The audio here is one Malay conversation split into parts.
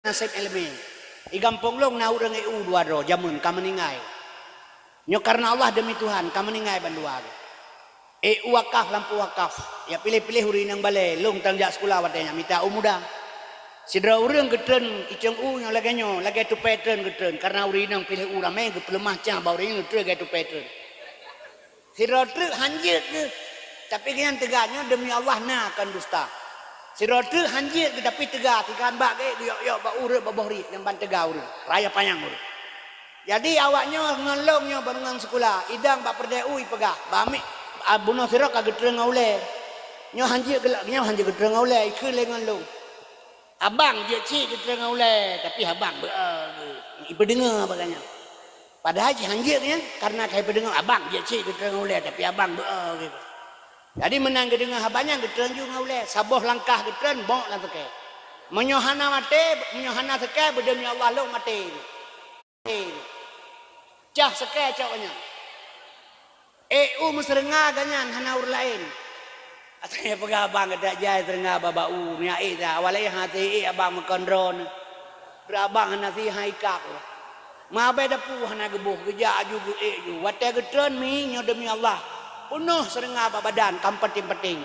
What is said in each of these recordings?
nasib ilmi igampong long na urang dua ro jamun kameningai nyo karena Allah demi Tuhan kameningai banduar wakaf lampu wakaf ya pilih-pilih uri nang balai long tangjak sekolah watanya minta umuda sidra urang getren iceng nyo lagi tu pattern getren karena uri nang pilih urame ge pelemah cang bau ring tu lagi tu pattern sidra truk hanjit ke tapi kan tegaknya demi Allah na akan dusta si rotu hanjit tapi tegak tikan bak ke yok bak urut babori yang ban tegak urut raya panjang urut jadi awaknya ngelongnya barengan sekolah idang bak perdeu pegah bamik abuno sira ka getreng ngaule nyo hanjit gelak nyo hanjit getreng ngaule ikeu le ngelong abang je cik getreng ngaule tapi abang ipe dengar baganya padahal hanjitnya karena kai pedengar abang je cik getreng ngaule tapi abang gitu. Jadi menang gedeng habanya gedeng juga oleh saboh langkah gedeng bok lah teke. Menyohana mate, menyohana teke berdemi Allah lo mate. Cah seke caknya. Mesrenga ganyan hana ur lain. Atanya pegah abang gedak jai terenga babau nya dah awalai hati abang mekondron. Berabang hana si haikak. Ma beda pu hana gebuh geja juga ju. Wate gedeng mi nyo demi Allah. Penuh sering apa badan kam penting-penting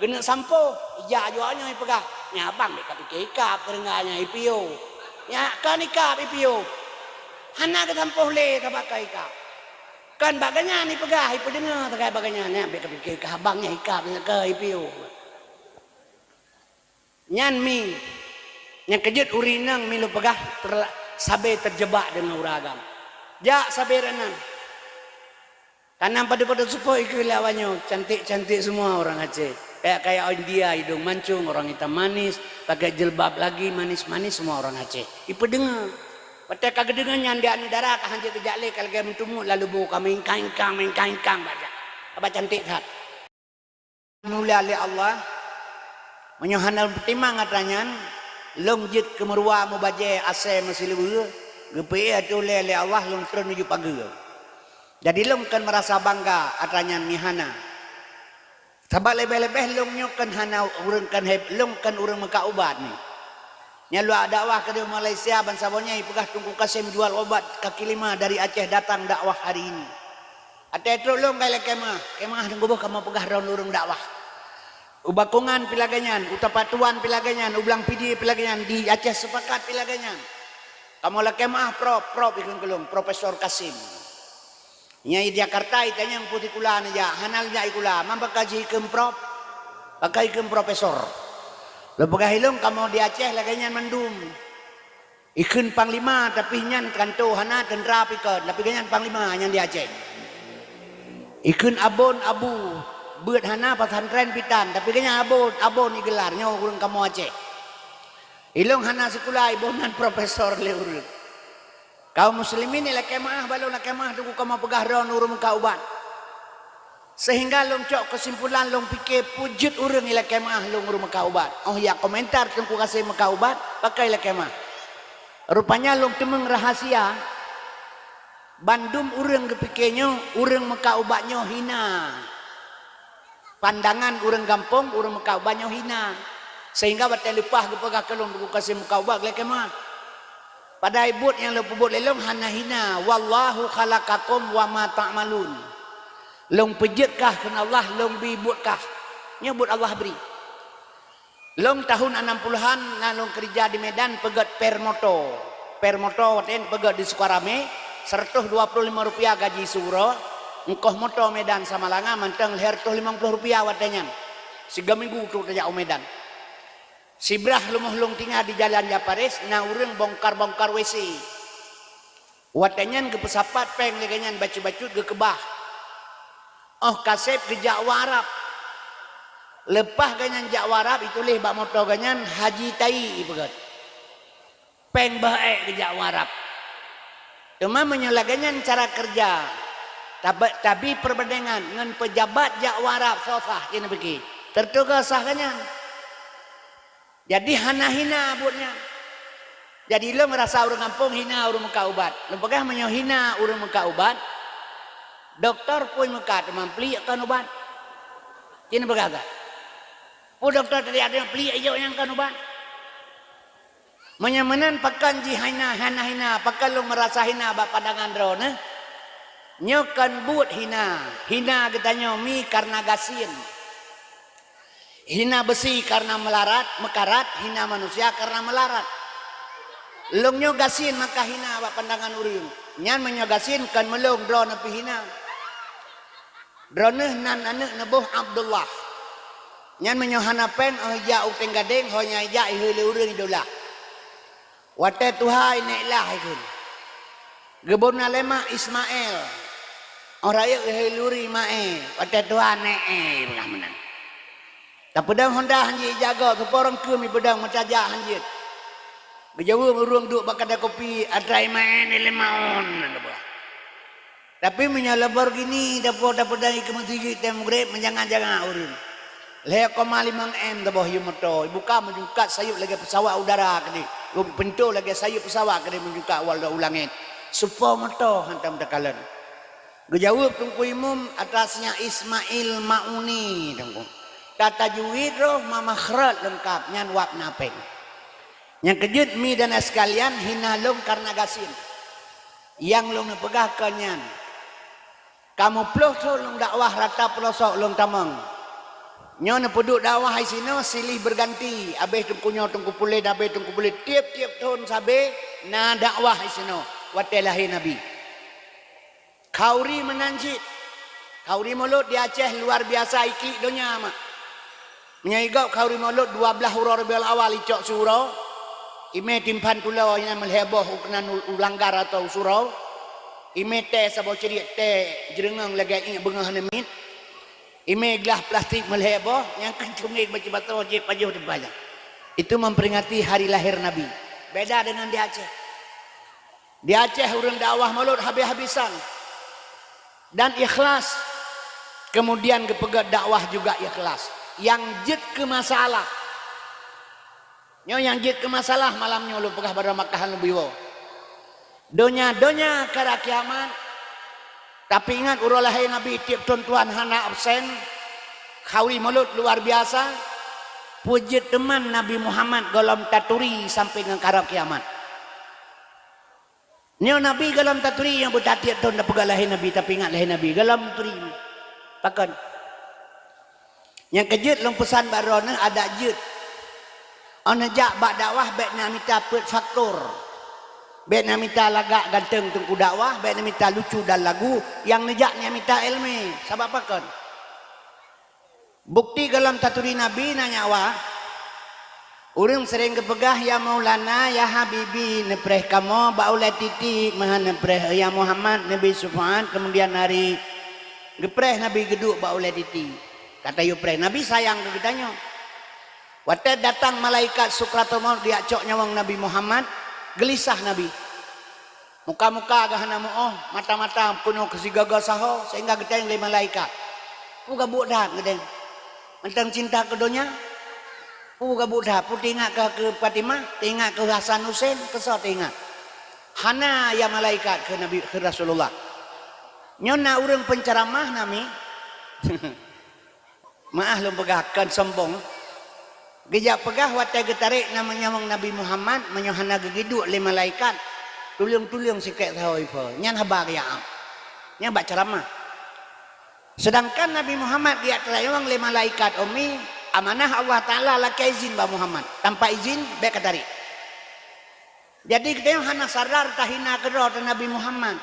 gena sampo ja jualnya pegah nya abang dek kapik ikap terenganya ipio nya kan ikap ipio hana ke sampo le tabakai ikap kan baganya ni pegah ipo dengar takai baganya nya be kapik ikap abangnya ikap ke ipio nyan mi nya kejut urinang milu pegah sabe terjebak dengan uragam ja saberenan karena pada supaya ikut lawannya cantik-cantik semua orang Aceh kayak India hidung mancung orang hitam manis pakai jilbab lagi manis-manis semua orang Aceh ipa dengar pada kagak dengar nyandak ni darah kah hanjir kejak le kalau dia mentumuk lalu buka main kain-kain baca apa cantik tak mulia oleh Allah menyohanal timang ngatanyan long jit kemerua mubaje ase masih lebu gepe atu le Allah long turun menuju pagi jadi long kan merasa bangga adanya mihana. Sabak lebih-lebih long nyokan hana urang kan long kan urang meka ubat ni. Nya lu dakwah ke Malaysia ban sabonya pegah tunggu Kasim jual obat kaki lima dari Aceh datang dakwah hari ini. Ate tro long kaya kemah tunggu boh kamu pegah raun urang dakwah. Ubakongan pilaganyan, utapatuan pilaganyan, ublang pidi pilaganyan di Aceh sepakat pilaganyan. Kamu lah kemah prof ikun kelung Profesor Kasim. Nyai Jakarta itanya yang putih kula aja hanal nyai kula mampak kaji kemprop pakai profesor lepas hilung kamu di Aceh laganya mendum ikun panglima tapi nyan kanto hana tendra pikon tapi ganyan panglima yang di Aceh ikun abon abu buat hana pesantren pitan tapi ganyan abon igelarnya urang kamu Aceh hilung hana sekolah ibonan profesor leurut kaum muslimin ni kemah balu kemah tunggu kamu pegah raun urang muka ubat sehingga long cok kesimpulan long fikir pujud urang ila kemah long urang muka ubat oh ya komentar tunggu kasih muka ubat pakai ila kemah rupanya long temeng rahasia bandum urang kepikirnya urang muka ubatnya hina pandangan urang gampong urang muka ubatnya hina sehingga batal lupah kepegah kelong tunggu kasih muka ubat ila kemah pada ibut yang lu pebut lelong hana hina wallahu khalaqakum wa ma ta'malun long pejetkah kena Allah long bibutkah nyebut Allah beri long tahun 60-an long kerja di Medan pegat permoto waten pegat di Sukarame Rp125 gaji suro engkoh moto Medan sama langa manteng leher Rp50 watennya 3 minggu tu kerja Medan Sibrah lumuh-lung tinggal di jalan Japaris na urang bongkar WC watanyan ke pesapat peng leganyan bacu-bacut ke kebah oh kasep ke Jakwarap lepah ganyan Jakwarap itulih bak moto ganyan Haji Tai pegat peng baik ke Jakwarap cuma menyelaganyan cara kerja tapi perbandingan dengan pejabat Jakwarap sosah ini begini tertugas sah ganyan jadi hina abutnya. Jadi lo merasa orang kampung hina orang muka ubat. Lo pegah menyohina orang muka ubat. Dokter pun muka teman peli kan ubat. Ini berkata. Oh dokter tadi ada yang peli aja yang kan ubat. Menyamanan pakan ji hina pakan lu merasa hina bak pandangan ro ne. Nyokan but hina katanya mi karena gasin. Hina besi karena mekarat, hina manusia karena melarat. Long nyo gasin maka hina bak pandangan urang. Nyan menyo gasin kan melong dro nepi hina. Droneh nan anak nebuh Abdullah. Nyan menyo hanapen ja uteng gadeng honya ja heule urang idola. Wate Tuhan neklah ikun. Gebona lema Ismail. Orang yang heluri mae. Wate Tuhan belah menang. Tak pedang Honda hanji jaga. Keporong kami pedang mencaja hanji. Berjauh meruang duk bakada kopi. Adrai mae ni lemaon. Tapi menyalabar gini. Dapur pedang ikan mentigi. Tem grep menjangan-jangan urun. Leha koma 5 M tabah yu motor. Buka menjukat sayup lagi pesawat udara kini. Pentu lagi sayup pesawat kini menjukat awal dah ulangin. Supaya motor hantam dakalan. Gejawab tungku imum atasnya Ismail Mauni tungku. Tata juwid roh mama khrat lengkap nyan wak napeng. Yang kejut mi dan sekalian hina long karena gasin. Yang long nepegah kanyan. Kamu peluh tu long dakwah rata pelosok long tamang. Nyo nepeduk dakwah hai sino silih berganti. Abeh tungku pulih abeh tungku pulih tiap-tiap tahun sabe na dakwah hai sino. Watelahi Nabi. Kauri menanjit. Kauri mulut di Aceh luar biasa iklik dunia mak. Menyaigau kauri mulut 12 huruf Rabiul Awal icok surau. Ime timpan pulau yang melheboh ukuran ulanggar atau surau. Ime teh sabau cerik teh jerengang lagi ingat bengah nemit. Ime gelas plastik melheboh yang kencungik baca batu wajib pajuh terbanyak. Itu memperingati hari lahir Nabi. Beda dengan di Aceh. Di Aceh urang dakwah mulut habis-habisan. Dan ikhlas. Kemudian kepegat dakwah juga ikhlas. Yang jid ke masalah. Yang jid ke masalah malamnya lu pegah pada makahan lebih wow. Donya kara kiamat. Tapi ingat urolahai Nabi tiap tuan hana absen. Kawi mulut luar biasa. Puji teman Nabi Muhammad golom taturi sampai dengan kara kiamat. Nyo Nabi galam taturi yang bertatiak tahun dah pegang lahir Nabi tapi ingat lahir Nabi galam taturi. Pakan. Yang kejut long pesan barona ada jut. Ana jak bak dakwah baik nak minta pet faktor. Baik nak minta lagak ganteng tungku dakwah, baik nak minta lucu dan lagu, yang nejak nak minta ilmu. Sebab pakan. Bukti galam taturi Nabi nanya wah. Urang sering kepegah ya Maulana ya Habibi nepreh kamu baulai titik maha nepreh ya Muhammad Nabi Sufyan kemudian hari gepreh Nabi geduk baulai titik kata yu preh Nabi sayang ke kitanya waktu datang malaikat sukratul maut dia cok nyawang Nabi Muhammad gelisah Nabi muka-muka agahana oh mata-mata penuh kesigaga saho sehingga geteng le malaikat puga budak geteng mentang cinta ke dunia puga budak pu tingak ke Fatimah tingak ke Hasan Husain kesal tingak hana ya malaikat ke Nabi ke Rasulullah nyona urang penceramah nami maah lu pegahkan sombong gejak pegah watai getarik namanya Nabi Muhammad menyohana gegiduk le malaikat tulung sikit tahu ipo nyan habar ya nyan baca ceramah sedangkan Nabi Muhammad dia terayang le malaikat umi amanah Allah Ta'ala laki izin Mbak Muhammad tanpa izin baik katarik jadi kita yang hana sadar tahina kedua Nabi Muhammad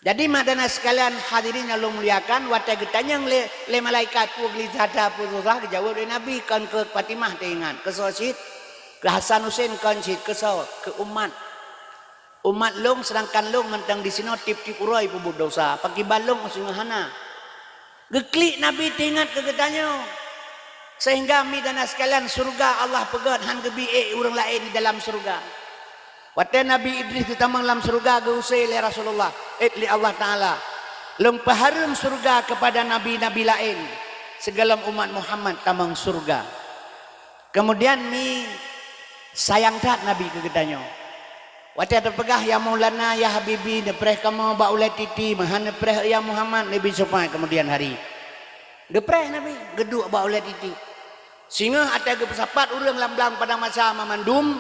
jadi madana sekalian hadirin yang muliakan watai getanyang le malaikat pu glizada pu rurah dijawab oleh Nabi kan ke Fatimah teingat ke Sosid ke Hasan Husain kan sid ke umat long sedangkan long mentang di sini tip-tip urai pu dosa pagi balong masih hana geklik Nabi teingat ke getanya sehingga mi dan sekalian surga Allah pegat han gebi orang lain di dalam surga. Waktu Nabi Idris ditamang dalam surga geusai oleh Rasulullah li Allah Taala. Long paharum surga kepada nabi-nabi lain. Segala umat Muhammad tamang surga. Kemudian mi sayang tak Nabi ke gedanya. Waktu terpegah ya Maulana ya Habibi nepreh kamu baulai titi mahan nepreh ya Muhammad Nabi Sufyan kemudian hari. Depreh Nabi geduk baulai titi. Sehingga ada kepesapat urang lamblang pada masa memandum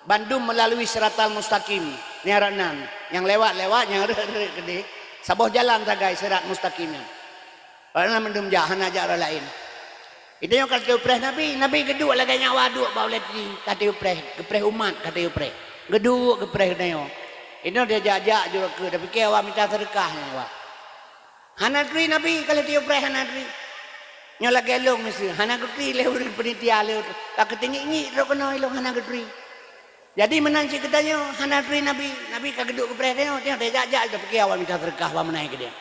Bandung melalui Siratal Mustaqim niaranan yang lewat yang gede saboh jalan tagai Sirat Mustaqimnya karena mendum jahan aja orang lain itu yang kata upreh Nabi geduk lagi nyawa duk baulet di kata upreh umat kata upreh geduk upreh nayo itu dia jajak juga ke tapi ke awak minta sedekahnya awak hanadri Nabi kalau dia upreh hanadri nyola gelong mesti hanadri lewur penitia lewur tak ketinggi ini ro kena ilong hanadri. Jadi menanci katanya hanadri Nabi kageduk ke perhatian dia jajak tapi awak minta berkah wa menaik ke dia.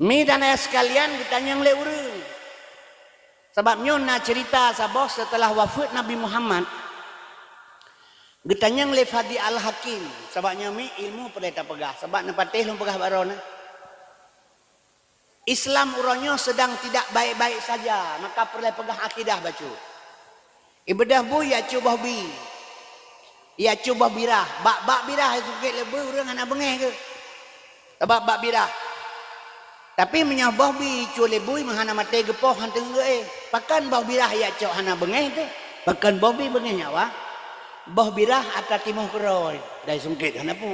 Mi dan ayah sekalian ditanya yang leurung. Sebabnya nak cerita sabah setelah wafat Nabi Muhammad ditanya yang lefadi al-hakim sebabnya mi ilmu perlu pegah sebab nepatih lu pegah barona. Islam uronyo sedang tidak baik-baik saja maka perlu pegah akidah bacu. Ibadah bu ya coba bi. Ya coba birah. Bak birah itu ke lebih orang anak bengeh ke. Sebab bak birah. Tapi menyabah bi cu lebih mahana mate gepoh hanteng ge. Pakan bah birah ya cok hana bengeh te. Pakan bah bi bengeh nyawa. Bah birah atas timuh keroy. Dai sungkit hana pu.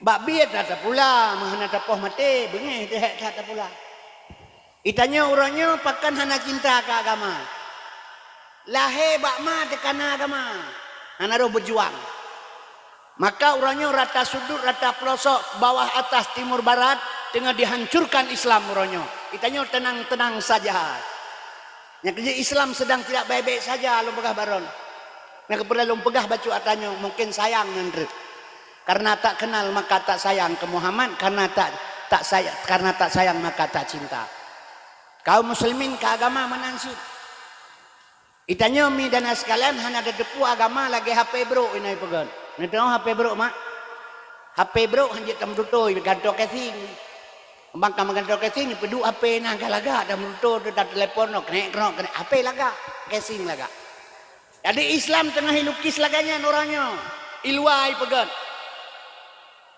Bak bi tak pula mahana tapoh mate bengeh te tak pula. Itanya orangnya pakan hana cinta ke agama. Lahir bakma tekana agama anaro berjuang maka orangnya rata sudut rata pelosok bawah atas timur barat tengah dihancurkan Islam orangnya itanya tenang-tenang saja yang kerja Islam sedang tidak baik-baik saja lu pegah baron yang kepada lu pegah bacu atanya mungkin sayang nandre karena tak kenal maka tak sayang ke Muhammad karena tak sayang maka tak cinta kaum muslimin ke agama menansi. Itanya mi dan sekalian hanya ada depu agama lagi HP bro ini pegan. Ini tahu HP bro mak. HP bro hanya tam tutoy ganto casing. Bang kam ganto casing pedu HP na galaga dam tuto tak telepon no kena HP laga casing laga. Jadi Islam tengah hilukis laganya orangnya. Ilwai pegan.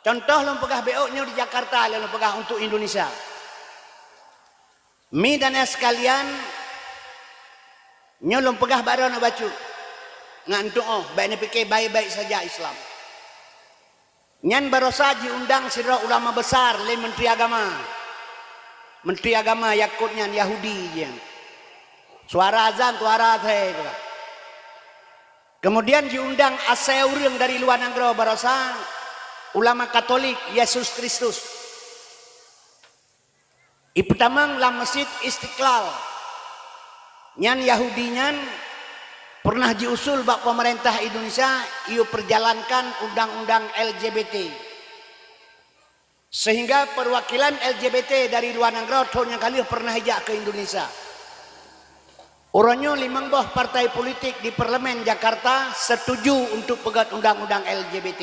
Contoh lu pegah BO-nya di Jakarta lu pegah untuk Indonesia. Mi dan sekalian nyolong pegah baru nak baca ngantuk baik ni fikir baik-baik saja Islam nyan baru saja undang sirah ulama besar le menteri agama yakutnya Yahudi je suara azan suara saya kemudian diundang asal orang dari luar negara barosa ulama Katolik Yesus Kristus pertama dalam Masjid Istiqlal nyan Yahudi nyan pernah diusul bak pemerintah Indonesia ia perjalankan undang-undang LGBT sehingga perwakilan LGBT dari luar negara tahun yang kali pernah hijak ke Indonesia orangnya 5 buah partai politik di parlemen Jakarta setuju untuk pegat undang-undang LGBT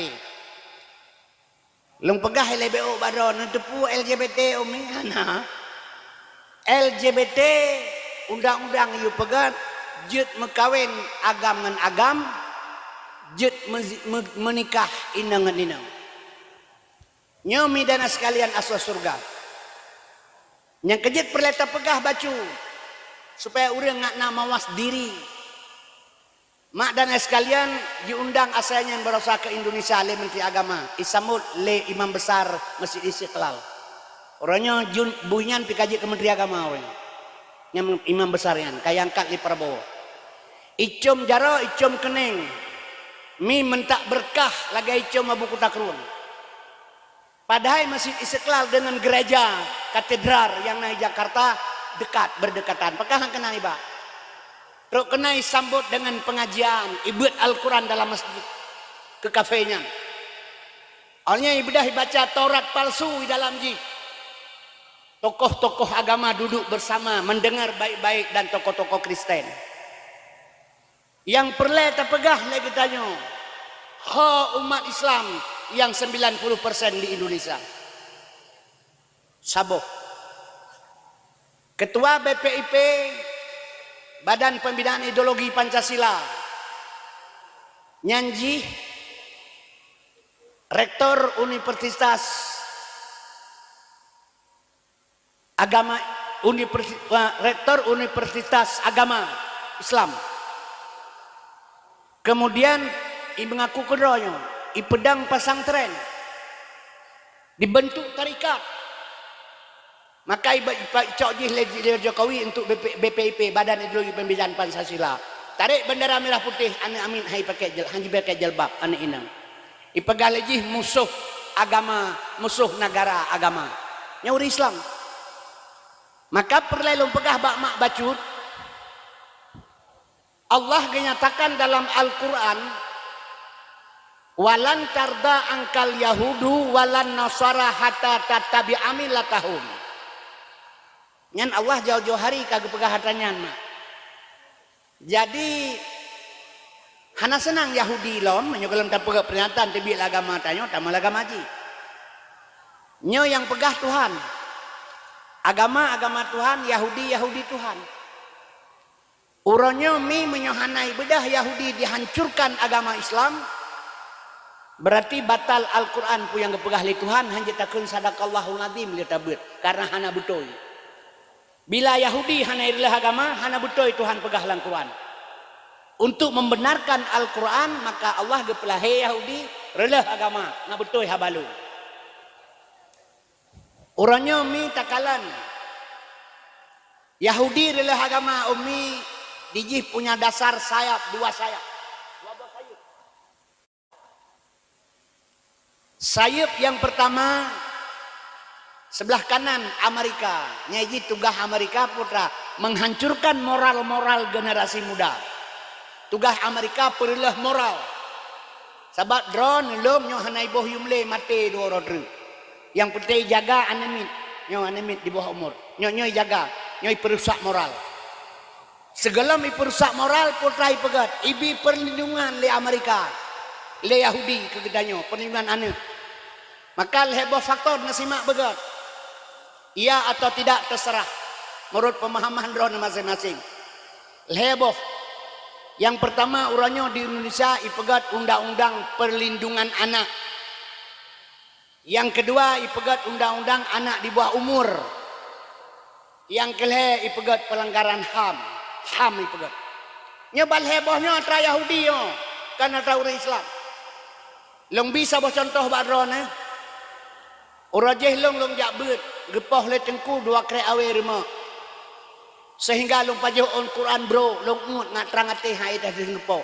lung pegah LBO baron tepu LGBT omingana LGBT undang-undang yu pegat jet mekawin agam ngan agam jet menikah inang ngan inang nyomi dana sekalian aswas surga yang kejet perleta pegah bacu supaya orang nak mawas diri mak dana sekalian diundang asalnya yang berusaha ke Indonesia le menteri agama isamut le imam besar Masjid Istiqlal orangnya bunyan pikaji ke menteri agama orang yang imam besarnya kayak angkat di Prabowo icom jaro icom kening mi mentak berkah lagi icom abu kutakruan padahal Masjid Istiqlal dengan gereja katedral yang naik Jakarta berdekatan apakah kena iba terus kena sambut dengan pengajian ibad Al-Quran dalam masjid ke kafenya awalnya ibadah baca Taurat palsu di dalam ji tokoh-tokoh agama duduk bersama mendengar baik-baik dan tokoh-tokoh Kristen yang perlu terpegah lagi tanya umat Islam yang 90% di Indonesia saboh ketua BPIP Badan Pembinaan Ideologi Pancasila nyanji rektor Universitas Agama rektor Universitas Agama Islam Kemudian mengaku kedonyo, pedang pesantren, dibentuk tarikat. Maka Cok Jih Jokowi untuk BPIP, Badan Ideologi Pembinaan Pancasila. Tarik bendera merah putih, ane amin hai pakai hanji pakai jilbab, ane inang. Ipegal lagi musuh agama, musuh negara agama. Nyauri Islam. Maka perlelong pegah bak mak bacut. Allah menyatakan dalam Al-Quran, walan tarda angkal yahudu walan nasara hatta tattabi'a millatahum. Nyan Allah jauh-jauh hari kagak pegah hatanyan mak. Jadi hana senang Yahudi lom menyogalam tak pegah pernyataan tebi agama tanyo tamal agama ji. Nyo yang pegah Tuhan. Agama Tuhan, Yahudi Tuhan. Uronyo mi menyohanai bedah Yahudi dihancurkan agama Islam. Berarti batal Al-Quran pu yang kepegah li Tuhan hanjitakeun sadaqallahul azim li tabut karena hana betul. Bila Yahudi hana irilah agama, hana betul Tuhan pegah lang Quran. Untuk membenarkan Al-Quran maka Allah gepelah he Yahudi relah agama, na betul habalu. Orangnya mi takalan. Yahudi relah agama umi dijih punya dasar sayap, dua sayap. Sayap yang pertama sebelah kanan Amerika, nyaji tugas Amerika putra menghancurkan moral-moral generasi muda. Tugas Amerika perilah moral. Sabat drone lom nyo hanai boh yumle mate dua rodru. Yang penting jaga anemit di bawah umur. Nyo jaga, nyo perusak moral. Segala mi perusak moral putra pegat. Ibi perlindungan le Amerika, le Yahudi kegedanyo perlindungan ane. Maka heboh faktor nasimak begat. Iya atau tidak terserah menurut pemahaman drone masing-masing. Heboh. Yang pertama uranyo di Indonesia ipegat undang-undang perlindungan anak. Yang kedua ipegat undang-undang anak di bawah umur. Yang kelih ipegat pelanggaran HAM. HAM ipegat. Nyebal hebohnya antara Yahudi yo, kan antara orang Islam. Long bisa bawa contoh badron Urajeh long jak beut, gepoh le tengku dua kre awe rema. Sehingga long pajoh on Quran bro, long ngut ngat terang ate hai dah gepoh.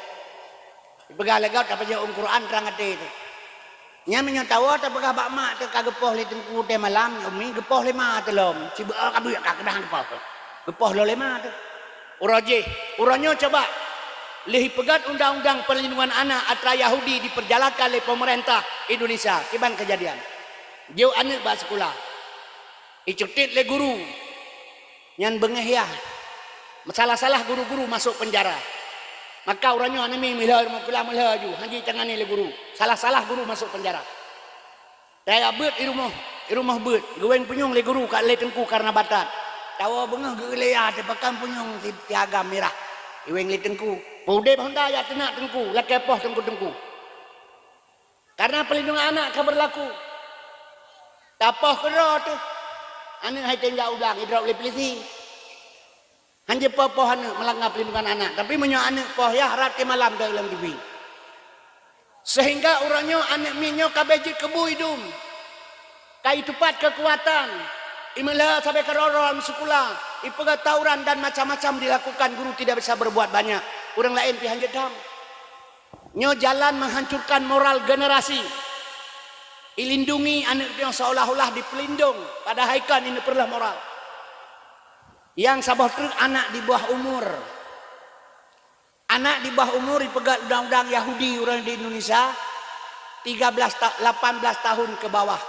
Begal legat apa pajoh on Quran terang ate itu. Nya menyo tawa ta begah bak mak te kagepoh le tengku te malam umi gepoh le ma te lom. Ciba kabu ya kakedah gepoh. Gepoh lo le ma te. Uranyo coba lihi pegat undang-undang perlindungan anak atra Yahudi diperjalankan oleh pemerintah Indonesia. Kiban kejadian. Jauh anak bak sekolah. Icutit le guru. Nyan bengeh ya. Salah-salah guru-guru masuk penjara. Maka orangnya anemi milah mukula melaju. Hanji tangani le guru. Salah-salah guru masuk penjara. Saya beut di rumah beut. Gaweng punyung le guru kat le tengku karena batat. Tawa bengeh gelea tebakan punyung tiaga merah. Iweng le tengku. Paude honda ya tenak tengku, la kepoh tengku. Karena pelindungan anak kan berlaku. Tapoh kero tu. Ane hai tenja udang hidrop le polisi. Hanje poh ane melanggar pelindungan anak, tapi menyo anak poh ya harat ke malam dalam TV. Sehingga orangnya anak minyo kabeji kebu hidung. Kai tupat kekuatan. Imelah sampai kerorol sekolah. Ipegat tawuran dan macam-macam dilakukan, guru tidak bisa berbuat banyak. Orang lain pihak jedam. Nyo jalan menghancurkan moral generasi. Ilindungi anak yang seolah-olah dipelindung. Pada haikan ini perlah moral. Yang sabah truk anak di bawah umur. Anak di bawah umur dipegat undang-undang Yahudi orang di Indonesia 18 tahun ke bawah.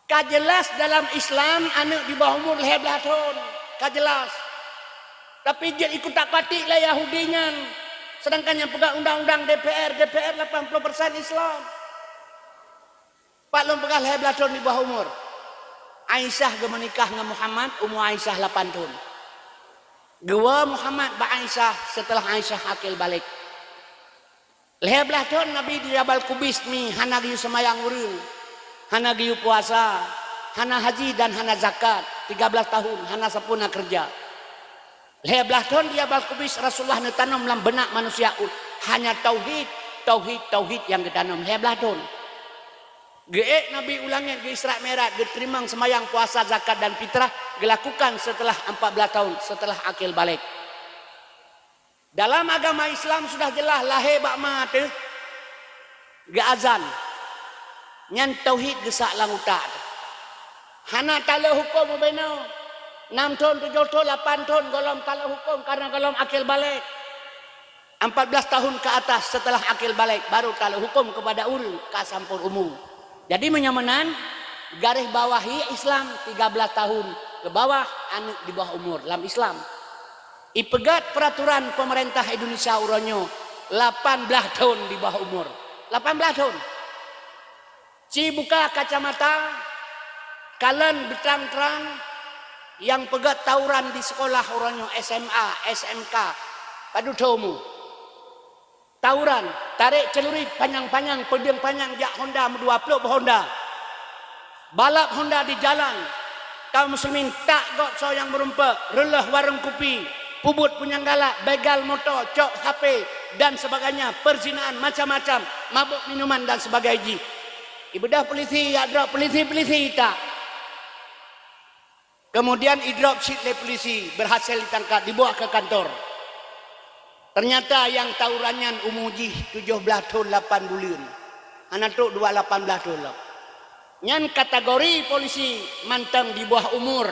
Kajelas dalam Islam anak di bawah umur 11 tahun. Kajelas. Tapi dia ikut tak patik lah Yahudinya. Sedangkan yang pegang undang-undang DPR 80% Islam. Pak long pegang 11 tahun di bawah umur. Aisyah ge menikah dengan Muhammad, umur Aisyah 8 tahun. Gua Muhammad ba Aisyah setelah Aisyah akil balik. 11 tahun Nabi di Jabal Kubis mi hana giu semayang urang. Hana giu puasa, hana haji dan hana zakat. 13 tahun hana sapuna kerja. 11 tahun di Jabal Kubis Rasulullah netanam dalam benak manusia hanya tauhid, tauhid yang ketanam heblah ton. Geek Nabi ulangnya ke Isra Mi'raj, geterimang semayang puasa zakat dan fitrah, dilakukan setelah 14 tahun setelah akil balik. Dalam agama Islam sudah jelas lahir bak mate ge azan. Nyan tauhid gesak lang utak. Hana tala hukum beno 6 tahun, 7 tahun, 8 tahun golom tala hukum karena golom akil balik. 14 tahun ke atas setelah akil balik baru tala hukum kepada ulul kasampur umum. Jadi menyamanan garis bawahi Islam 13 tahun ke bawah anak di bawah umur dalam Islam. Ipegat peraturan pemerintah Indonesia uronyo 18 tahun di bawah umur. 18 tahun. Ci buka kacamata kalian berterang-terang yang pegat tawuran di sekolah uronyo SMA, SMK. Padu tahumu. Tawuran, tarik celurit panjang-panjang, pedang panjang, jak Honda, 20 Honda. Balap Honda di jalan. Kaum muslimin tak gok so yang berumpa, relah warung kopi, pubut punyang-galak, begal motor, cok HP, dan sebagainya. Perzinaan macam-macam, mabuk minuman dan sebagainya. Ibadah polisi, ya drop polisi tak. Kemudian idrop sheet le polisi, berhasil ditangkap, dibawa ke kantor. Ternyata yang tawurannya umuji 17 tahun 8 bulan. Anak tu 18 tahun. Yang kategori polisi mantang di bawah umur.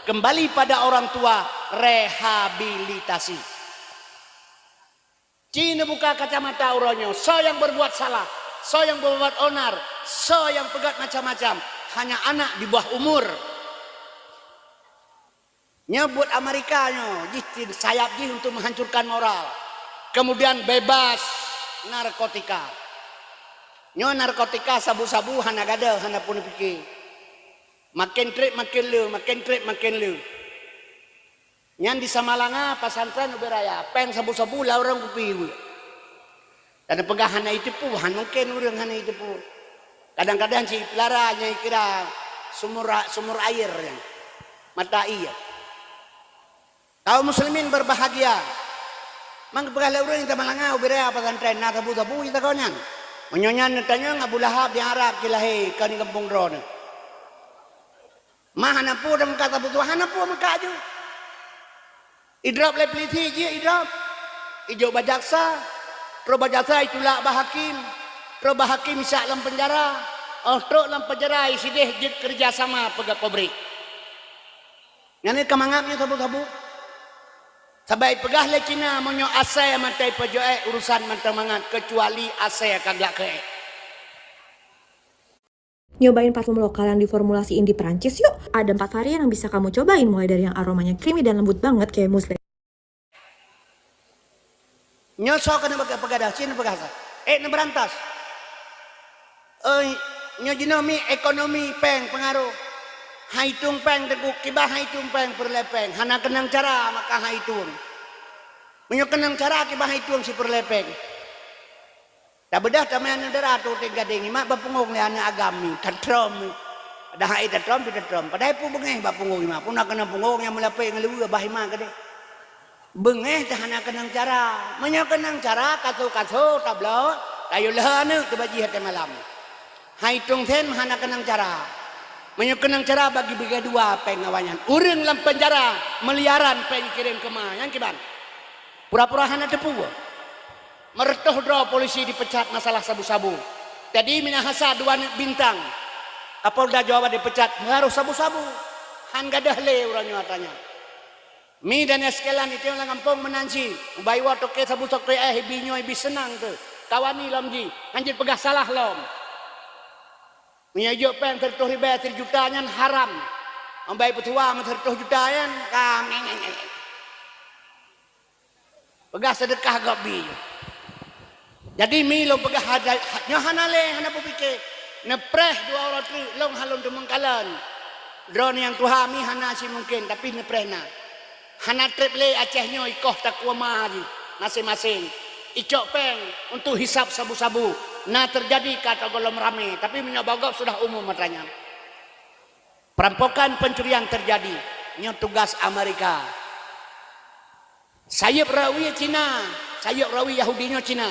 Kembali pada orang tua, rehabilitasi. Cina buka kacamata uronyo. So yang berbuat salah. So yang berbuat onar. So yang pegat macam-macam. Hanya anak di bawah umur. Nyebut Amerikanya. Sayap untuk menghancurkan moral. Kemudian bebas narkotika. Nyo narkotika sabu-sabu hana gada hana pun pikir. Makin trip makin lu, makin trip makin lu. Nyan di Samalanga pasantren uberaya, pen sabu-sabu lah orang kupi. Dan pegah hana itu pu, hana mungkin orang hana itu pu. Kadang-kadang si pelara nyai kira sumur air mata iya. Kaum muslimin berbahagia. Mang pegala urang kita malanga ubere pesantren na tabu-tabu kita konyan. Menyonyan tanya Abu Lahab di Arab kilahi kani kampung drone. Mah hana pu dam kata betul hana pu maka aju. Idrap le peliti je idrap. Ijo bajaksa. Pro bajaksa itulah bahakim. Pro bahakim sak dalam penjara. Oh tro dalam penjara isideh jid kerja sama pegak pabrik. Ngani kamangapnya tabu-tabu. Sabai pegah le Cina monyo asai matai pejoe urusan mantang mangan kecuali asai kagak ke. Nyobain parfum lokal yang diformulasiin di Prancis yuk. Ada 4 varian yang bisa kamu cobain mulai dari yang aromanya creamy dan lembut banget kayak musli. Nyoso kena pegadah Cina pegasa. Neberantas. Nyojinomi ekonomi peng pengaruh. Haitung peng teguk kibah haitung peng perlepeng. Hana kenang cara maka haitung. Menyo kenang cara kibah haitung si perlepeng. Tak bedah tamayan negara tu tiga dengi mak bapungong liana agami tatrom. Ada hai tatrom pi tatrom. Padahal pu bengeh bapungong mak pun nak kena pungong yang melepeng ngelu bahima kade. Bengeh dah hana kenang cara. Menyo kenang cara katu-katu tablo kayu lehane tu baji hati malam. Haitung ten hana kenang cara. Menyekenang cara bagi dua pengawanyan. Urang dalam penjara meliaran pengkirim kemana yang kiban. Pura-pura hana tepu. Meretoh draw polisi dipecat masalah sabu-sabu. Jadi minahasa 2 bintang. Kapolda Jawa dipecat ngaruh sabu-sabu. Han gadah le urangnya katanya. Mi dan eskelan itu yang kampung menanci. Ubai wa toke sabu-sabu binyo ibi senang tu. Kawani lamji. Anjir pegah salah lom. Menyajuk pen tertuh riba 3 juta nyan haram. Ambai petua tertuh juta yan kami. Pegah sedekah gabi. Jadi mi lo pegah hada nyohana le hana pikir. Nepreh 2 orang tu long halon tu mengkalan. Drone yang tuha mi hana si mungkin tapi nepreh na. Hana trip le Aceh nyo ikoh takwama masing-masing. Icok peng untuk hisap sabu-sabu. Nah terjadi kata golom rame. Tapi menyobogok sudah umum matanya. Perampokan pencurian terjadi. Ini tugas Amerika. Sayap rawi Cina. sayuk rawi Yahudinya Cina.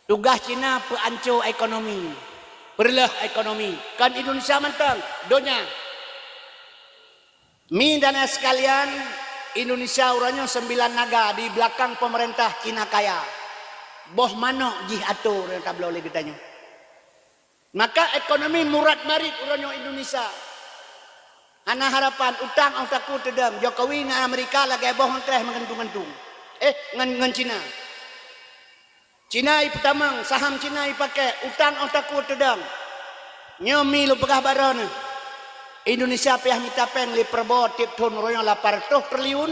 Tugas Cina perancur ekonomi. Perlah ekonomi. Kan Indonesia mentang. Donya. Mi dan sekalian, Indonesia orangnya 9 naga di belakang pemerintah Cina kaya. Boh manok jih atur yang tak boleh kitanya. Maka ekonomi murad marit orangnya Indonesia. Ana harapan utang ang takut tedam. Jokowi dengan Amerika lagi boh ngetreh mengentung-gentung. Ngan Cina. Cina pertama saham Cina pakai utang ang takut tedam. Nyomi lu pegah baron. Indonesia pihak minta peng li perbo tip ton royong 800 triliun.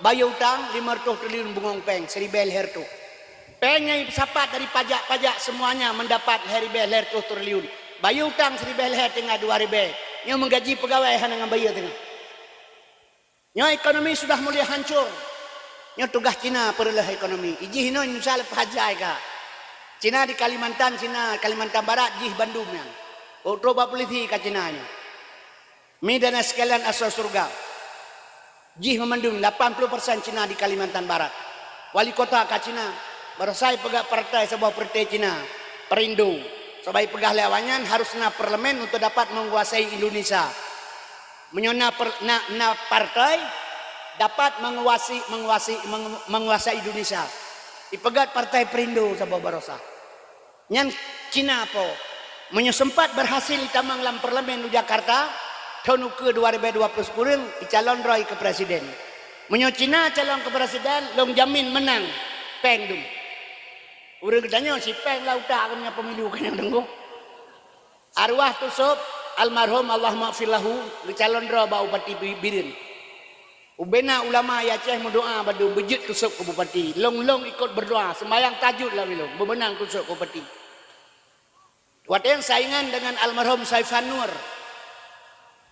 Bayar utang 500 triliun bungong peng. Seribel hertu. Peng yang sapat dari pajak-pajak semuanya mendapat heribel hertu triliun. Bayar utang seribel her tengah 2 ribu. Yang menggaji pegawai hanya dengan bayar tengah. Yang ekonomi sudah mulai hancur. Yang tugas Cina perlah ekonomi. Iji hino Indonesia lepas hajai ka. Cina di Kalimantan, Cina Kalimantan Barat, jih Bandung yang. Coba polisi ke Cina nya. Mi dan sekalian asal surga. Jih memandung 80% Cina di Kalimantan Barat. Wali kota ke Cina. Baru saya pegak partai sebuah partai Cina. Perindo. Sebagai pegah lewanyan harusnya parlemen untuk dapat menguasai Indonesia. Menyona partai dapat menguasai Indonesia. Ipegat partai Perindo sebuah barosa. Nyan Cina apa? Menyesempat berhasil ditamang dalam parlemen di Jakarta tahun ke 2020 calon roy ke presiden. Menyo Cina calon ke presiden long jamin menang pengdum. Urang katanya si peng lah utak punya pemilu kan yang tengok. Arwah tusuk almarhum Allah maafillahu calon roy bau bupati Birin. Ubena ulama ya Aceh mendoa badu bejit tusuk ke bupati. Long ikut berdoa sembahyang tajud lah bilong bemenang tusuk ke bupati. Waktu yang saingan dengan almarhum Saifan Nur.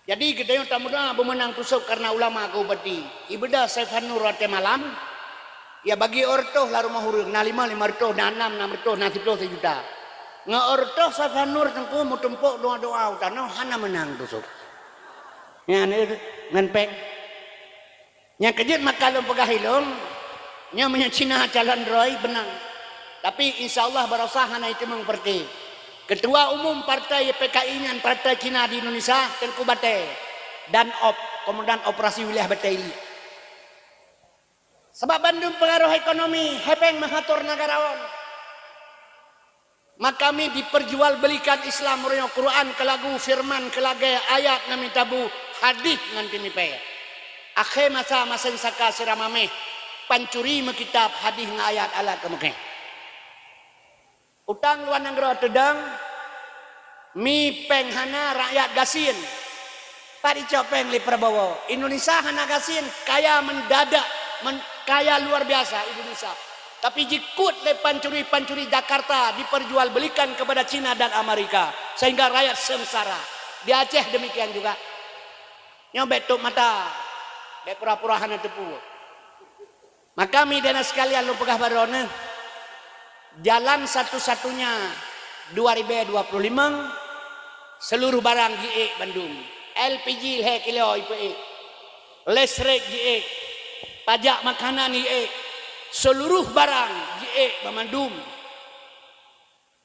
Jadi kita yang tamu doa bemenang tusuk karena ulama ke bupati. Ibadah Saifan Nur waktu malam. Ya bagi ortoh lah rumah hurung. Na 500 na 600 na 10 sejuta. Nga ortoh Saifan Nur tengku mau tempuk doa-doa utano hana menang tusuk. Ya ni nganpeng. Yang kejut makalong pagahilong. Yang punya Cina calon roy benang. Tapi insya Allah berusaha hana itu mengerti. Ketua Umum Partai PKI nya Partai Cina di Indonesia Tengku Bate dan Komandan Operasi Wilayah Bataili. Sebab Bandung pengaruh ekonomi, hepeng mengatur negarawan. Maka kami diperjualbelikan Islam royo Quran ke lagu firman ke lagu ayat nami tabu hadis nganti mipe. Akhir masa saka siramame pancuri mekitab hadis ngayat alat kemukeh. Utang luar negara tedang mi penghana rakyat gasin. Pari copeng li prabowo. Indonesia hana gasin kaya mendadak kaya luar biasa Indonesia. Tapi jikut le pancuri Jakarta diperjualbelikan kepada Cina dan Amerika sehingga rakyat sengsara. Di Aceh demikian juga. Nyobek tuk mata, dek pura-pura hana tepu. Maka mi dana sekalian lu pegah barone. Jalan satu-satunya 2025 seluruh barang GE Bandung. LPG he kilo IPE. Listrik GE. Pajak makanan GE. Seluruh barang GE Bandung.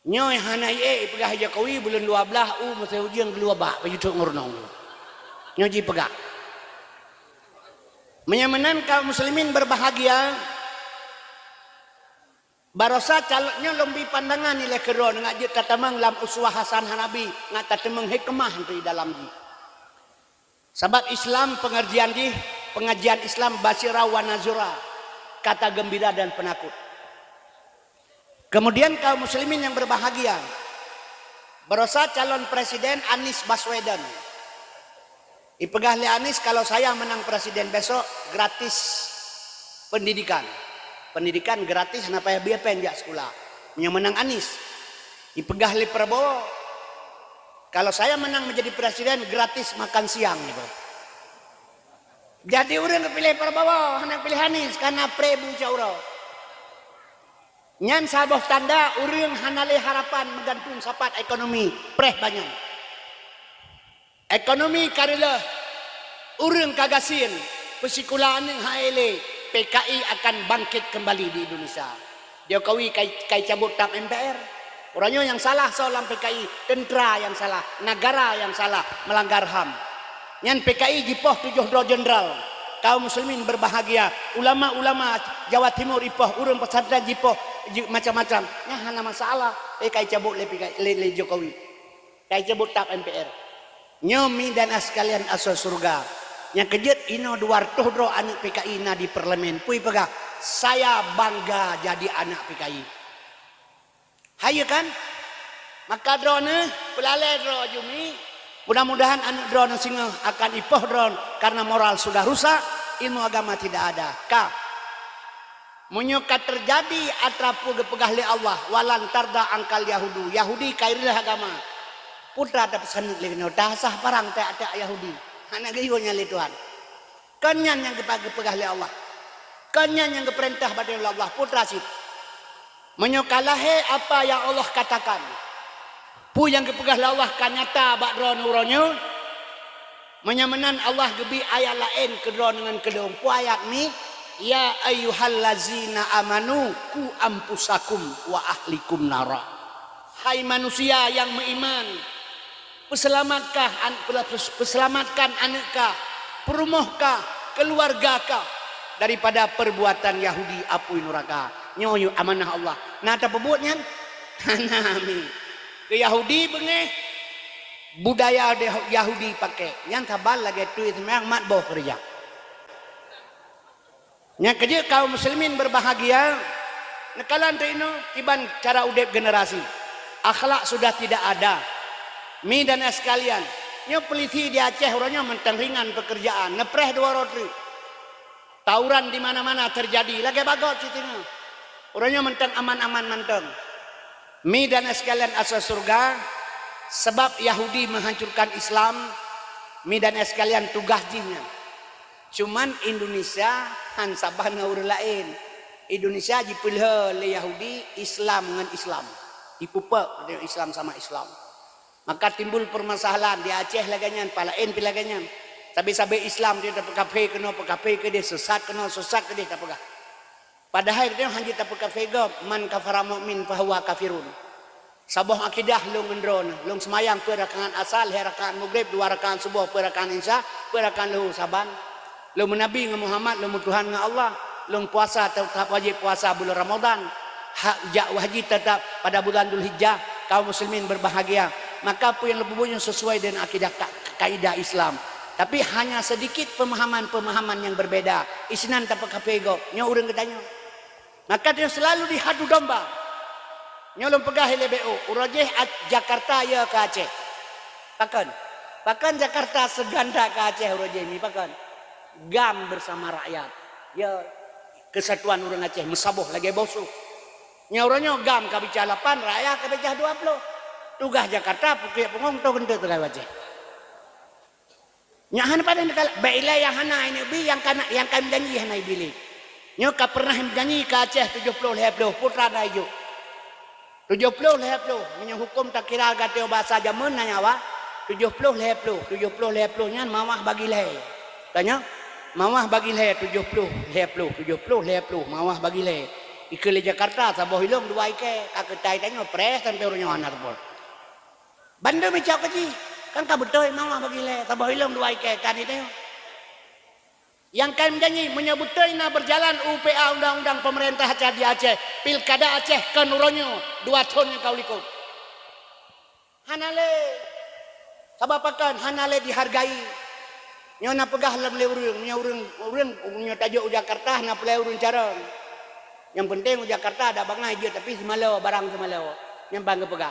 Nyoy hana GE pegah Jokowi bulan 12 masa ujian kedua bah pajutuk ngurnong. Nyoji pegah. Menyamanan kaum muslimin berbahagia. Barosa calonnya lebih pandangan nilai kedua ngajit tatamang lam uswah hasan hanabi ngata temeng hikmah di dalam di. Sebab Islam pengajian Islam basira wa nazura, kata gembira dan penakut. Kemudian kaum muslimin yang berbahagia. Barosa calon presiden Anies Baswedan. Ipegah li Anies kalau saya menang presiden besok gratis pendidikan. Pendidikan gratis kenapa ya biar penjak sekolah. Yang menang Anies. Ipegah li Prabowo. Kalau saya menang menjadi presiden gratis makan siang gitu. Jadi orang kepilih Prabowo, hendak pilih Anies karena prebu cauro. Nyan saboh tanda orang hanale harapan menggantung sapat ekonomi preh banyak. Ekonomi karela orang kagasin pesikulaan yang haile PKI akan bangkit kembali di Indonesia. Jokowi kai cabut tap MPR. Orangnya yang salah soalan PKI, tentera yang salah, negara yang salah melanggar HAM. Yang PKI jipoh 7 jenderal. Kaum muslimin berbahagia. Ulama-ulama Jawa Timur ipoh, urang pesantren jipoh macam-macam. Nya hana masalah. Kai cabut le Jokowi. Kai cabut tap MPR. Nyomi dan sekalian asal surga. Yang kejut ino 200 anak PKI na di parlemen. Pui pegah. Saya bangga jadi anak PKI. Hayu kan? Maka drone pelalai drone jumi. Mudah-mudahan anak drone singa akan ipoh drone karena moral sudah rusak, ilmu agama tidak ada. Ka menyuka terjadi atrapu gepegah li Allah walan tarda angkal Yahudu. Yahudi kairilah agama. Putra ada pesan lino dasah parang tak Yahudi. Anak gayunya li Tuhan. Kenyan yang gepegah li Allah. Kenyan yang keperintah pada Allah putra sip. Menyukalahe apa yang Allah katakan. Pu yang kepegah Allah kanyata bak dron uronyo. Menyamenan Allah gebi ayat lain kedron dengan kedong. Pu ayat ni ya ayyuhallazina amanu ku ampusakum wa ahlikum nara. Hai manusia yang beriman, peselamatkan anakka, perumahkah, keluargakah daripada perbuatan Yahudi apui neraka. Nyoyo amanah Allah. Nah tak perbuatnya hanami. Ke Yahudi bengeh budaya Yahudi pakai. Yang tabal lagi tuit memang mat boh kerja. Yang kerja kaum muslimin berbahagia. Nekalan tu ino iban cara udep generasi. Akhlak sudah tidak ada. Mi dan sekalian. Nyo peliti di Aceh orangnya mentang ringan pekerjaan. Nepreh 2 roti. Tauran di mana-mana terjadi. Lagi bagot citinya. Orangnya mentang aman-aman mentang. Mi dan sekalian asal surga. Sebab Yahudi menghancurkan Islam. Mi dan sekalian tugas jinnya. Cuman Indonesia hansabah ngaur lain. Indonesia dipilih oleh Yahudi Islam dengan Islam. Dipupak dengan Islam sama Islam. Maka timbul permasalahan di Aceh laganyan, palain pilaganyan. Sabi-sabi Islam dia tak pekape kena pekape ke dia sesat kena sesat ke dia tak pekah. Padahal dia hanya tak pekape go man kafara mukmin fahuwa kafirun. Sabah akidah long endron, long semayang perakaan asal, herakaan maghrib 2 rakaat subuh perakaan isya, perakaan lahu saban. Long menabi dengan Muhammad, long Tuhan dengan Allah, long puasa tetap wajib puasa bulan Ramadan. Hak wajib tetap pada bulan Dzulhijjah. Kaum muslimin berbahagia. Maka apa yang lebih sesuai dengan akidah kaidah Islam. Tapi hanya sedikit pemahaman-pemahaman yang berbeda. Isnan tak pakapego, nya urang katanya. Maka dia selalu dihadu domba. Nyolong pegah LBO, urajeh Jakarta ya ke Aceh. Pakan Jakarta seganda ke Aceh urajeh ni pakan. Gam bersama rakyat. Ya kesatuan orang Aceh mesaboh lagi bosuh. Nyauranyo gam ka bicara 8, rakyat ka bicara 20. Tugas Jakarta pukul pengong tu kentut tu Aceh. Nyahan pada nekal bailai yang hana ini bi yang kami janji hana ibili. Nyo ka pernah janji ke Aceh 70 lebih putra dayu. 70 lebih menyang hukum tak kira gateo bahasa jaman nanya wa 70 lebih nya mawah bagi leh. Tanya mawah bagi leh 70 lebih mawah bagi leh. Ikele Jakarta sabah hilom 2 ike kaketai tanya pres sampai urunyo anar pol. Bandar mecau kaji kan ka betul mawah bagi leh sabah hilom 2 ike kan itu. Yang kami janji menyebutkan berjalan UPA undang-undang pemerintah Aceh di Aceh. Pilkada Aceh ke Nuronyo 2 tahun yang kau likut. Hanale. Sabapakan hanale dihargai. Nyo na pegah lam le urang, nyo tajuk Jakarta na pelai urang cara. Yang penting Jakarta ada bangai je tapi semalau barang semalau. Yang bangga pegah.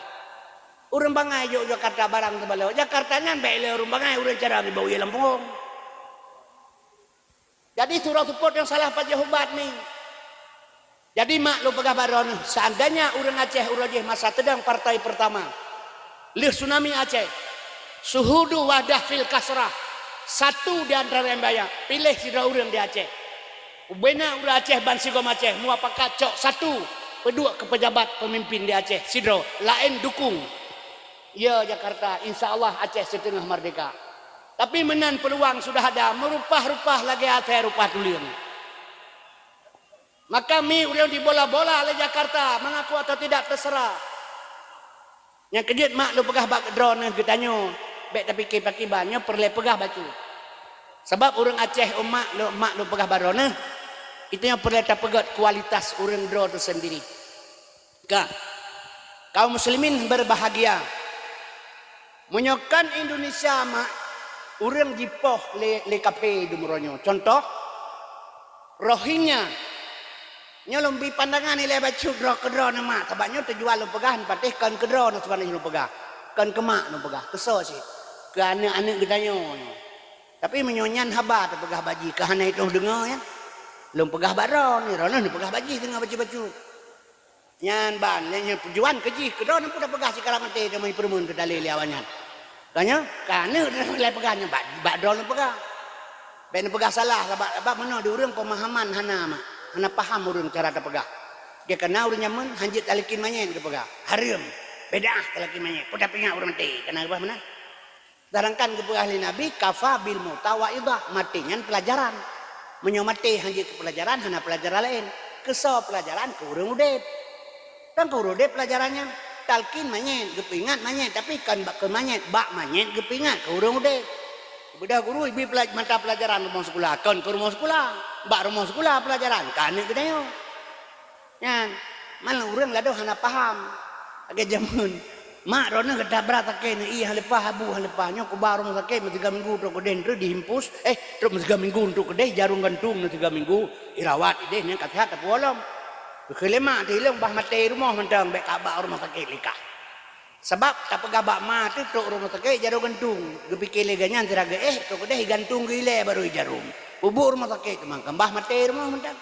Urang bangai je Jakarta barang semalau. Jakarta nyan baik le urang bangai urang cara di bau ye Lampung. Jadi surah support yang salah Pak Jehubat ni. Jadi mak lu pegah baron. Seandainya orang Aceh urajih masa tedang partai pertama. Lih tsunami Aceh. Suhudu wadah fil kasrah. Satu di antara yang bayar. Pilih sidra orang di Aceh. Ubena orang Aceh ban sigom Aceh. Mua pakat cok satu. Pedua ke pejabat pemimpin di Aceh. Sidra. Lain dukung. Ya Jakarta. InsyaAllah Aceh setengah merdeka. Tapi menan peluang sudah ada merupah-rupah lagi Aceh rupah tulian. Maka mi urang di bola-bola oleh Jakarta, mengaku atau tidak terserah. Yang kejut mak lu pegah bak drone getanyo, bek tapi kiban-kibannya perle pegah baju. Sebab urang Aceh mak lu pegah barone, itu yang perle pegat kualitas urang drone itu sendiri. Kaum muslimin berbahagia. Menyokan Indonesia mak urang jipoh le kape dumuronyo. Contoh Rohingya nyolombi pandangan nilai baju dro kedro nama tabaknya terjual lu pegahan patih kan kedro nu sebenarnya lu pegah kan kemak nu pegah kesel sih ke anak-anak getanyo. Tapi menyonyan haba tu pegah baji kahana itu dengar ya lu pegah baron ni rono nu pegah baji tengah baju-baju nyan ban nyan tujuan keji kedro nu dah pegah sekarang mati dia mai permun ke dalil awannya kanya kana nilai pegahnya bak dro nu pegah ben pegah salah sebab mana di urang pemahaman hana paham urang cara pegah dia kena urang nyaman hanjit alikin manyen ke pegah haram bedah alikin manyen pudah pingat urang mati kena apa mana sedangkan ke pegah nabi kafa bil mutawaidah matinya pelajaran menyomati hanjit ke pelajaran hana pelajaran lain kesal pelajaran ke urang udep kan ke urang udep pelajarannya talkin manyen gepingat manyen tapi kan bak ke manyen bak manyen gepingat ke urang udep budak guru ibu mata pelajaran rumah sekolah kan ke rumah sekolah bak rumah sekolah pelajaran kan kita yo yan malah urang lado hana paham agak jamun mak rona kedah berat kene iya halepah abu halepahnya ku baru sakit 3 minggu to keden dihimpus terus 3 minggu untuk kedai jarum gantung 3 minggu irawat ide nya kathat apa wolom kelema dilem bah mate rumah mentang bek kabak rumah sakit likah sebab tak pegah bak ma tu tok rumah sakit jarum gantung gepikir leganyan tiraga tok kedai gantung gile baru jarum bubur rumah sakit mang kembah mate rumah mentang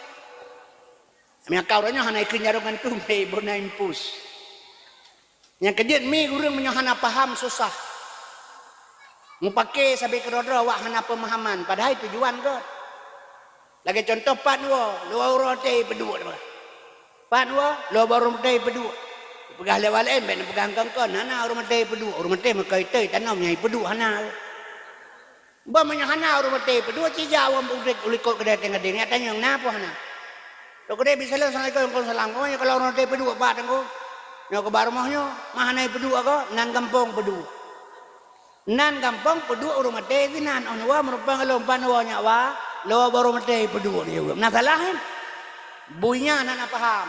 nya kauranya hana ikut jarum gantung be bona impus yang kejut mi urang menyohana paham susah mau pakai sampai kedodro wak hana pemahaman padahal tujuan god lagi contoh panwo luar rote pedua panwo luar rote pedua pegah lewal ben pegang kangkon hana rumah teh pedua rumah teh makai teh tanam nyai pedua hana ba menyohana rumah teh pedua cijawam ulikot kedai tengah deng tanya yang napa hana to kedai bisa assalamualaikum salam ko kalau rumah teh pedua ba tangko nya ke barmahnya mahana pedua ko nan kampung pedua nan kampung pedua rumah teh nan onwa merupakan lompan wanya wa lo baru mate pedua dia nah salahin buinya anak paham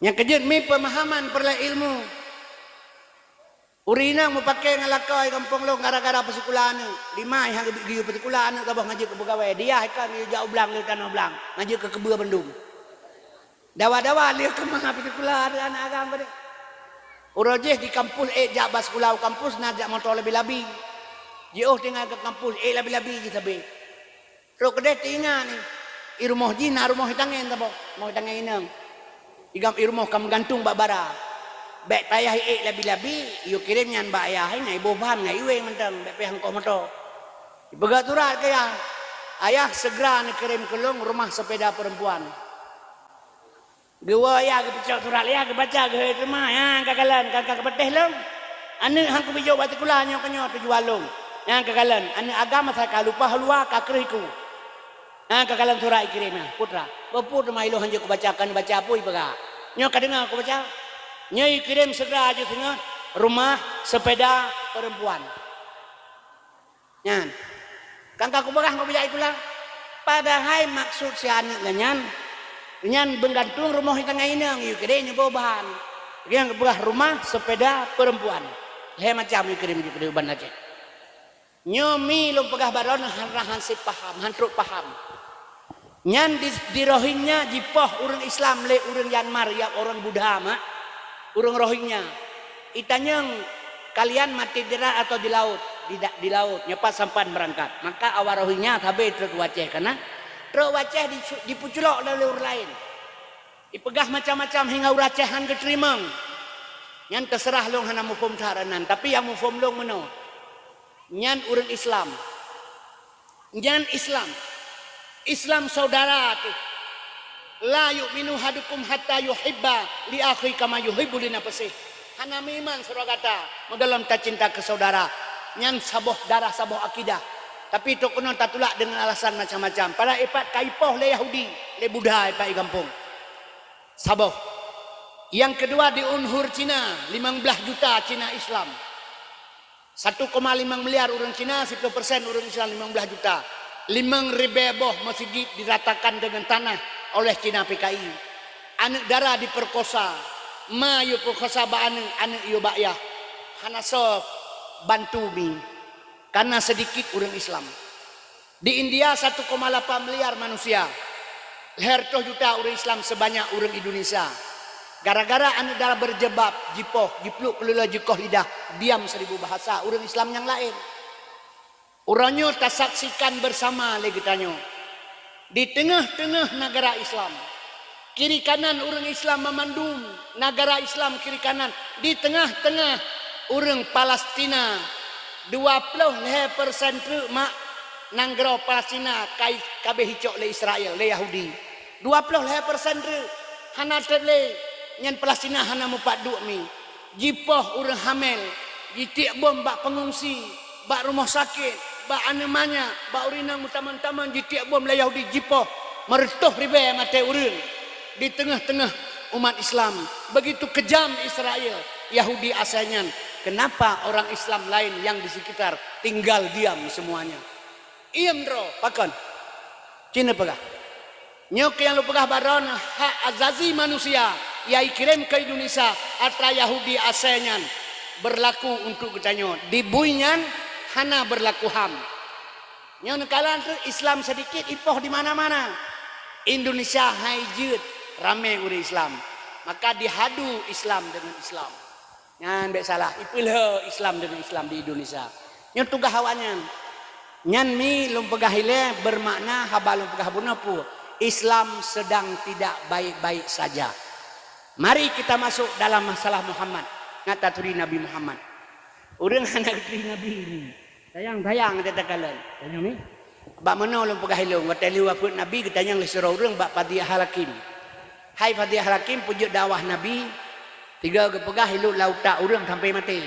yang kejut mi pemahaman perla ilmu urina mau pakai ngalakai kampung lo gara-gara persekulaan lima yang di persekulaan kabah ngaji ke pegawai dia kan jauh belang di tanah belang ngaji ke kebua Bandung dawa-dawa dia ke mana persekulaan anak agama dia urojeh di kampus jabas sekolah kampus najak motor lebih-lebih jauh tinggal ke kampus lebih-lebih kita be ro kedai tinggal ni irumah jina rumah hitangen tabo mau hitangen inang igam irumah kam gantung bak bara bek payah labi-labi yu kirim nyan bak ayah ngai boban ngai iweng mentang bek payah ko moto begat surat ke ayah segera ni kirim kelung rumah sepeda perempuan gewa ya ke pecah surat ya ke baca ke rumah ya kakalan kakak beteh long anu hang ku bijau batu kulanya kanyo tujuan long yang kakalan anu agama saya lupa halua kakriku kakalan surat kirim putra beput mai lo hanjo ku bacakan baca apa ibaga nyo kadengar aku baca nyai kirim segera aja tengah rumah sepeda perempuan nyan kan aku bagah aku baca itulah padahal maksud si anak nyan benggantung rumah di tengah inang yu kirim nyo bahan yang bagah rumah sepeda perempuan he macam yu kirim di kedepan aja nyomi lo pegah baron han si paham hantruk paham nyan di Rohingya jipoh urang Islam le urang Myanmar ya orang Buddha mak urang Rohingya itanyang kalian mati di darat atau di laut di laut nyepat sampan berangkat maka awal Rohingya tabe truk waceh karena truk waceh dipuculok oleh urang lain dipegah macam-macam hingga uracehan keterimang nyan terserah long hana mufum taranan tapi yang mufum long meno nyan urang Islam nyan Islam saudara tu la yu'minu hadukum hatta yuhibba li akhi kama yuhibbu li nafsihi hana iman surah kata dalam tak cinta ke saudara nyan saboh darah saboh akidah tapi itu kuno tak tulak dengan alasan macam-macam pada ipat kaipoh le Yahudi le budaya Pak Gampung. Saboh. Yang kedua di Unhur Cina, 15 juta Cina Islam. 1,5 miliar orang Cina, 10% orang Islam 15 juta. 5.000 boh masjid diratakan dengan tanah oleh Cina PKI. Anak dara diperkosa. Ma yu perkosa ba anak yu bakya. Hanaso bantu mi. Karena sedikit orang Islam. Di India 1,8 miliar manusia. Hertoh juta orang Islam sebanyak orang Indonesia. Gara-gara anak dara berjebab, jipoh, jipluk, kelula, jikoh lidah. Diam 1000 bahasa. Orang Islam yang lain. Orangnya tak saksikan bersama lagi tanya. Di tengah-tengah negara Islam. Kiri kanan orang Islam memandung. Negara Islam kiri kanan. Di tengah-tengah orang Palestina. 20% mak nanggro Palestina kai kabeh hicok le Israel le Yahudi. 20% hana le nyen Palestina hana mupat duk mi. Jipoh orang hamil. Jitik bom bak pengungsi. Bak rumah sakit. Bak anemanya. Bak urinang taman-taman jitik bom le Yahudi. Jipoh. Meretuh ribe mati orang. Di tengah-tengah umat Islam. Begitu kejam Israel. Yahudi asalnya. Kenapa orang Islam lain yang di sekitar tinggal diam semuanya? Iem dro, pakon. Cina pegah. Nyok yang lu pegah baron hak azazi manusia. Yang kirim ke Indonesia. Atra Yahudi asalnya. Berlaku untuk kecanyo. Di buinyan hana berlaku ham. Nyon kalan tu Islam sedikit ipoh di mana-mana. Indonesia haijut. Ramai orang Islam. Maka dihadu Islam dengan Islam. Nyan bek salah. Ipilha Islam dengan Islam di Indonesia. Nyan tugah hawanyan. Nyan mi lumpegah hile bermakna haba lumpegah bunapu. Islam sedang tidak baik-baik saja. Mari kita masuk dalam masalah Muhammad. Ngata turi Nabi Muhammad. Orang anak turi Nabi ini. Tayang-tayang kata kalian. Tayang ni. Bak mana lumpegah hile. Ngata liwa pun Nabi kita yang lisura orang bak Fadiyah Halakim. Hai Fadiyah Halakim pujuk dakwah Nabi. 3 kepegah hidup lautak urang sampai mati.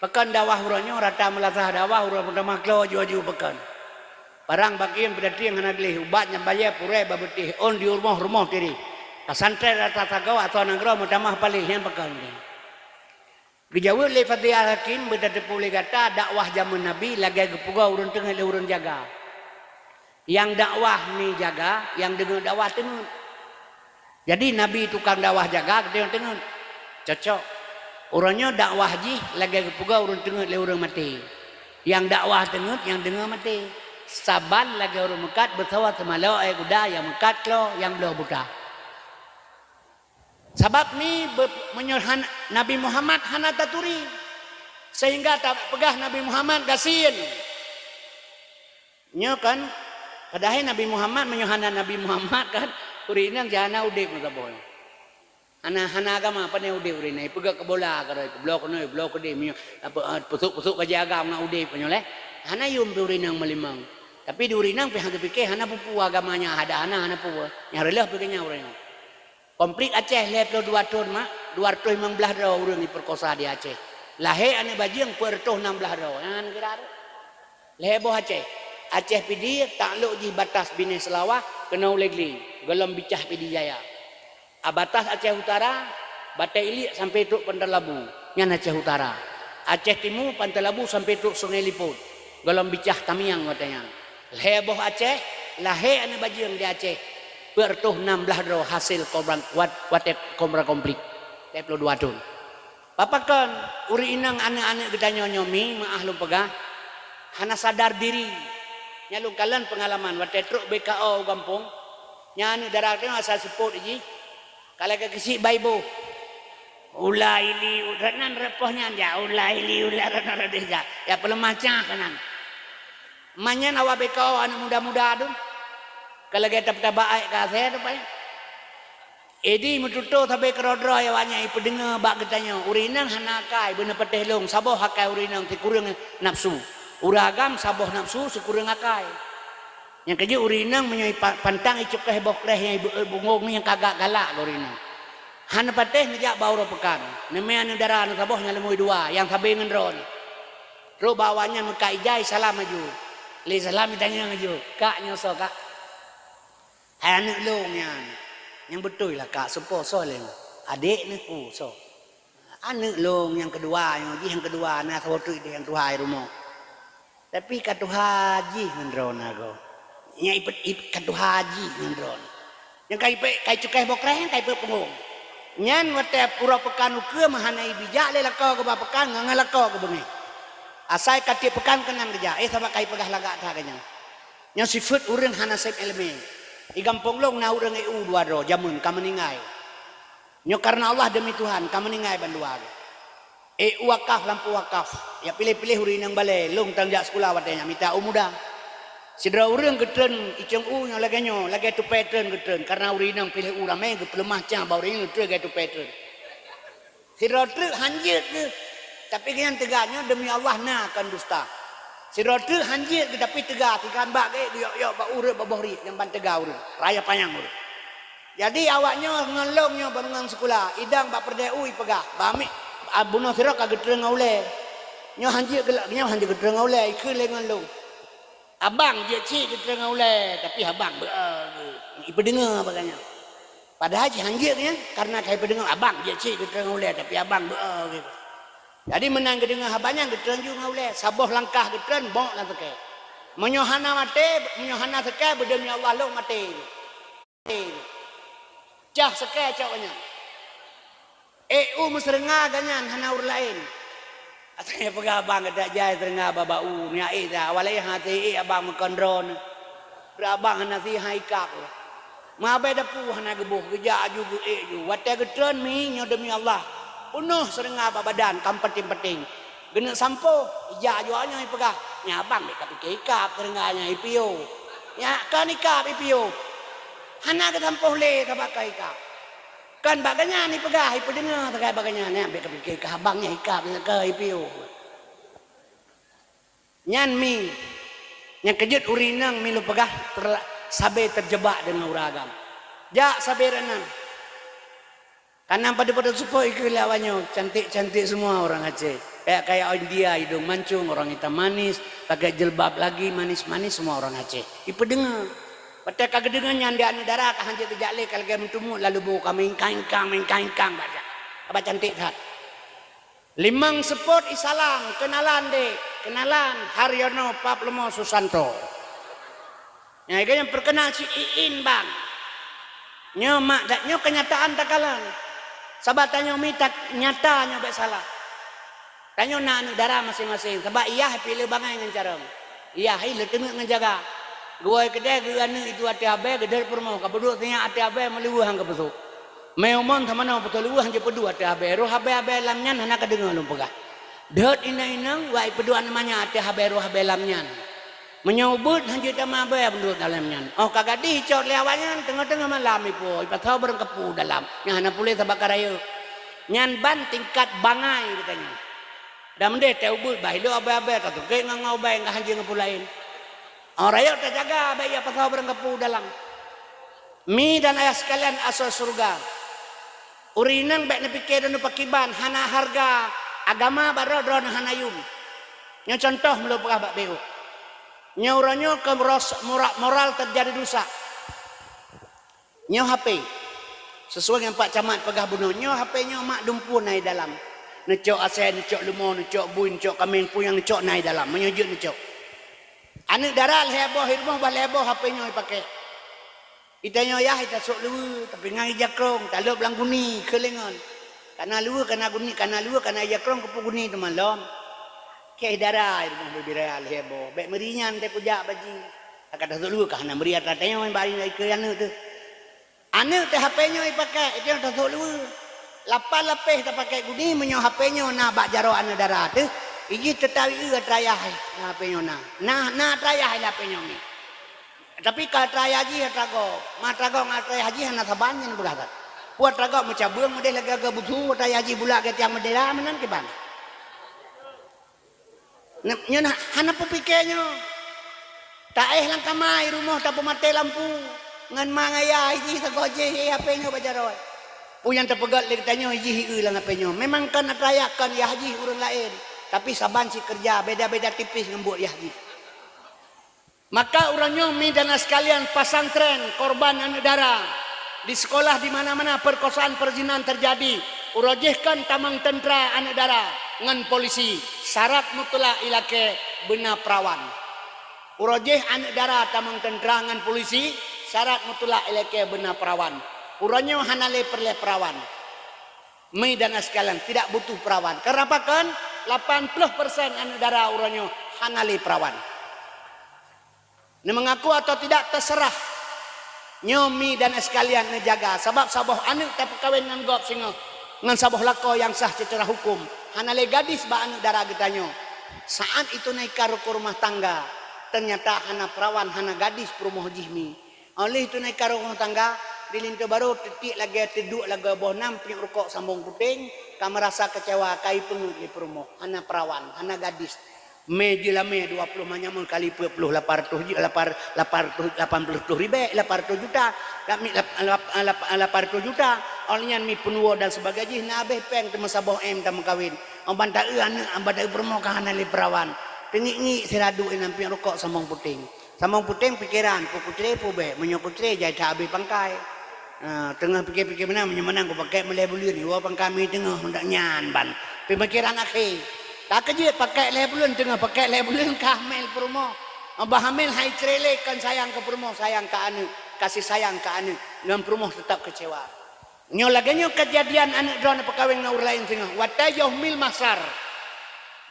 Pekan dakwah urangnya rata melatah dakwah urang pertama kelo jual-jual pekan. Parang bagian berarti yang hendak leh ubat nyambaya pure babutih on di rumah tiri. Kasantren rata tagaw atau nanggro mutamah palih yang pekan ni. Gejawab le Fadiyah Halakim berada pulih kata dakwah zaman Nabi lagi kepegah urang tengah le urang jaga. Yang dakwah ni jaga, yang dengar dakwah tenut. Jadi Nabi tukang dakwah jaga tengok cocok. Orangnya dakwah ji lagi kepuga orang tengok le orang mati. Yang dakwah tengok yang dengar mati. Saban lagi orang mekat bertawat malau kuda yang mekat lo yang belah buta. Sebab ni menyuruh Nabi Muhammad hana taturi. Sehingga tak pegah Nabi Muhammad gasin. Nya kan padahal Nabi Muhammad menyuhana Nabi Muhammad kan urinang jana udip mo taboy. Hana agama apa ni udip urinay. Pagka kabola karoy blok no blok di mi apa pusuk ka agama nga udip nyo le. Hana yung urinang malimang. Tapi di urinang pihang pikir hana pupu agamanya ada hana pupu. Nya relah pikirnya urang. Komplit Aceh leplo 2 tahun mak 215 ro urang diperkosa di Aceh. Lahe ane bajing pertoh 16 ro. Yang kira lebo Aceh. Aceh pidi takluk di batas Bini Selawah kena ulegli gelam bicah pidi jaya. Abatas Aceh Utara Batai Ilik sampai truk Pantai Labu nyan Aceh Utara. Aceh Timur Pantai Labu sampai truk Sungai Liput gelam bicah Tamiang katanya. Leboh Aceh lahe ane bajing di Aceh pertuh 16 ro hasil korban watek komra komplit 22 tahun. Papakan uri inang anak-anak kita nyonyomi maah lu pegah hana sadar diri. Nyalung kalian pengalaman waktu truk BKO kampung nyani daratnya asal support ji kalau ke kisi baibo ulai li uranan repohnya aja ulai li ularan deja ya pelemacah kanan manyan awak BKO anak muda-muda adun kalau kita baik kasih tu pak edi mututo sampai kerodro ya wanya ipu dengar bak katanya urinan hanakai bener peteh long saboh hakai urinan tikurang nafsu uragam saboh nafsu sekurang akai. Yang kerja urinang menyoi pantang icuk keh bokreh yang ibu bungong yang kagak galak urinang. Hana pateh ngejak bauro pekan. Nemea anu darah anu saboh nyalemui 2 yang sabe ngendron. Ro bawanya muka ijai salam maju. Le salam ditanya maju. Kak nyoso kak. Anak long yang betul lah kak sepo soleh adik ni ku so anak long yang kedua yang kedua nah waktu itu yang tuhai rumah tapi katu haji ngendron aku nya ipet katu haji ngendron yang kai cukai bokreh kai pengong nyan wate pura pekan uke mahanai bijak le lako ke pekan ngalako ke bengi asai kati pekan kenang kerja sama kai pegah lagak ta kanya yang sifat urang hana sep elemen igampong long na urang EU dua ro jamun kameningai nyo karena Allah demi Tuhan kameningai banduar wakaf lampu wakaf ya pilih-pilih urin yang balai long tangjak sekolah watanya minta umuda sidra urang getren iceng nyo lagi tu pattern getren karena urin yang pilih urang main ke pelemah cang bau urin tu lagi tu pattern sidra tu hanjit ke tapi yang tegaknya demi Allah na akan dusta sidra tu hanjit ke tapi tegak tikan bak ke yo ba urut ba bohri yang ban tegak urut raya panjang urut jadi awaknya ngelongnya bangungan sekolah idang bak perdeu pegah bamik abuno sira ka getreng aule nyo hanjit gelak nyo hanjit getreng aule ikeu lengan lu abang je ci getreng aule tapi abang ipe dengar baganya padahal hanjitnya karena kai pedengar abang je ci getreng aule tapi abang gitu jadi menang gedengar habanya getreng ju aule saboh langkah getreng bok la teke menyohana mate menyohana teke bedemi Allah lu mate cah seke caknya musrenga ganyan hana ur lain. Atanya pegabang ada jai terenga babau nya ida walai hati abang mekondron. Berabang hana si haikak. Mabe dapu hana gebuh geja juga ju. Wate getron mi nyo demi Allah. Penuh serenga babadan kam penting-penting. Gena sampo ija ju anyo pegah. Nya abang be kapik ikap terenganya ipio. Ya kan ikap ipio. Hana ke sampo le tabakai ikap. Kan baganya ni pegah ipu dengar terkait baganya ni ambil kepikir ke habangnya ikap ke ipiu nyan mi yang kejut urinang milu pegah sabe terjebak dengan uragam jak sabe renan karena pada supo ikut lawannya cantik-cantik semua orang Aceh kayak India hidung mancung orang hitam manis pakai jilbab lagi manis-manis semua orang Aceh ipu dengar Pate kagedengan nyanda negara ka hanjit jale kalga mentumu lalu bu kami mengkangkang baca. Apa cantik tak? Limang sepot isalang kenalan Haryono Paplomo Susanto. Ya yang perkenal si Iin bang. Nyo mak dak nyo kenyataan takalan. Sabatanyo mitak nyata nyo be salah. Tanyo na negara masing-masing. Sebab iya pilih bangai ngan carang. Iya hi letengah ngejaga. Gua kedai gana itu ati abe gedar permau kabuduk tanya ati abe meliwu hang kebetu. Meomon thamana betul liwu hang jepedu ati abe roh abe lamnyan hana kadengar lu pegah. Dot ina-ina wa ipedu namanya ati abe roh abe lamnyan. Menyobut hang jeta ma abe bendu dalamnyan. Oh kagak dicot leawanyan tengah-tengah malam ipo ipatau bareng kepu dalam. Nya hana pule tabakarayo. Nyan ban tingkat bangai katanya. Dah mende teu but bai do abe-abe katu ke ngau bai ngah hang ngepulain. Orang rakyat terjaga baik apa kau berengkepu dalam mi dan ayah sekalian asal surga urinang baik nepikir dan pakiban hana harga agama barodron hanayum yang contoh melupakah bak beu nyauranyo ke moral terjadi dosa nyo HP sesuai dengan Pak Camat pegah bunuh nyo HP nyo mak dumpun naik dalam necok asen necok lemon necok buin necok kameng puyang necok naik dalam menyujud necok anak daral heboh hirmoh baleboh HP-nya dipakai. Itanya ya ita sok lu tapi ngai jakrong talop lang guni kelengan. Kana lu kana guni kana jakrong kepu guni temalom. Ke darah hirmoh bebiral heboh. Bek merinyan te kujak baji. Kata sok lu kana meriat ratanya main bari ke anu tu. Anu te HP-nya dipakai itu ita sok lu. Lapah-lapeh ta pakai guni menyo HP-nya na bak jaro anu darah tu. Iji tetawi trayah HP-nya na trayah HP-nya ni. Tapi kalau trayah haji trago, ma trago trayah haji hana sabanyen beragam. Puat trago macam beung model laga butuh trayah haji bulak ke tiang medera menan ke ban. Nya hana pupikenya. Tak lang kamai rumah tak pemate lampu. Ngan mangaya iji sagoje HP-nya bajaroi. Puyan terpegat lek tanya iji lang HP-nya. Memang kan trayakan ya haji urang lain. Tapi saban si kerja beda-beda tipis ngembuk ya haji. Maka urangnya mi dan sekalian pasantren korban anak dara. Di sekolah di mana-mana perkosaan perzinahan terjadi. Urojehkan tamang tentera anak dara ngan polisi. Syarat mutlak ilake bena perawan. Urojeh anak dara tamang tentera ngan polisi. Syarat mutlak ilake bena perawan. Urangnya hanale perle perawan. Mi dan sekalian tidak butuh perawan. Kenapa kan? 80% anak dara urangnya hanale perawan. Ini mengaku atau tidak terserah. Nyomi dan sekalian ngejaga. Sebab saboh anak tak perkawin dengan gop singa. Dengan saboh lako yang sah secara hukum. Hanale gadis ba anak dara getanya. Saat itu naik ke rumah tangga. Ternyata hana perawan, hana gadis perumoh jihmi. Oleh itu naik ke rumah tangga. Di lintu baru titik lagi teduk lagi boh nam punya rokok sambung puting. Kamu merasa kecewa kai pengut di perumoh. Hana perawan, hana gadis. Meja me 20 manyamun kali 40 800 juta kami 800 juta olnyan mi penuo dan sebagainya na abeh peng temu saboh em tam kawin banta anu ambada permokahan ali perawan tengi siradu nampi rokok sambung puting pikiran pukutre pube menyokutre jai abeh pangkai tengah pikir-pikir menang ku pakai melebulin wa pangkami tengah hendak nyan ban pemikiran akhi. Tak kerja pakai lebulun tengah pakai lebulun kahmel perumo. Abah hamil hai cerele kan sayang ke perumo, sayang ke anu, kasih sayang ke anu. Dengan perumo tetap kecewa. Nyo laganya kejadian anak drone perkawin naur lain tengah. Watayah mil masar.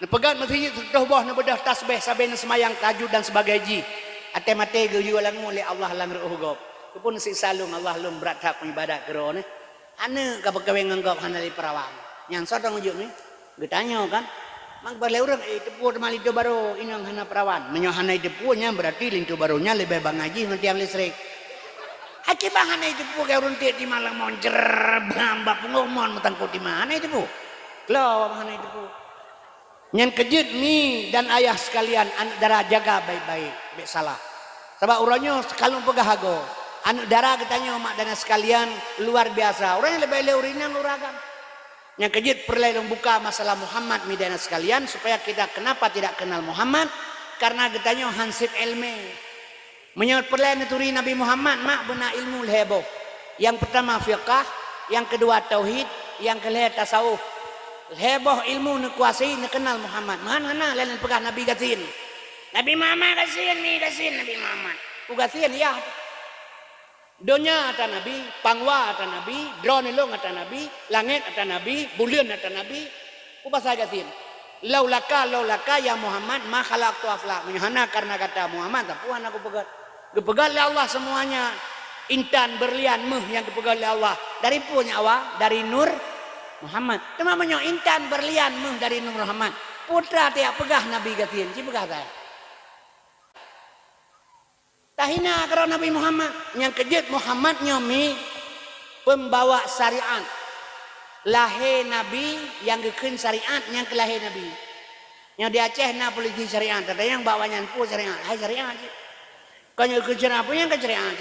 Nepegat masjid sudah boh nebedah tasbih saben semayang tahajud dan sebagainya. Ate mate geyu lang oleh Allah lang ruh. Kupun si salung Allah lung berat hak ibadat kerone. Anu ka perkawin nganggap hanali perawan. Yang sodong ujuk ni. Getanya kan. Mang balai orang tepu temal itu baru inang hana perawan. Menyohana tepunya berarti lintu barunya lebih bang ngaji nanti yang listrik. Aki bang hana tepu kaya urun di malam moncer bamba pengomon matang putih mana tepu. Kelau hana tepu. Nyan kejut mi dan ayah sekalian anak dara jaga baik-baik, bek salah. Sebab urangnya sekalung pegahago. Anak dara katanya mak dan sekalian luar biasa. Orang yang lebih leurinan luragan. Yang kejut perlu buka masalah Muhammad midana sekalian supaya kita kenapa tidak kenal Muhammad karena getanya hansip ilmu menyebut perlu turi Nabi Muhammad mak benar ilmu leheboh yang pertama fiqah yang kedua tauhid yang kelima tasawuf leheboh ilmu nekuasai nekenal Muhammad mana lain pegang Nabi gatin Nabi Muhammad gasin Nabi Muhammad gasin ya Donya ata Nabi, pangwa ata Nabi, drone long ata Nabi, langit ata Nabi, bulan ata Nabi. Ubasa gatin. Laulaka ya Muhammad ma khalaqtu afla. Menyana karena kata Muhammad tapuan aku pegat. Gepegat oleh Allah semuanya. Intan berlian meh yang gepegat oleh Allah. Dari punya Allah, dari nur Muhammad. Cuma menyo intan berlian meh dari nur Muhammad. Putra tiap pegah Nabi gatin, ci pegah saya. Tahina kalau Nabi Muhammad yang kejut Muhammad nyomi pembawa syariat lahir Nabi yang gekun syariat yang kelahir Nabi yang di Aceh na polisi syariat ada yang bawanya pu syariat hai syariat kan yang gekun apa yang ke syariat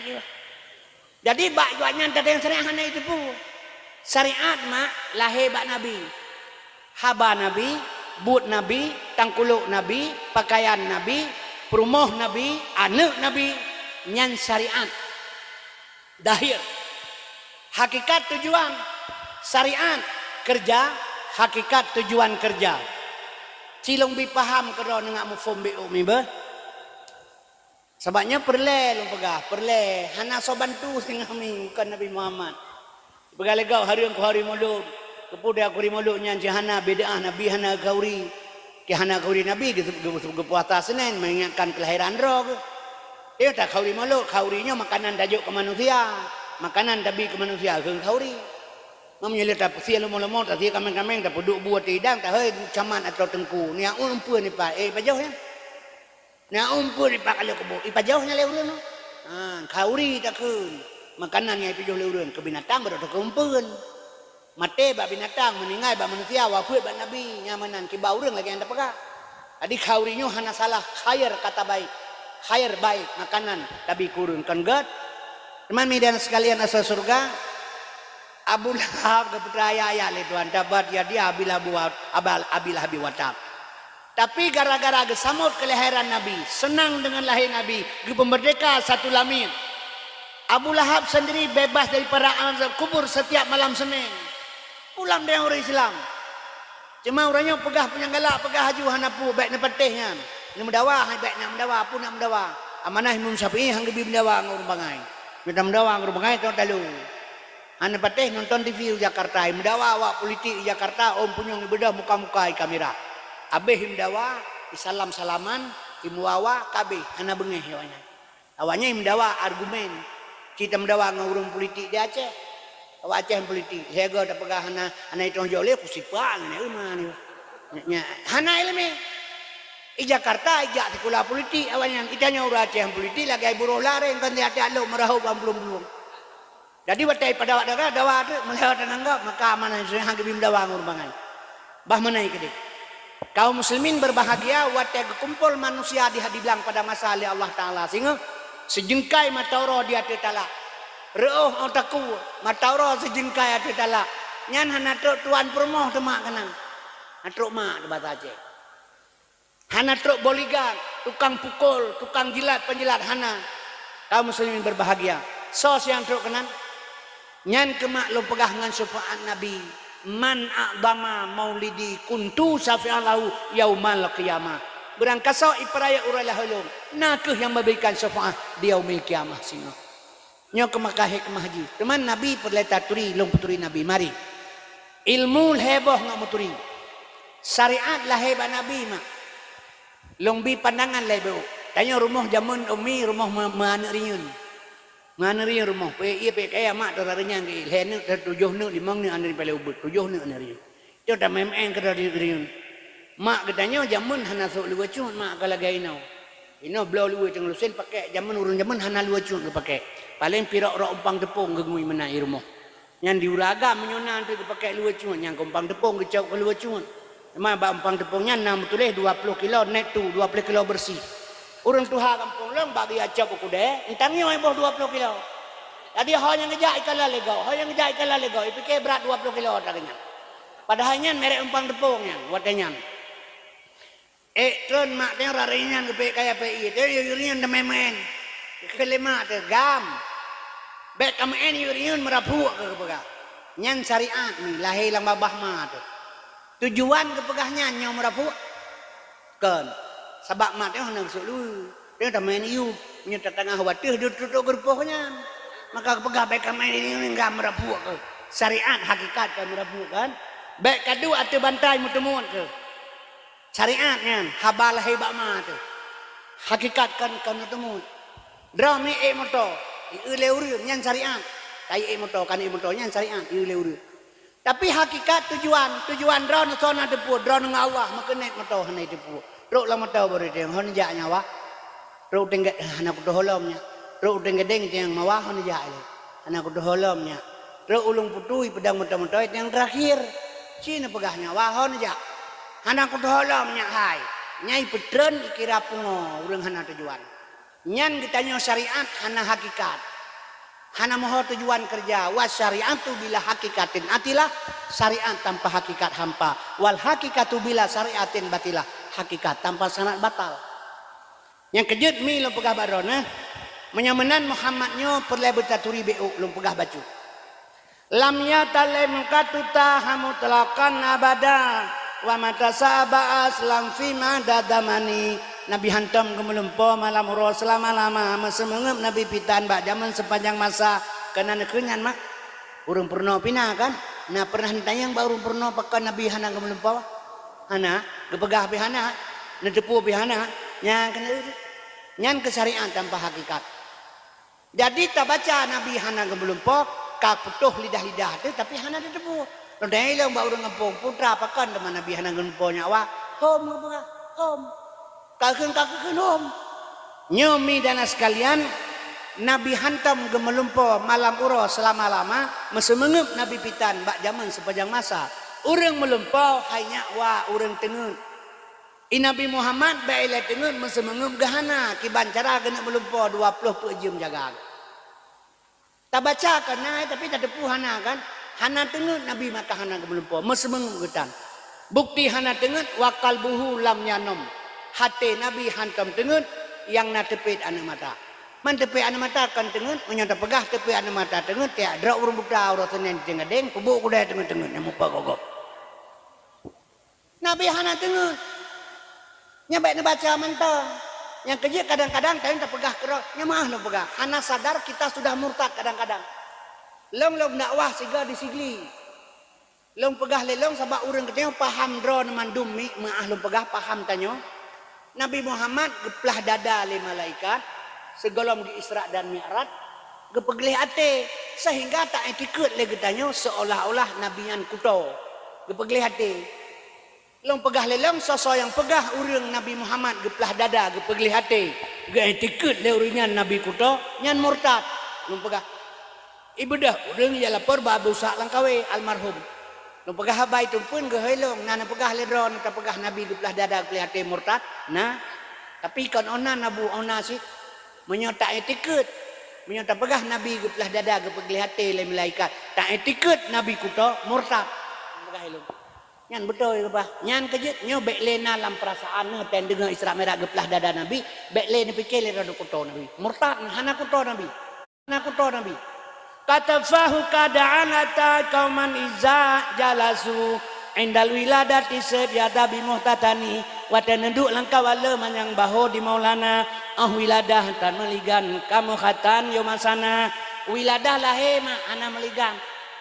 juga jadi bakjuannya ada yang syariat itu pu syariat mak lahir bak Nabi haba Nabi but Nabi tangkuluk Nabi pakaian Nabi perumoh Nabi, anak Nabi, nyan syariat. Dahir. Hakikat tujuan syariat kerja, hakikat tujuan kerja. Cilong bi paham kalau nengak mufum bi umi be. Sebabnya perle lu pegah, perle hana so bantu sing kami bukan Nabi Muhammad. Begalegau hari yang hari molud. Kemudian aku molud nyan jahana beda Nabi hana gauri. Kehana kauri Nabi puasa Senin mengingatkan kelahiran roh. Dia tak kauri malu, kaurinya makanan tajuk ke manusia, makanan tabi ke manusia ke kauri. Memilih tak sia lemo tak sia kameng tak duduk buat tidang tak hei caman atau tengku. Ni umpu ni pak, pajauh ya. Ni umpu ni pak kalau kebo, pajauhnya leureun. Kauri tak kun. Makanan yang pajauh leureun ke binatang baru ke umpeun. Mate bak binatang meninggal bak manusia wafat bak Nabi nyamanan kibau urang lagi anda pegang. Adi kaurinya hana salah khair kata baik. Khair baik makanan tapi kurun kan god. Teman medan sekalian asal surga. Abu Lahab kepercaya le tuan dapat jadi abilah buat abilah biwatab. Tapi gara-gara gesamut kelahiran Nabi, senang dengan lahir Nabi, pemerdeka satu lamir. Abu Lahab sendiri bebas dari para azab kubur setiap malam Senin. Pulang dia orang Islam. Cuma orangnya pegah punya galak, pegah haju hanapu baik nak petihnya. Ini mendawa, baik nak mendawa, apa nak mendawa. Amanah Imam Syafi'i hang lebih mendawa ngurung bangai. Kita mendawa ngurung bangai tu dalu. Hana petih nonton TV di Jakarta, mendawa awak politik di Jakarta, om punyong ibadah muka-muka di kamera. Abih mendawa, salam-salaman, imuawa, kabeh, hana bengih awaknya. Awaknya mendawa argumen. Kita mendawa ngurung politik di Aceh. Awak Aceh politik. Saya go dak pegah hana itu joleh kusipang ni rumah ni. Hana ilmi. Di Jakarta ijak sekolah politik awaknya. Itanya urang Aceh politik lagi buruh lareng kan dia ada lo merahau belum. Jadi watai pada dawa tu melewat nanggap maka mana sudah hang bim dawa ngurung bangai. Bah manai ke dia. Kaum muslimin berbahagia watai kumpul manusia di hadilang pada masa Allah Taala sehingga sejengkai matauro dia tetala. Reuh otaku matauro sejengkai tetala. Nyan hana tuan permoh temak kenang. Atruk mak di bahasa Aceh. Hana truk boligan, tukang pukul, tukang jilat, penjilat hana. Kaum muslimin berbahagia. Sos yang truk kenan. Nyan kemak lo pegah dengan syafaat Nabi. Man a'dama maulidi kuntu syafi'alahu yaumal qiyamah. Berangkasa iparaya uralah hulung. Nakah yang memberikan syafaat di yaumil qiyamah singa. Nyo ke Makkah hikmah haji. Teman Nabi perleta turi long puturi Nabi mari. Ilmu heboh ngak muturi. Syariat lah hebat Nabi mak. Long bi pandangan lah beu. Tanya rumah jamun umi rumah mana riun. Mana riun rumah. Iya pe kaya mak dararnya ke ilhen ni 7 ni 5 ni ane pale ubut. 7 ni ane riun. Itu dah memang ke riun. Mak katanya jamun hana sok luar cun mak kalau gay nau. Ino belau luar teng lusen pakai jamun urun jamun hana luar cun ke pakai. Paling pirok rok umpang tepung ke ngui menai rumah. Yang diuraga menyonan tu ke pakai luar cun, yang umpang tepung ke cau ke luar cun. Memang ba umpang tepungnya 6 tulis 20 kilo net tu 20 kilo bersih. Urang tuha kampung long bagi acap ku de, entangnya ai boh 20 kilo. Jadi hanya ngejak ikan lalego, hanya ngejak ikan lalego, ipike berat 20 kilo tagnya. Padahalnya merek umpang tepungnya, watanya. Tron mak teh rarinya ke kaya PI, teh yurian dememen. Kelima teh gam. Bek kamen yurian merapu ke pegah. Nyan syariat ni lahir lang babah mah tu. Tujuan kepegahnya nyom merapu. Kan. Sebab mak teh hendak sulu. Dia dah main iu, punya tetangga khawatir dia tutup gerpohnya. Maka kepegah bek kamen ini enggak merapu ke. Syariat hakikat kan merapu kan. Bek kadu atu bantai mutemun ke. Syariatnya habal hebat mah tu. Hakikat kan mutemun. Drama motor, ile urut nyan syariat. Tai motor kan motor nyan syariat ile urut. Tapi hakikat tujuan drone sona depu drone dengan Allah maka naik motor hanai depu. Rok lah motor baru dia hon jak nyawa. Rok tenggat anak kudu holomnya. Rok tenggat deng yang mawah hon jak le. Anak kudu holomnya. Rok ulung putui pedang motor yang terakhir. Cina pegah nyawa hon jak. Anak kudu holomnya hai. Nyai petren kira pungo urang hana tujuan. Nyan ditanya syariat hana hakikat. Hana moho tujuan kerja. Was syariatu bila hakikatin atilah. Syariat tanpa hakikat hampa. Wal hakikatu bila syariatin batilah. Hakikat tanpa sanad batal. Yang kejut mi lo pegah barona. Menyamenan Muhammadnya perle betaturi beuk lo pegah bacu. Lam yatalem katuta hamutlakan abada. Wa mata sabas lang fima dadamani. Nabi hantam kemelumpo malam uro selama-lama mesemengep Nabi pitan bak zaman sepanjang masa kena nekenyan mak urung pernah pina kan nah pernah tayang baru pernah pakai Nabi hana kemelumpo hana gepegah pihana nedepu pihana nyan kena nyan kesarian tanpa hakikat jadi tak baca Nabi hana kemelumpo ka putuh lidah-lidah tu tapi hana dedepu ndai lo baru ngempung putra pakan teman Nabi hana kemelumpo nyawa hom gepegah hom kakek hom nyomi dan sekalian Nabi hantam gemelumpo malam uro selama-lama mesemengep Nabi pitan bak zaman sepanjang masa urang melumpo hanya wa urang tengen Nabi Muhammad bak ile tengen mesemengep gahana kiban cara kena melumpo 20 jam jaga tak baca kan tapi tak depu hana kan hana tengen Nabi maka hana gemelumpo mesemengep getan Bukti hana tenget wakal buhu lam yanom. Hati Nabi hantam tenget yang na tepit anak mata. Man tepit anak mata kan tenget menyata pegah tepit anak mata tenget ya drak urung buta urut senen tengah deng pebuk kuda tenget yang mupa gogok. Nabi hana tenget. Nyabek baca mentang. Yang kerja kadang-kadang kalian tak pegah kerok. Nyamah lo pegah. Hana sadar kita sudah murtad kadang-kadang. Long dakwah siga disigli. Long pegah lelong sebab orang ketemu paham drone mandum mi maah long pegah paham tanyo. Nabi Muhammad geplah dada le malaikat segolong di Isra dan Mi'raj gepeglih ate sehingga tak etikut le getanyo seolah-olah nabian kuto. Gepeglih ate. Long pegah lelong sosok yang pegah urang Nabi Muhammad geplah dada gepeglih ate. Ge etikut le uringan Nabi kuto nyan murtad. Long pegah ibadah urang ya lapor ba Abu Sa'd langkawe almarhum. Lu pegah habai tu pun ke helong nana pegah ledron ta pegah Nabi geplah dada kelihate murtad. Nah, tapi kan ona nabu ona sih menyota etikut. Menyota pegah Nabi geplah dada gepeglihate le malaikat. Tak etikut Nabi kuto murtad. Pegah helong. Nyan betul ke bah? Nyan kejut nyo beklena lam perasaan ne ten dengar Isra Mi'raj geplah dada Nabi, bekle ne pikir le rada kuto Nabi. Murtad hana kuto Nabi. Hana kuto Nabi. Katafahu kada'anata kauman iza jalasu indal wiladati sebiada bimuhtatani watan neduk langkah wala manyang baho di maulana wiladah tan meligan kamu khatan yomasana wiladah lahir ma ana meligan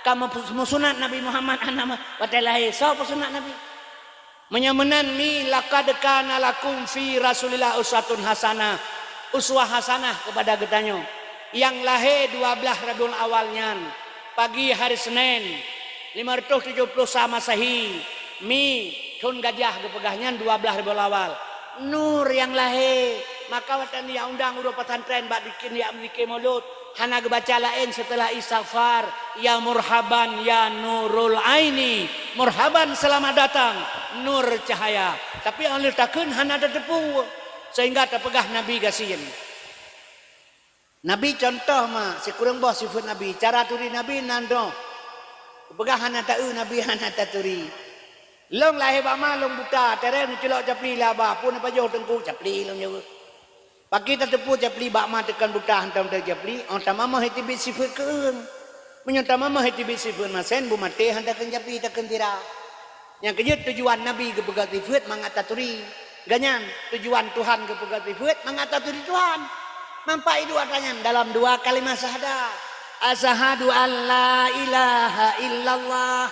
kamu musunat Nabi Muhammad ana watan lahir so musunat Nabi menyamenan mi laqad kana lakum fi Rasulillah uswatun hasanah uswah hasanah kepada getanyo yang lahir 12 Rabiul Awalnya pagi hari Senin 570 Masehi mi tun gajah gepegahnya 12 Rabiul Awal nur yang lahir maka watan ya undang udah pesantren bak bikin ya bikin mulut hana gebaca lain setelah istighfar ya murhaban ya nurul aini murhaban selamat datang nur cahaya tapi yang letakkan hana ada tepu sehingga terpegah Nabi gasin. Nabi contoh mah sekurang bos sifat Nabi cara turi Nabi nando pegah hana tau Nabi hana taturi long lahir bama long buta terem celok capli lah bah pun apa jauh tengku capli long jauh pagi tetepu capli bama tekan buta hantam ter capli on tamama heti bi sifat keung menyata mama heti bi sifat masen bu mate hantakan capli tekan tira yang kejut tujuan Nabi kepegat sifat mangataturi ganyan tujuan Tuhan kepegat sifat mangataturi Tuhan. Mampai dua tanya dalam dua kalimat syahadat. Asyhadu an la ilaha illallah.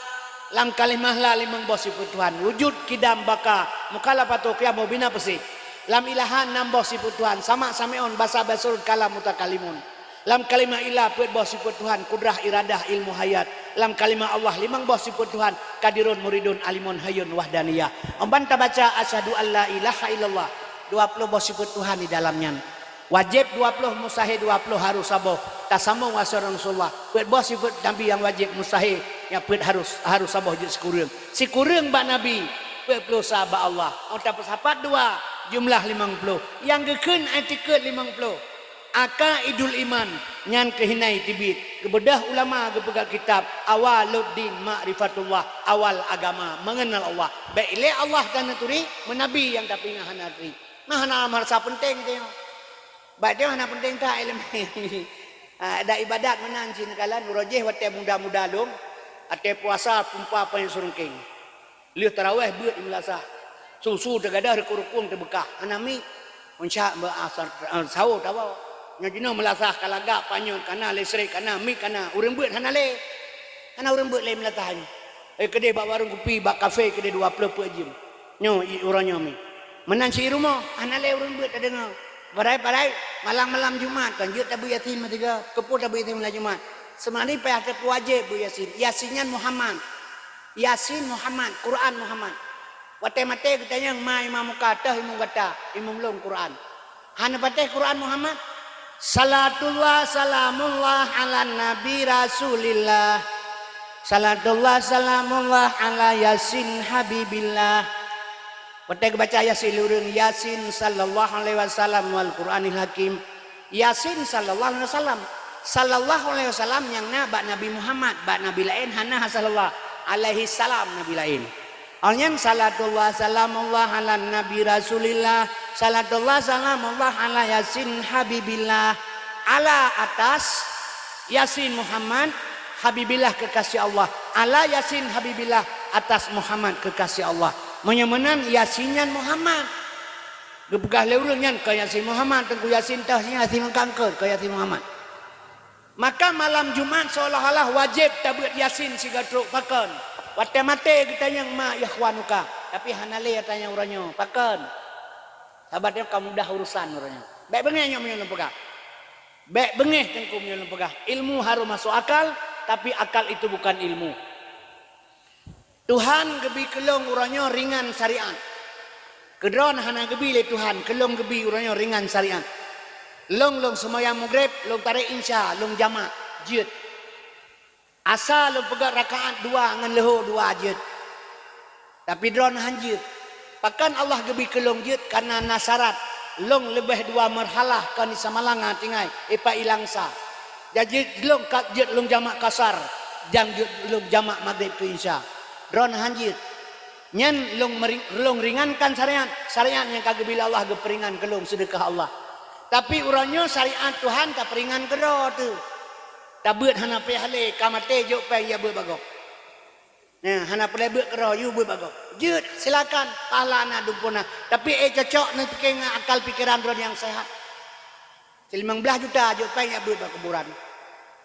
Lam kalimah la limang bos sifat Tuhan. Wujud kidam baka mukhalafatu qiyamu bina pesi. Lam ilahan nam bos sifat Tuhan. Sama samion basa basul kalam mutakalimun. Lam kalimah ilah puet bos sifat Tuhan. Kudrah iradah ilmu hayat. Lam kalimah Allah limang bos sifat Tuhan. Kadirun muridun alimun hayun wahdaniyah. Ombanta baca asyhadu an la ilaha illallah. 20 bos sifat Tuhan di dalamnya. Wajib 20 mustahil 20 harus saboh tasambung wasar Rasulullah buat bos sifat Nabi yang wajib mustahil yang buat harus saboh jadi sikurang bak Nabi buat puluh sahabat Allah otak sahabat 2 jumlah 50 yang gekun etiket 50 aka idul iman nyan kehinai tibit kebedah ulama kepegat kitab awaluddin ma'rifatullah awal agama mengenal Allah baik ile Allah dan turi menabi yang tapi ngahanatri mahana merasa penting dia baik dia mana penting tak ilmu ada ibadat menang cina kala nurojeh wate muda-muda dong ate puasa pumpa apa yang surungking liu tarawih buat imlasa susu degadah rekurukung terbekah anami unsya asar sawo tawa nyajino melasah kalaga panyon kana listrik kana mik kana urang buat hanale kana urang buat le melatahnya kedai bak warung kopi bak kafe kedai 20 per jam nyo urang nyomi menang si rumah hanale urang buat tak dengar Barai-barai malam-malam Jumat kanjut tabu yasin matiga keput tabu yasin malam Jumat semani pe ada wajib bu yasin yasinnya Muhammad yasin Muhammad Quran Muhammad wate mate katanya ma imam kata imam kata imam long Quran hana pate Quran Muhammad salatullah salamullah ala nabi rasulillah salatullah salamullah ala yasin habibillah Pada baca Yasin lurun Yasin sallallahu alaihi wasallam wal Qur'anil Hakim. Yasin sallallahu alaihi wasallam. Sallallahu alaihi wasallam yang na bak Nabi Muhammad, bak Nabi lain hana sallallahu alaihi salam Nabi lain. Alnya salatullah salamullah ala nabi rasulillah, salatullah salamullah ala yasin habibillah, ala atas Yasin Muhammad habibillah kekasih Allah, ala Yasin habibillah atas Muhammad kekasih Allah. Menyemenan Yasinyan Muhammad. Gepegah leurungan ke Yasin Muhammad, tengku Yasin tahnya Yasin kangker ke Yasin Muhammad. Maka malam Jumat seolah-olah wajib tabut Yasin siga truk pakan. Wate mate kita yang ma ikhwanuka, tapi hanale tanya uranyo pakan. Sahabatnya kamu dah urusan uranyo. Baik bengeh nyo menyo pegah. Baik bengeh tengku menyo pegah. Ilmu harus masuk akal, tapi akal itu bukan ilmu. Tuhan gebi kelong uranyo ringan syariat. Kedron hana gebi le Tuhan, kelong gebi uranyo ringan syariat. Long semayang maghrib, long tarik insya, long jamak, jid. Asal long pegat rakaat 2 ngan leho 2 jid. Tapi dron hanjid. Pakan Allah gebi kelong jid karena nasarat. Long lebih 2 marhalah kan di samalanga tingai epa ilangsa. Jadi long kat jid long jamak kasar, jang jid long jamak maghrib ke insya. Dron hanjid. Nyen long ringankan syariat yang kagebila Allah geperingan kelong sedekah Allah. Tapi uranyo syariat Tuhan tak peringan kero tu. Tak beut hana pe hale kamate jok pe ya beut bagok. Nah, hana pe beut kero you beut bagok. Jeut silakan pahalana dumpuna. Tapi cocok nan piking akal pikiran ron yang sehat. 15 juta jok pe ya beut kuburan.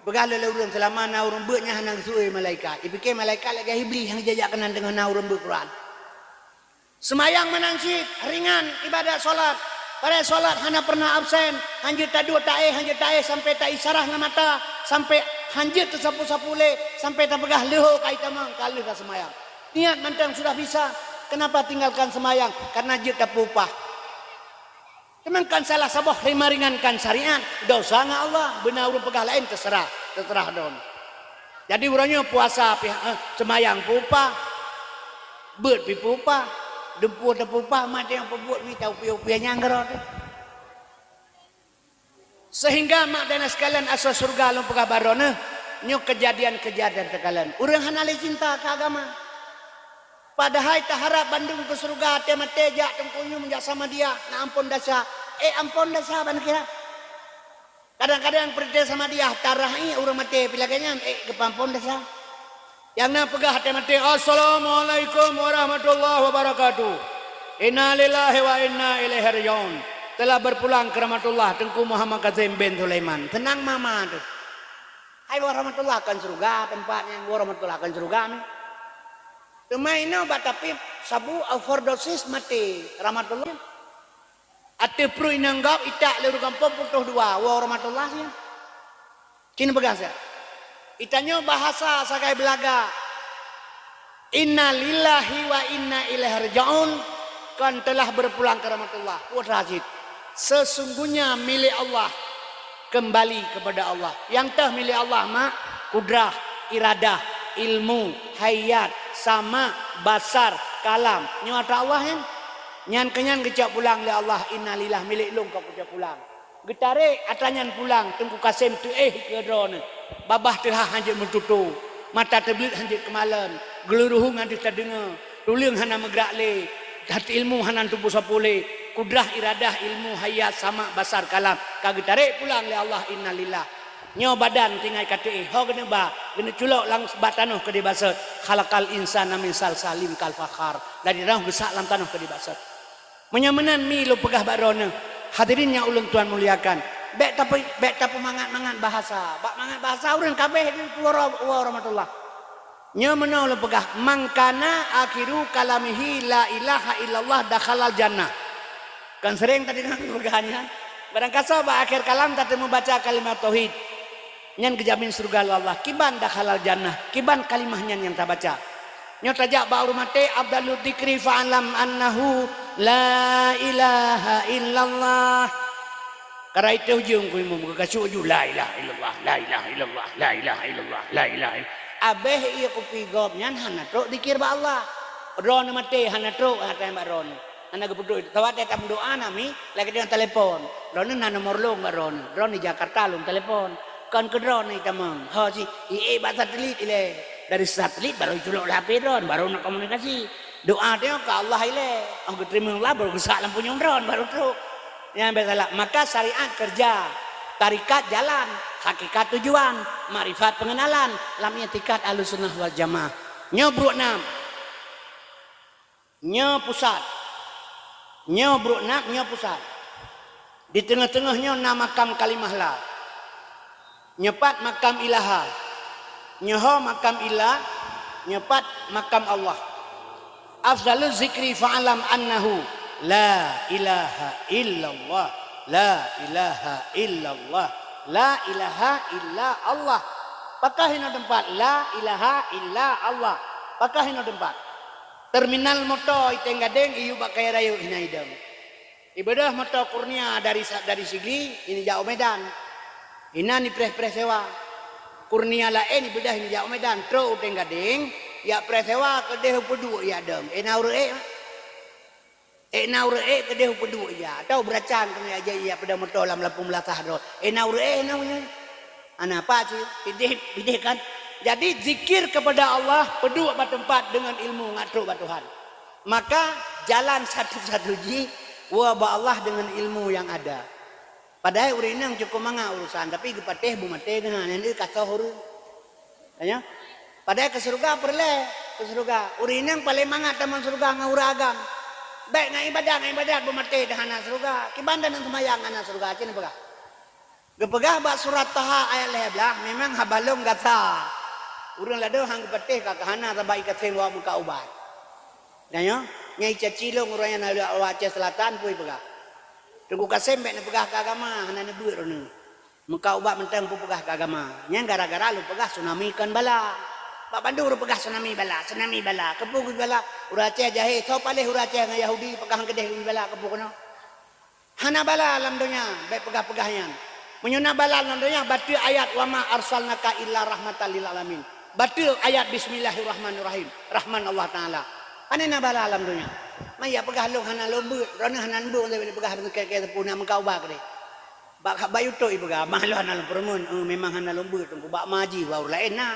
Begala le urang selama na urang beutnya hana suai malaikat. Ipikir malaikat lagi iblis yang jajak kenan dengan na urang beut Quran. Semayang menangsit ringan ibadah solat. Pada solat hana pernah absen, hanjir tadu tae sampai tak isarah na mata, sampai hanjir tersapu-sapule, sampai tak pegah leho kai tamang kali dah semayang. Niat mantang sudah bisa, kenapa tinggalkan semayang? Karena jir tak pupah. Temankan salah sabah lima ringankan syariat, dosa ngah Allah, benar urang pegah lain terserah don. Jadi urangnya puasa semayang pupah, beut pi pupah. Dempuh pupah mati yang pebut ni tahu piu-piunya ngerot. Sehingga mak dan sekalian asal surga lu pekabarona nyo kejadian-kejadian sekalian. Urang hanali cinta ke agama. Padahal tak harap Bandung ke surga te mate jak tengkunyu menjak sama dia. Na ampun dasa. Ampun dasa ban kira. Kadang-kadang percaya sama dia tarah urang mate pilaganya kepampun dasa. Yang na pegah hati mati. Assalamualaikum warahmatullahi wabarakatuh. Inna lillahi wa inna ilaihi raji'un. Telah berpulang ke rahmatullah Tengku Muhammad Kazim bin Sulaiman. Tenang mama tu. Hai warahmatullah kan surga tempatnya warahmatullah kan surga ni. Temai no batapi sabu overdosis mati rahmatullah. Ate pru inanggap itak leru kampung putuh 2 warahmatullah sih. Kini pegang saya. Itanya bahasa sakai belaga. Inna lillahi wa inna ilaihi raji'un. Kan telah berpulang ke rahmatullah. Putra Rashid. Sesungguhnya milik Allah. Kembali kepada Allah. Yang tah milik Allah mak. Kudrah, iradah, ilmu, hayat, sama, basar, kalam. Nyata Allah yang. Nyan kenyan kecak pulang le Allah. Inna lillah milik lung kau kecak pulang. Getare atanyan pulang. Tengku Kasim tu ke drone. Babah tehah hanjir mentutu. Mata terbelit hanjir kemalan. Geluruhung hanjir terdengar. Tuling hana megrak le. Hati ilmu hana tubuh sapule. Kudrah iradah ilmu hayat sama basar kalam. Kagetare pulang le Allah inna lillah. Nyo badan tinggal kata ho kena ba. Kena culok lang batanuh ke dibasat. Khalaqal insana min salsalim kal fakhar. Dari rauh gesak lam tanuh ke dibasat. Menyamenan mi lo pegah barona. Hadirinnya ulun Tuhan muliakan. Bek tapi mangat bahasa. Bak mangat bahasa urang kabeh warahmatullah. Nya menaw le pegah mangkana akhiru kalamihi la ilaha illallah dakhalal jannah. Kan sering tadi kan pegahannya. Barang kasa ba akhir kalam tadi membaca kalimat tauhid. Nyan kejamin surga Allah. Kiban dakhalal jannah. Kiban kalimahnya yang tak baca. Nya tajak ba urmate abdalul dzikri fa'alam annahu la ilaha illallah. Karena itu ujung ku imam kekasih ujung la ilaha illallah, la ilaha illallah, la ilaha illallah, la ilaha illallah. Abeh iya ku pigop nyan hana truk dikir ba Allah. Ron mate hana truk hata ba ron. Hana gepudu tawat eta doa nami lagi dengan telepon. Ron na nomor long ba ron. Ron di Jakarta long telepon. Kan ke ron ni tamang. Ha si ba satelit ile. Dari satelit baru culuk HP ron baru nak komunikasi. Doa dia ke Allah ile. Aku terima Allah baru gesak lampu nyondron baru teruk. Yang bersalah. Maka syariat kerja, tarikat jalan, hakikat tujuan, makrifat pengenalan, lam i'tikad Ahlussunnah wal Jamaah. Nyo bruk nam. Nyo pusat. Nyo bruk nam, nyo pusat. Di tengah-tengahnya nama makam kalimah la. Nyepat makam ilaha. Nyoho makam ilah, nyepat makam Allah. Afdalul zikri fa'alam annahu la ilaha illallah, la ilaha illallah, la ilaha illa Allah. Pakahino tempat la ilaha illa Allah. Pakahino tempat. Terminal moto itenggadeng iyu bakai rayu hinaidam. Ibadah moto kurnia dari Sigli ini jauh Medan. Ina ni preh sewa. Kurnia lain ibadah ini jauh Medan. Tro utenggadeng ya presewa ke dehu pedu ya dam. Naure ke dehu pedu ya. Tahu beracan kami aja ya pada moto lam lapung melatah do. Naure namanya. Ana apa sih? Bidih kan. Jadi zikir kepada Allah pedu pada tempat dengan ilmu ngatru ba Tuhan. Maka jalan satu-satuji wa ba Allah dengan ilmu yang ada. Padahal urang yang cukup manga urusan tapi gepateh bumate dengan ini kata huru. Tanya? Padahal ke surga perle, ke surga. Urinang paling mangat teman surga ngauragam. Baik ngai ibadat bumate dahana surga. Kibanda nang semayang ana surga cina pegah. Gepegah bak surat Taha ayat leblah memang habalong gata. Urang lado hang gepateh ka kahana tabai ka wa muka ubat. Tanya? Nyai cacilong urang yang Aceh Selatan pui pegah. Tunggu kasembe na pegah ka agama hana nebu rono. Muka ubat mentang pu pegah ka agama. Nyang gara-gara lu pegah tsunami kan bala. Pak Bandung ru pegah tsunami bala, kepugu bala, urace jahe, so paleh urace ng Yahudi pegah kedeh bala kepugu no. Hana bala alam dunia, baik pegah-pegahnya. Menyuna bala alam dunia, batu ayat wa ma arsalnaka illa rahmatan lil alamin. Batu ayat bismillahirrahmanirrahim, rahman Allah taala. Anena bala alam dunia. Maya pegah lu hana lombu, rona hanan bu pegah ke tepuna mengkau bak deh. Bak bayu to pegah, mahlo hana lompermun, memang hana lombu tunggu bak maji baru lain nah.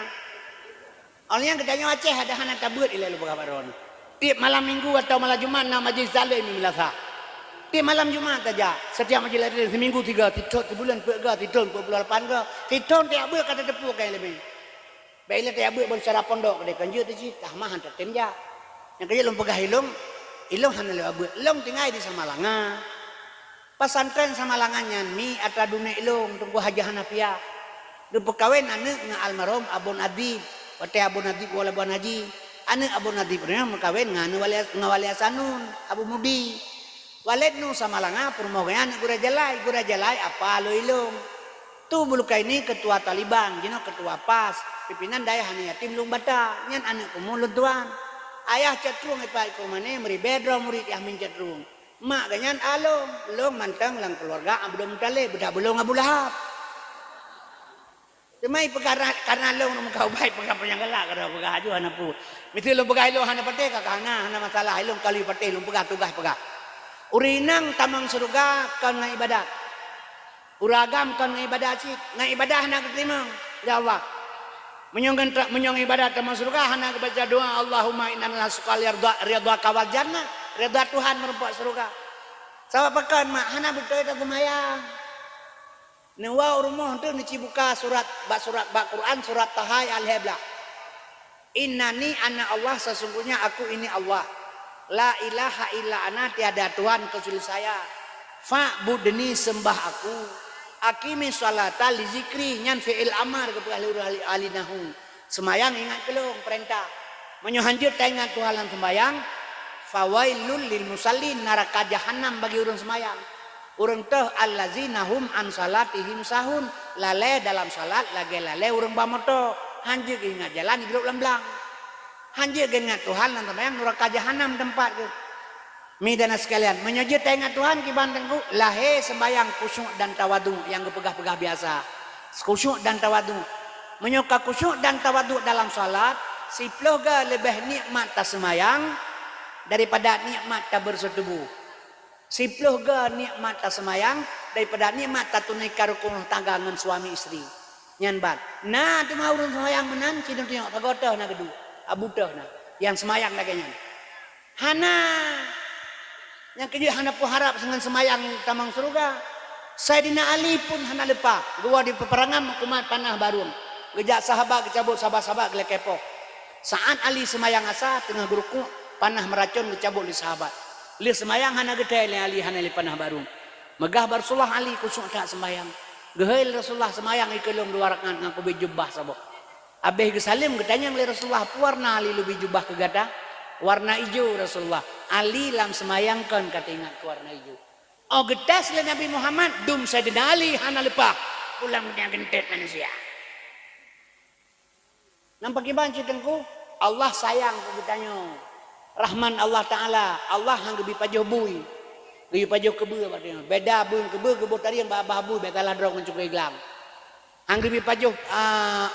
Orang yang kedanya Aceh ada hana tabut ilai lu baron. Tiap malam minggu atau malam Jumat nama majlis zalim milasa. Tiap malam Jumat saja. Setiap majlis zalim seminggu 3 titon sebulan pega titon 28 ke. Titon tiap ber kata depu kai lebih. Baiklah tiap ber bercara pondok de kanjut ti tah mah hantar tenja. Yang kerja lum pegah ilung hana lu abu. Ilung tinggal di Samalanga. Pesantren Samalangannya mi atra dunia ilung tunggu Haji Hanafiah. Du pekawin aneuk nga almarhum Abun Adib. Wate Abu Nadib wala Abu Haji. Ane Abu Nadib nya makawin ngawali asanun Abu Mudi. Walid nu Samalanga purmogean gura jalai apa lo ilung. Tu buluka ini ketua Taliban, jino ketua PAS, pimpinan daya hani yatim lung bata, nyan ane kumulut tuan. Ayah catrung ipa iku mane meri bedro murid Ahmin catrung. Mak ganyan along, long mantang lang keluarga Abdul Muthalib, bedah belum Abu Lahab. Demai perkara karena lo nak kau baik perkara yang galak kada pegah aju hana pu. Mesti lo pegah lo hana pate ka hana masalah lo kali pate lo pegah tugas pegah. Urinang tamang surga kan ngai ibadat. Uragam kan ngai ibadat sih. Ngai ibadah hana keterima. Ya Allah. Menyong ibadat tamang surga hana baca doa Allahumma inna nasukal ridha kawal jannah. Ridha Tuhan merupakan surga. Sawa pekan mak hana betul itu semayang. Nawa rumah tu nici buka surat Quran surat Taha al-Heblah. Innani ana Allah sesungguhnya aku ini Allah. La ilaha illa ana tiada Tuhan kecuali saya. Fa'budni sembah aku. Aqimi sholata li zikri nyan fi'il amar kepada alinahu. Semayang ingat kelong perintah. Menyohanjut ingat Tuhan lan sembayang. Fawailul lil musallin neraka jahanam bagi orang semayang. Urang teh allazina hum an salatihim sahun lalai dalam salat lagi lalai urang bamoto hanjeu ingat jalan hidup lemblang hanjeu ingat Tuhan lan tambayang neraka jahanam tempat ke midana sekalian menyujud ingat Tuhan ki bantengku lahe sembayang khusyuk dan tawadu yang gepegah-pegah biasa khusyuk dan tawadu menyoka khusyuk dan tawadu dalam salat siploh ga lebih nikmat ta sembayang daripada nikmat ta bersetubuh. Siploh ga nikmat ta semayang daripada nikmat ta tunaikan rukun tangga dengan suami istri. Nyan bat. Nah tu mau urang semayang menan cidung tengok pagotoh na gedu. Abutah na yang semayang lagi nyan. Hana yang kejut hana pun harap dengan semayang tamang surga. Sayyidina Ali pun hana lepa. Gua di peperangan kumat panah barung. Gejak sahabat kecabut sahabat-sahabat gele kepo. Saat Ali semayang asa tengah gerukuk panah meracun kecabut di sahabat. Li semayang hana gede Ali hana li panah barung. Megah Rasulullah Ali kusuk tak semayang. Gehail Rasulullah semayang ikelung dua rakaat ngaku bijubah sabok. Abih gesalim getanya ngeli Rasulullah warna Ali lebih jubah ke gada. Warna hijau Rasulullah. Ali lam semayangkan kata ingat ke warna hijau. Oh getas le Nabi Muhammad dum Sayyidina Ali hana lepah. Pulang dia gentet manusia. Nampak iban citengku? Allah sayang ke kitanya. Rahman Allah Ta'ala. Allah hang gebi pajoh bui. Gebi pajoh kebe katanya. Beda bui kebe tari yang babah bui betalah drong mencuk iglang. Hang gebi pajoh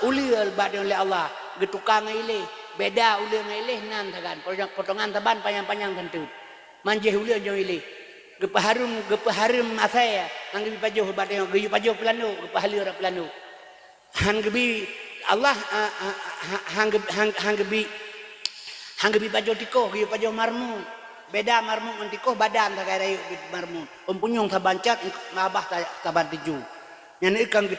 uli albad oleh Allah. Getukang ilih. Beda uli ngelih nan tagan. Potongan taban panjang-panjang tentu. Manjih uli jauh ilih. Gepaharum asaya. Hang gebi pajoh batnya. Gebi pajoh pelanu. Gepahali orang pelanu. Hang gebi Allah hang gebi pajoh tiko. Gebi pajoh marmu. Beda marmu mentiko badan tak kaya marmu. Umpunyong tabancat. Mabah taban tiju. Yang ikan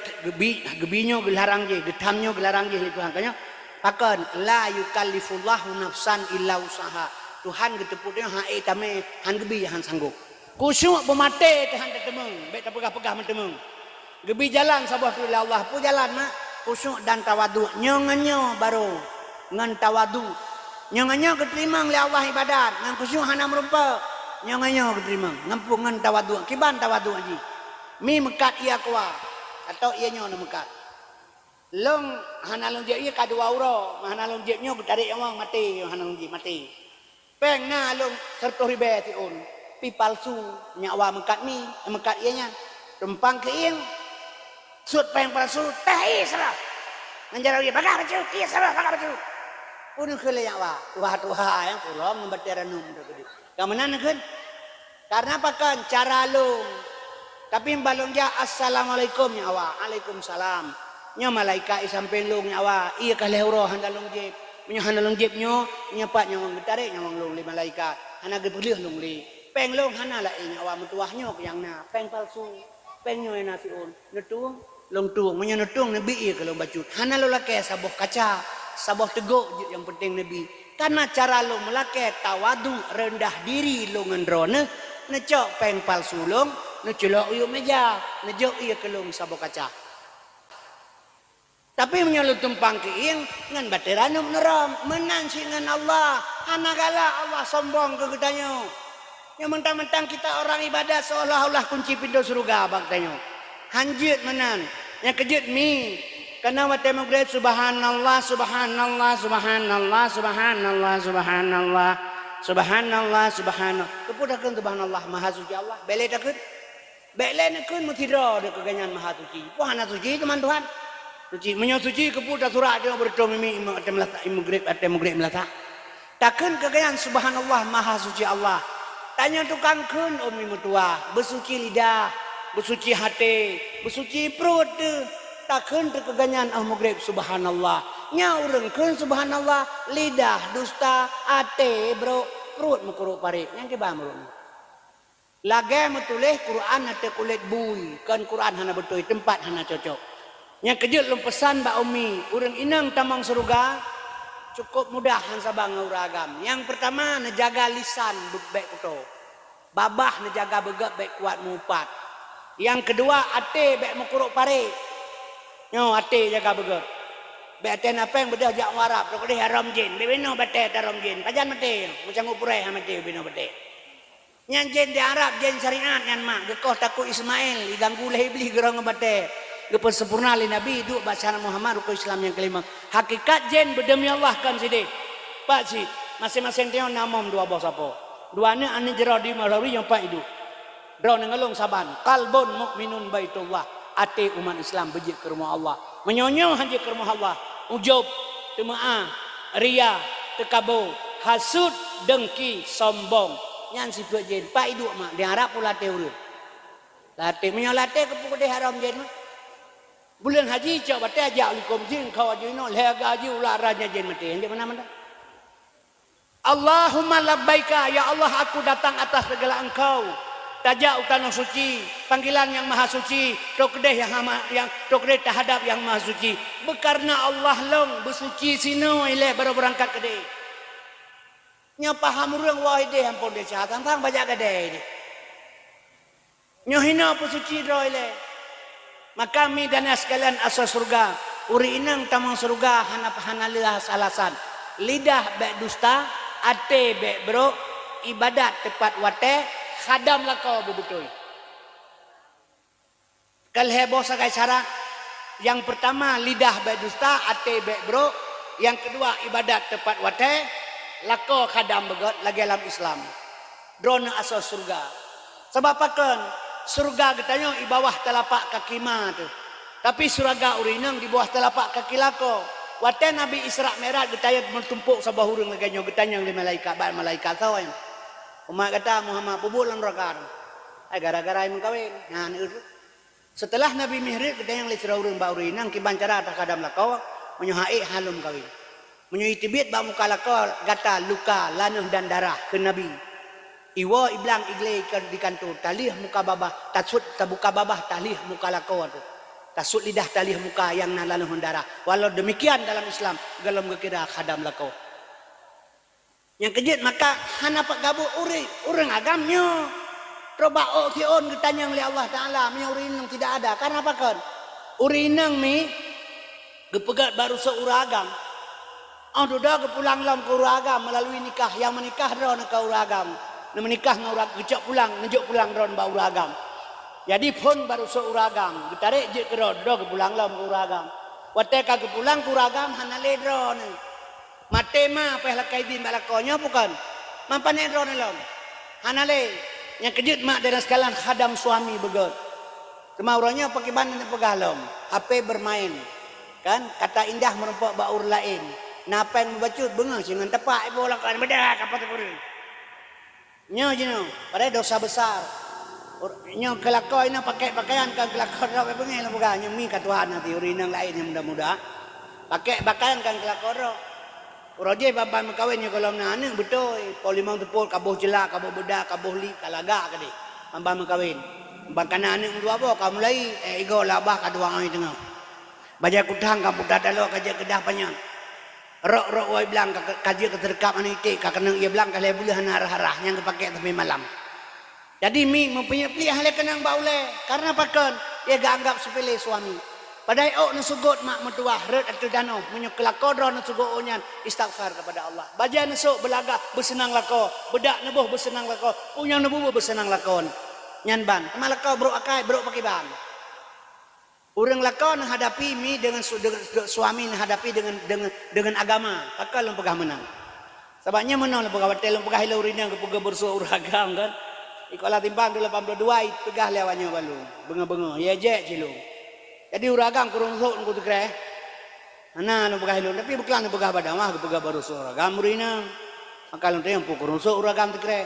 gebinyo gelarang je. Getamnyo gelarang je. Itu hangkanya. Pakan la yukallifullahu nafsan illa usaha. Tuhan geteputnya hae tame han gebi han sanggup. Kusyuk pemate tahan tetemeng, baik tak pegah-pegah mentemeng. Gebi jalan sabah tu Allah pu jalan mak. Kusyuk dan tawadu. Nyonganyo baru ngan tawadu. Nyonganyo keterima oleh Allah ibadat. Ngan kusyuk hana merupa. Nyonganyo keterima. Ngampu ngan tawadu. Kiban tawadu haji. Mi mekat ia kuat atau ia nyo mekat. Long hana long jep ia kadua uro, hana long jepnya tarik yang mati, hana long jep mati. Peng na long sertuh ribe tiun, pi palsu nyawa mekat mi, mekat ianya. Rempang ke ing, sud peng palsu, teh salah. Menjarau dia baga baju, iya salah baga baju. Pun kele nyawa, tuha yang pulang membateranum tu. Kamanan kan? Karena apa kan cara long. Tapi balong dia assalamualaikum nyawa, waalaikumsalam. Nya malaikat sampai long nyawa iya kalih uro handalong jeb nya handalong jeb nyo nyapat nyawang getarik nyawang long li malaikat hana gebelih long li peng long hana la nyawa metuah nyo yang na peng palsu peng nyo na siun netung long tuang nya netung nabi iya kalau bacut hana lo lake saboh kaca saboh teguk yang penting nabi karena cara lo melake tawadu rendah diri lo ngendrone necok peng palsu long necelok uyu meja nejok iya kelong saboh kaca. Tapi menyalut tumpang kiing ngan bateranum neram menang si ngan Allah anagala Allah sombong ke kitanya yang mentang-mentang kita orang ibadah seolah-olah kunci pintu surga bagtanya hanjut menan yang kejut mi karena wate magret subhanallah subhanallah subhanallah subhanallah subhanallah subhanallah subhanallah kepudakeun subhanallah maha suci Allah bele dakeun bele nekeun mutidra de keganyan maha suci pohana suci teman Tuhan suci menyuci kepudah surah dia berdom mimi ate maghrib melata takkan kegayaan subhanallah maha suci Allah tanya tukang kun umi mutua bersuci lidah bersuci hati bersuci perut takkan keganyan maghrib subhanallah nya urang kun subhanallah lidah dusta ate bro perut mukuru pare yang ke bamro lage metuleh Quran ate kulit bui kan Quran hana betul tempat hana cocok. Yang kejut lom pesan Mbak Umi, urang inang tamang surga cukup mudah han sabang uragam. Yang pertama nejaga lisan baik kuto. Babah nejaga begak baik kuat mupat. Yang kedua ate baik mukuruk pare. Nyo ate jaga begak. Baik ate apa yang bedah jak warap, tok deh haram jin. Bebeno bate haram jin. Pajan mate, macam upurai ha mate bebeno bate. Nyan jin di Arab jin syariat nyan mak gekoh takut Ismail diganggu leh iblis gerang bate. Gepen sempurna li Nabi duk bacaan Muhammad rukun Islam yang kelima. Hakikat jen berdemi Allah kan sini. Pak si masing-masing tengok namam dua bos apa. Dua ni ane jera di malawi yang pak itu. Draw nengelong saban. Qalbun mukminun baitullah. Ate umat Islam bejik ke rumah Allah. Menyonyo haji ke rumah Allah. Ujub, temaah, ria, tekabur, hasud, dengki, sombong. Nyan si buat jen. Pak itu mak diharap pula teurut. Latih menyolate kepuk de haram jen mak. Bulan haji cak bate ajak likom jin kau aji no lega aji ular raja jin mati. Yang mana mana? Allahumma labbaika, ya Allah aku datang atas segala engkau. Tajak utana suci, panggilan yang maha suci, tokdeh yang tokdeh terhadap yang maha suci. Bekarna Allah long bersuci sino ile baru berangkat ke dia. Nya paham urang wahide ampun dia cah tang banyak gede ni. Nya hina bersuci ro ile. Maka mi dan sekalian asal surga, uri inang tamang surga hanalilah alasan. Lidah bek dusta, ate bek bro, ibadat tepat wate, khadam lah kau bebetul. Kalau heboh sakai cara, yang pertama lidah bek dusta, ate bek bro, yang kedua ibadat tepat wate, lako khadam begot lagi dalam Islam. Drone asal surga. Sebab akan surga katanya di bawah telapak kaki ma tu. Tapi surga urinang di bawah telapak kaki lako. Wate Nabi Isra Mi'raj getayat mentumpuk sabah hurung laganyo getanya li malaikat ba malaikat tau yang. Umat kata Muhammad pubulan rakaat. Ai gara-gara yang kawin. Nah ni setelah Nabi Mi'raj getayang li sira urang ba urinang kibancara ta kadam lako menyohai halum kawin. Menyuitibit ba muka lako gata luka lanuh dan darah ke Nabi. Iwa iblang igle di kantor talih muka babah tasut tabuka babah talih muka lako tu. Tasut lidah talih muka yang nalanuh darah. Walau demikian dalam Islam dalam kira khadam lako. Yang kejut maka hana pak gabu urang agamnya. Coba kion ditanya oleh Allah Taala urinang tidak ada karena apa kan? Urinang mi gepegat baru seuragam. Dah kepulang lam ke uragam melalui nikah yang menikah ron ke uragam. Menikah ngurag gecak pulang nunjuk pulang ron ba uragam. Jadi pun baru seuragam. Ditarik je ke ron dah kepulang lam ke uragam. Wateka kepulang ke uragam hanale ron. Mate ma peh lakai din balakonya bukan. Mampane ron lam. Hanale yang kejut mak dan sekalian khadam suami begot. Kemauranya pakai banan pegalom. HP bermain. Kan kata indah merempok baur lain. Napen membacut bengang dengan tepak ibu orang kan bedak apa tu pun. Nyo jino, pada dosa besar. Nyo kelakau ina pakai pakaian kan kelakau ro bengai lah bukan nyo mi katuan nanti urinang lain yang muda-muda. Pakai pakaian kan kelakau ro. Roje baban mekawin nyo kalau nane betul polimang tepul kabuh jelak kabuh bedak kabuh li kalaga kadi. Baban mekawin. Bakan nane dua apa kamu lai ego labah kaduang ai tengah. Baja kutang kamu dadalo kaja kedah panjang. Rok wai bilang kaji keterkap anike kakenang ia bilang kalau boleh harah-harah yang kepakai tapi malam. Jadi mi mempunyai pilih hal kenang baule karena pakan ia gak anggap sepele suami. Padai ok nasugot mak metuah red atau dano menyuk kelakor nasugot onyan istighfar kepada Allah. Baja nasuk belaga bersenang lako, bedak nebuh bersenang lako, punya nebuh bersenang lakon. Nyan ban, kemalakau bro akai bro pakai ban. Orang lakon hadapi mi dengan suami hadapi dengan agama. Akal lempegah menang. Sebabnya menang lempegah batel lempegah hilau rina kepegah bersuah uragam kan. Ikolah timbang 82 pegah lewatnya balu. Benga-benga ya je cilung. Jadi uragam kurung sok ku tekre. Ana lempegah hilau tapi bukan lempegah badamah kepegah bersuah uragam rina. Akal lempegah yang kurung sok uragam tekre.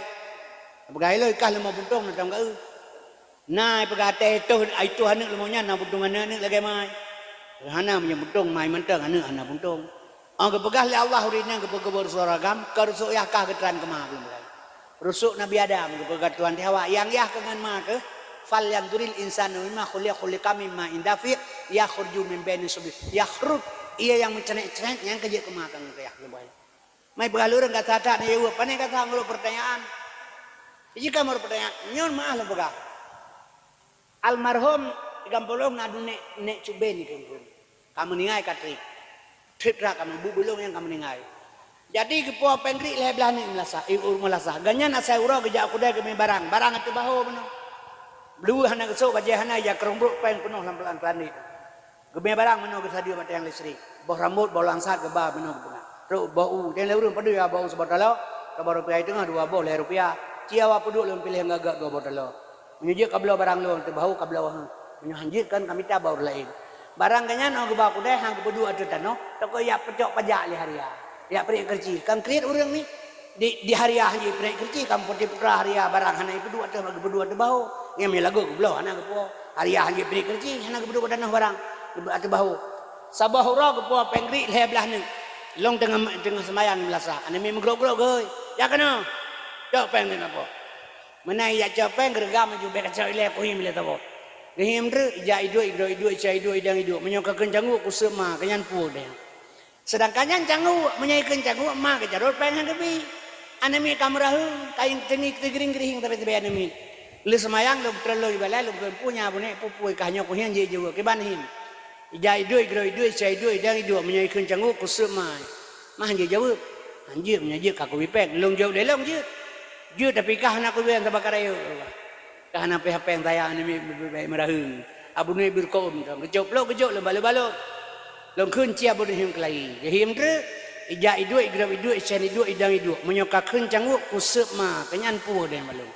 Lempegah hilau ikah lema buntung macam kau. Nah, pegate itu anak lemonya na buntung anak lagi mai. Hana punya buntung mai mentang anak buntung. Ang kepegah le Allah urina kepegah bersoragam kerusuk yah kah ketran kemah belum mulai. Rusuk Nabi Adam kepegah Tuhan Hawa yang yah dengan ma ke fal yang duril insanu mimma khuliqa mimma indafi yakhruju min baini subi yakhrut ia yang mencenek-cenek yang kerja kemah kan yah lebay. Mai begalur enggak tata ne eu pane kata ngulu pertanyaan. Jika mau pertanyaan nyon maah le pegah. Almarhum gampolong ngadu nek cuben itu. Kamu ningai katrik. Tripra kamu bubulung yang kamu ningai. Jadi kepo pengri leh belah ni melasa, melasa. Ganyan asai uro gejak kuda ke barang. Barang atu baho beno. Blue hana kesuk baje hana ya kerombruk pen penuh lampelan pelan ni. Gebe barang meno ke sadio mata yang listrik. Boh rambut boh langsat ke ba meno ke bunga. Ro bau den le urang padu ya bau sebotalo. Kabar rupiah itu ngah 2 boh le rupiah. Ciawa puduk lem pilih ngagak 2 botalo. Menyujuk kabel barang lu tu bahu kabel wah. Menyuhanjitkan kami tak baur lain. Barang ganyan aku bawa kuda hang kedua ada tanah. Toko ya pecok pajak li haria. Ya peri kerci. Kan kreat orang ni di haria haji peri kerci. Kan putih putra haria barang hana itu dua tu bagi berdua tu bahu. Yang mi lagu kabel hana kepo. Haria haji peri kerci hana kedua tanah barang. Atu bahu. Sabah hura kepo pengri le belah ni. long tengah sembahyang melasa ane mi mgrok-grok geuy ya kana cok peng teh apa menai ya cok peng gergam ju be kacau ile ko him le tabo gehim dre ja idoi idoi idoi cai idoi dang idoi menyoka kencangu ku sema kenyan pu deh sedangkan yang cangu menyai kencangu ma ke jarot peng handebi ane mi kamerahu kain tenik tegering-gering tapi tebe ane mi le semayang lo trelo ibala lo punya bune pupui kahnya ko hian je je ke ban him ija idoi idoi idoi cai idoi dang idoi menyai kencangu ku sema mah je jawab anjir menyaji kaku wipek long jauh de long je tapi kah anak ku yang tabakarayo kah anak PHP yang tayang ni merahung abu ni birkom kejop lo balo long kun cia abu ni him kelai him tre ija idoi grab idoi cen idoi idang idoi menyoka kun cangu kusep ma kenyan pu den balong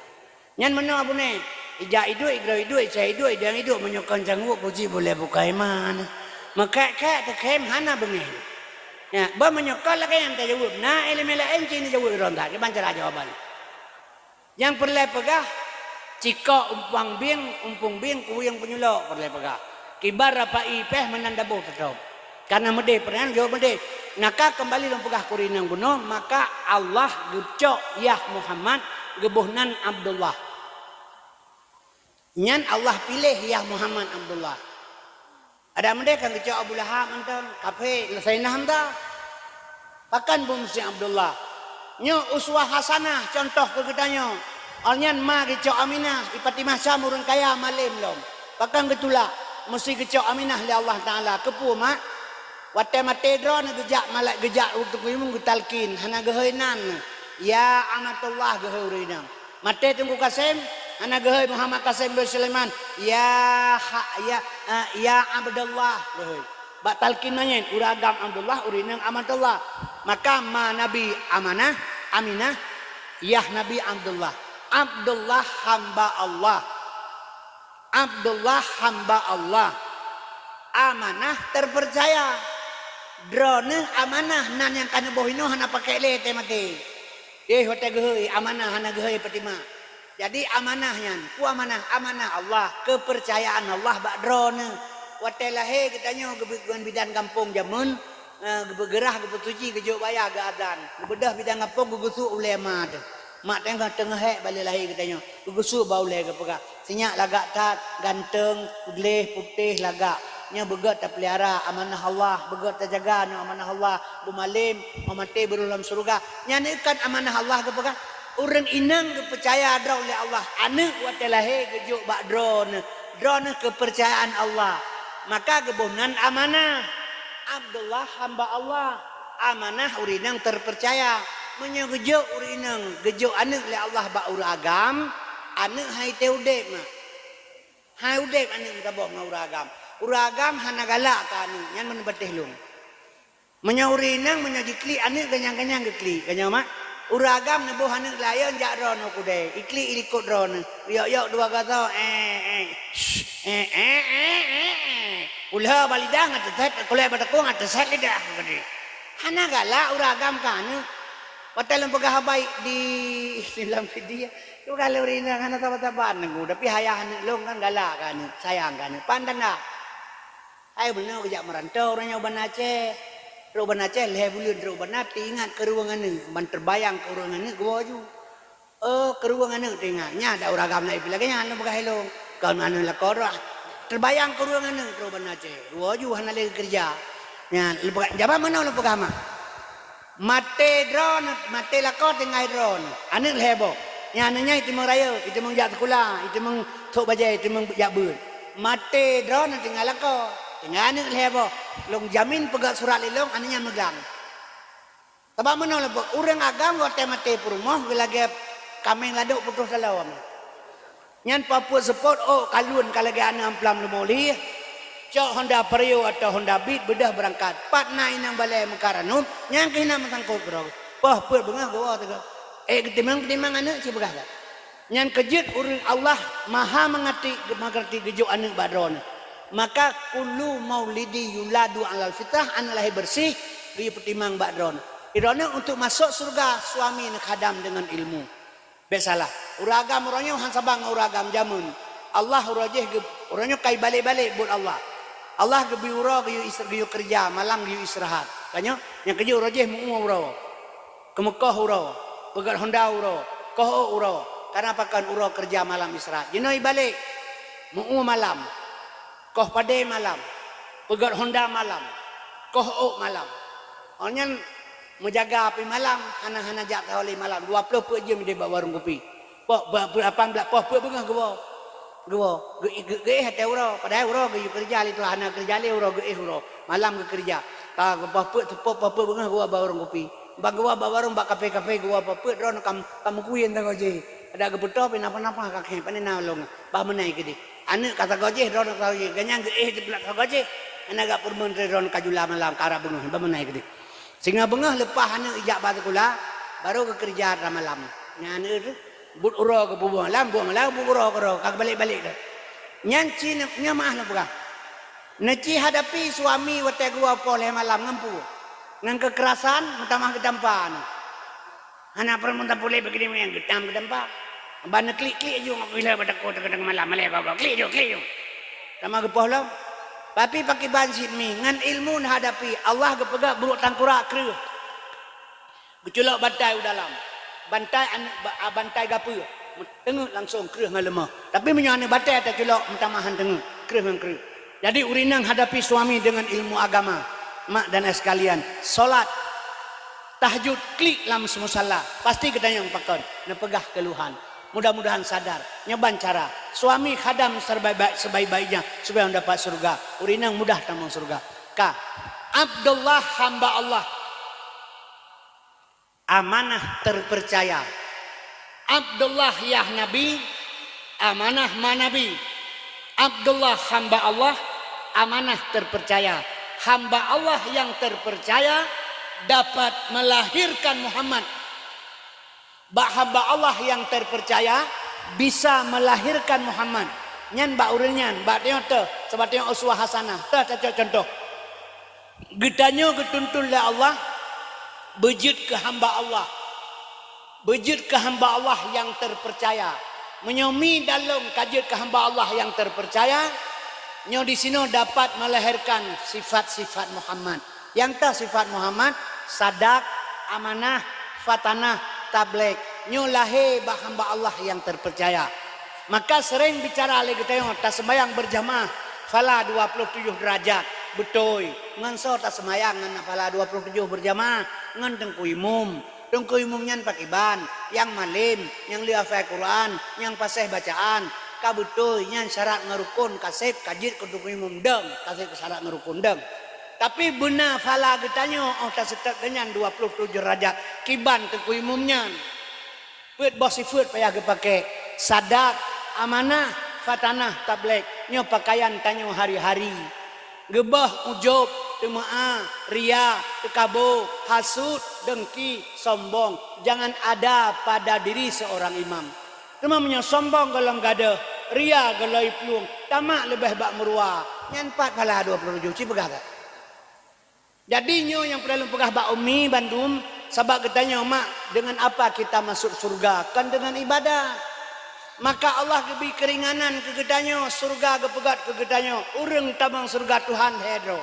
nyan meno abu ni ija idoi grab idoi cen idoi idang idoi menyoka cangu puji boleh bukai man maka te kem hana bengi ya ba menyokol lah kan tak jawab nah elemela enci ni jawab ronda ke bancara jawaban yang perlu pegah cika umpung bing ku yang penyulok perlu pegah kibar apa ipeh menandabu tetap karena mede pernah jawab mede naka kembali long pegah kurinang bunuh maka Allah gucok ya Muhammad gebuhnan Abdullah nyan Allah pilih ya Muhammad Abdullah ada mereka yang kecok Abu Lahab mantan kafe Sayyidina Hamzah pakan bumsi Abdullah nyo uswah hasanah contoh ke kitanya alnyan ma kecok Aminah ipati masa murun kaya malim lom pakan ketula mesti kecok Aminah li Allah Taala kepu mak wate mate drone gejak malak gejak untuk minum gutalkin hana geheunan ya amatullah geheurinam mate tunggu Kasim ana geheuy Muhammad Kasim bin Sulaiman ya Abdullah geheuy bak talkin nanyen uragam Abdullah urinang amatullah maka ma nabi amanah Aminah ya nabi Abdullah hamba Allah Abdullah hamba Allah amanah terpercaya drone amanah nan yang kana bohino hana pakai lete mati hote geheuy amanah hana geheuy patima jadi amanahnya ku amanah Allah kepercayaan Allah bak drone watelahe kitanya gebegan bidan kampung jamun gebergerah gebetuji gejuk bayar ge adan gebedah bidan kampung gugusu ulema tu mak tengah hek balik lahir kitanya gugusu bau le gepega sinyak lagak tat ganteng putih putih lagak nya begat tak pelihara amanah Allah begat tak jaga nya amanah Allah bumalim mamate berulam surga nya ikan amanah Allah gepega orang inang kepercaya drone oleh Allah anak watelahe gejuk bak drone kepercayaan Allah maka gebunan amanah Abdullah hamba Allah amanah urinang terpercaya menyegejuk urinang gejuk anak oleh Allah bak uragam anak hai teudep mah hai udep anak tabok uragam hana galak ka anu nyan men beteh lung menyaurinang menyajikli anak kenyang gekli kanya mak uragam nebo hanek layan jak rono kude ikli ilikut rono yok dua kata ulah balidang ateset kulai batakung ateset lidah gede hana gala uragam kanu hotel pegah baik di dalam video tu kalau rina hana tabat-tabat nenggu tapi hayah hanek long kan gala kanu sayang kanu pandan dah ayo benar kejak merantau orangnya uban Aceh Ruban Aceh leh bulan ruban nati ingat ke ruangan ni ban terbayang ke ruangan ni gua ju ke ruangan ni tengahnya ada uragam naik lagi nya anu pakai helong kalau anu la korah terbayang ke ruangan ni ruban Aceh gua ju hana lagi kerja nya lepas jaba mana lu pakai mah mate drone mate la ko tengah drone anu lebo nya anu nya itu raya itu meng jak sekolah itu meng tok bajai itu meng jak beun mate drone tengah la ko tengah anu lebo long jamin pegat surat lelong aninya megang tabak mana lebo urang agam go temate perumoh gelage kameng laduk putus salawam nyan Papua support kalun kalage ana amplam lemoli cok Honda Vario atau Honda Beat bedah berangkat patna inang balai mekaranum nyang kena mentangkut bro wah pur bengah bawa tu ketimang anu ci begah nyan kejut urang Allah maha mengerti gejuk anu badron maka kullu maulidi yuladu alal fitrah ana lahir bersih dia pertimang badron irona untuk masuk surga suami nak hadam dengan ilmu besalah uragam orangnya han sabang uragam jamun Allah urajih orangnya kai balik-balik buat Allah gebi ura geyu kerja malam geyu istirahat Tanya, yang kerja rajih mu uro. Ke Mekah uro, pegat Honda uro, koh uro. Karena apa kan uro kerja malam Isra. Jenoi balik. Mu malam. Koh Pade malam. Pegat Honda malam. Koh malam. Onyan menjaga api malam, hana-hana jak kawali malam. 20 pe je dia bawa warung kopi. Pok berapa belak poh pe bengah gewo. Gewo, ge hate uro, padahal uro ge kerja li tu hana kerja li uro ge uro. Malam ge kerja. Ka poh pe tepok poh pe bengah gewo bawa warung kopi. Bang gewo bawa warung bak kafe-kafe gewo poh pe ron kam kuyen ta goje. Ada ge beto pe napa-napa kakek panena long. Ba menai ge di. Anu kata goje ron ka goje, ganyang ge belak goje. Ana ga purmun ron kajula malam kara bengah ba menai ge di. Sehingga bengah lepas hana ijak batu kula baru ke kerja malam. Nyane tu but uro ke bubuh malam buang malam bu uro kag balik-balik dah. Nyanci nya maah na pegah. Naci hadapi suami wate gua poleh malam ngampu. Ngan kekerasan mutamah gedampan. Hana permunta boleh begini yang gedam gedampa. Ban klik-klik ju ngapila pada kota kadang malam malai bawa klik ju. Sama gepoh lam. Tapi pakai bansit mi ngan ilmu hadapi Allah gepegak buruk tangkurak kreuh. Geculok bantai dalam. Bantai gapu. Tengok langsung kreuh ngan lemah. Tapi menyana bantai tak celok mentamahan tengok kreuh ngan kreuh. Jadi urinang hadapi suami dengan ilmu agama. Mak dan sekalian, solat tahajud klik lam musalla. Pasti kita yang pakon nepegah keluhan. Mudah-mudahan sadar, nyoban cara. Suami khadam sebaik-baiknya supaya mendapat surga. Urinang mudah tamang surga. Ka, Abdullah hamba Allah. Amanah terpercaya. Abdullah ya Nabi, amanah manabi. Abdullah hamba Allah, amanah terpercaya. Hamba Allah yang terpercaya dapat melahirkan Muhammad. Hamba Allah yang terpercaya bisa melahirkan Muhammad. Nyan bak urinyan, bak tengok tu, sebab tengok uswah hasanah. Tu contoh. Getanyo getuntun oleh Allah, bejit ke hamba Allah. Bejit ke hamba Allah yang terpercaya. Menyomi dalam kajit ke hamba Allah yang terpercaya, nyo di sini dapat melahirkan sifat-sifat Muhammad. Yang tak sifat Muhammad, sadak, amanah, fatanah, tablek. Nyo lahir bah hamba Allah yang terpercaya. Maka sering bicara oleh kita yang tak sembahyang berjamaah fala 27 derajat betul. Ngan so tak sembahyang ngan fala 27 berjamaah ngan tengku umum. Tengku umumnya pakai ban, yang malim, yang lihafal Quran, yang paseh bacaan. Ka betul yang syarat ngerukun kasep kajit ke tengku umum deng, kasep syarat ngerukun deng. Tapi benar fala getanyo tak setek dengan 27 derajat kiban tengku umumnya. Put bos sifut payah ke pakai sadak, amanah, fatanah, tablek. Nyo pakaian tanyo hari-hari. Gebah, ujub, temaah, ria, tekabo, hasud, dengki, sombong. Jangan ada pada diri seorang imam. Temamnya sombong kalau gada, ria kalau pelung, tamak lebih bak meruah. Nyan 4 pala 27 ci pegah tak? Jadi nyo yang perlu pegah bak umi Bandung. Sebab katanya mak dengan apa kita masuk surga? Kan dengan ibadah. Maka Allah lebih keringanan ke gedanyo, surga kepegat ke gedanyo. Urang tabang surga Tuhan hedro.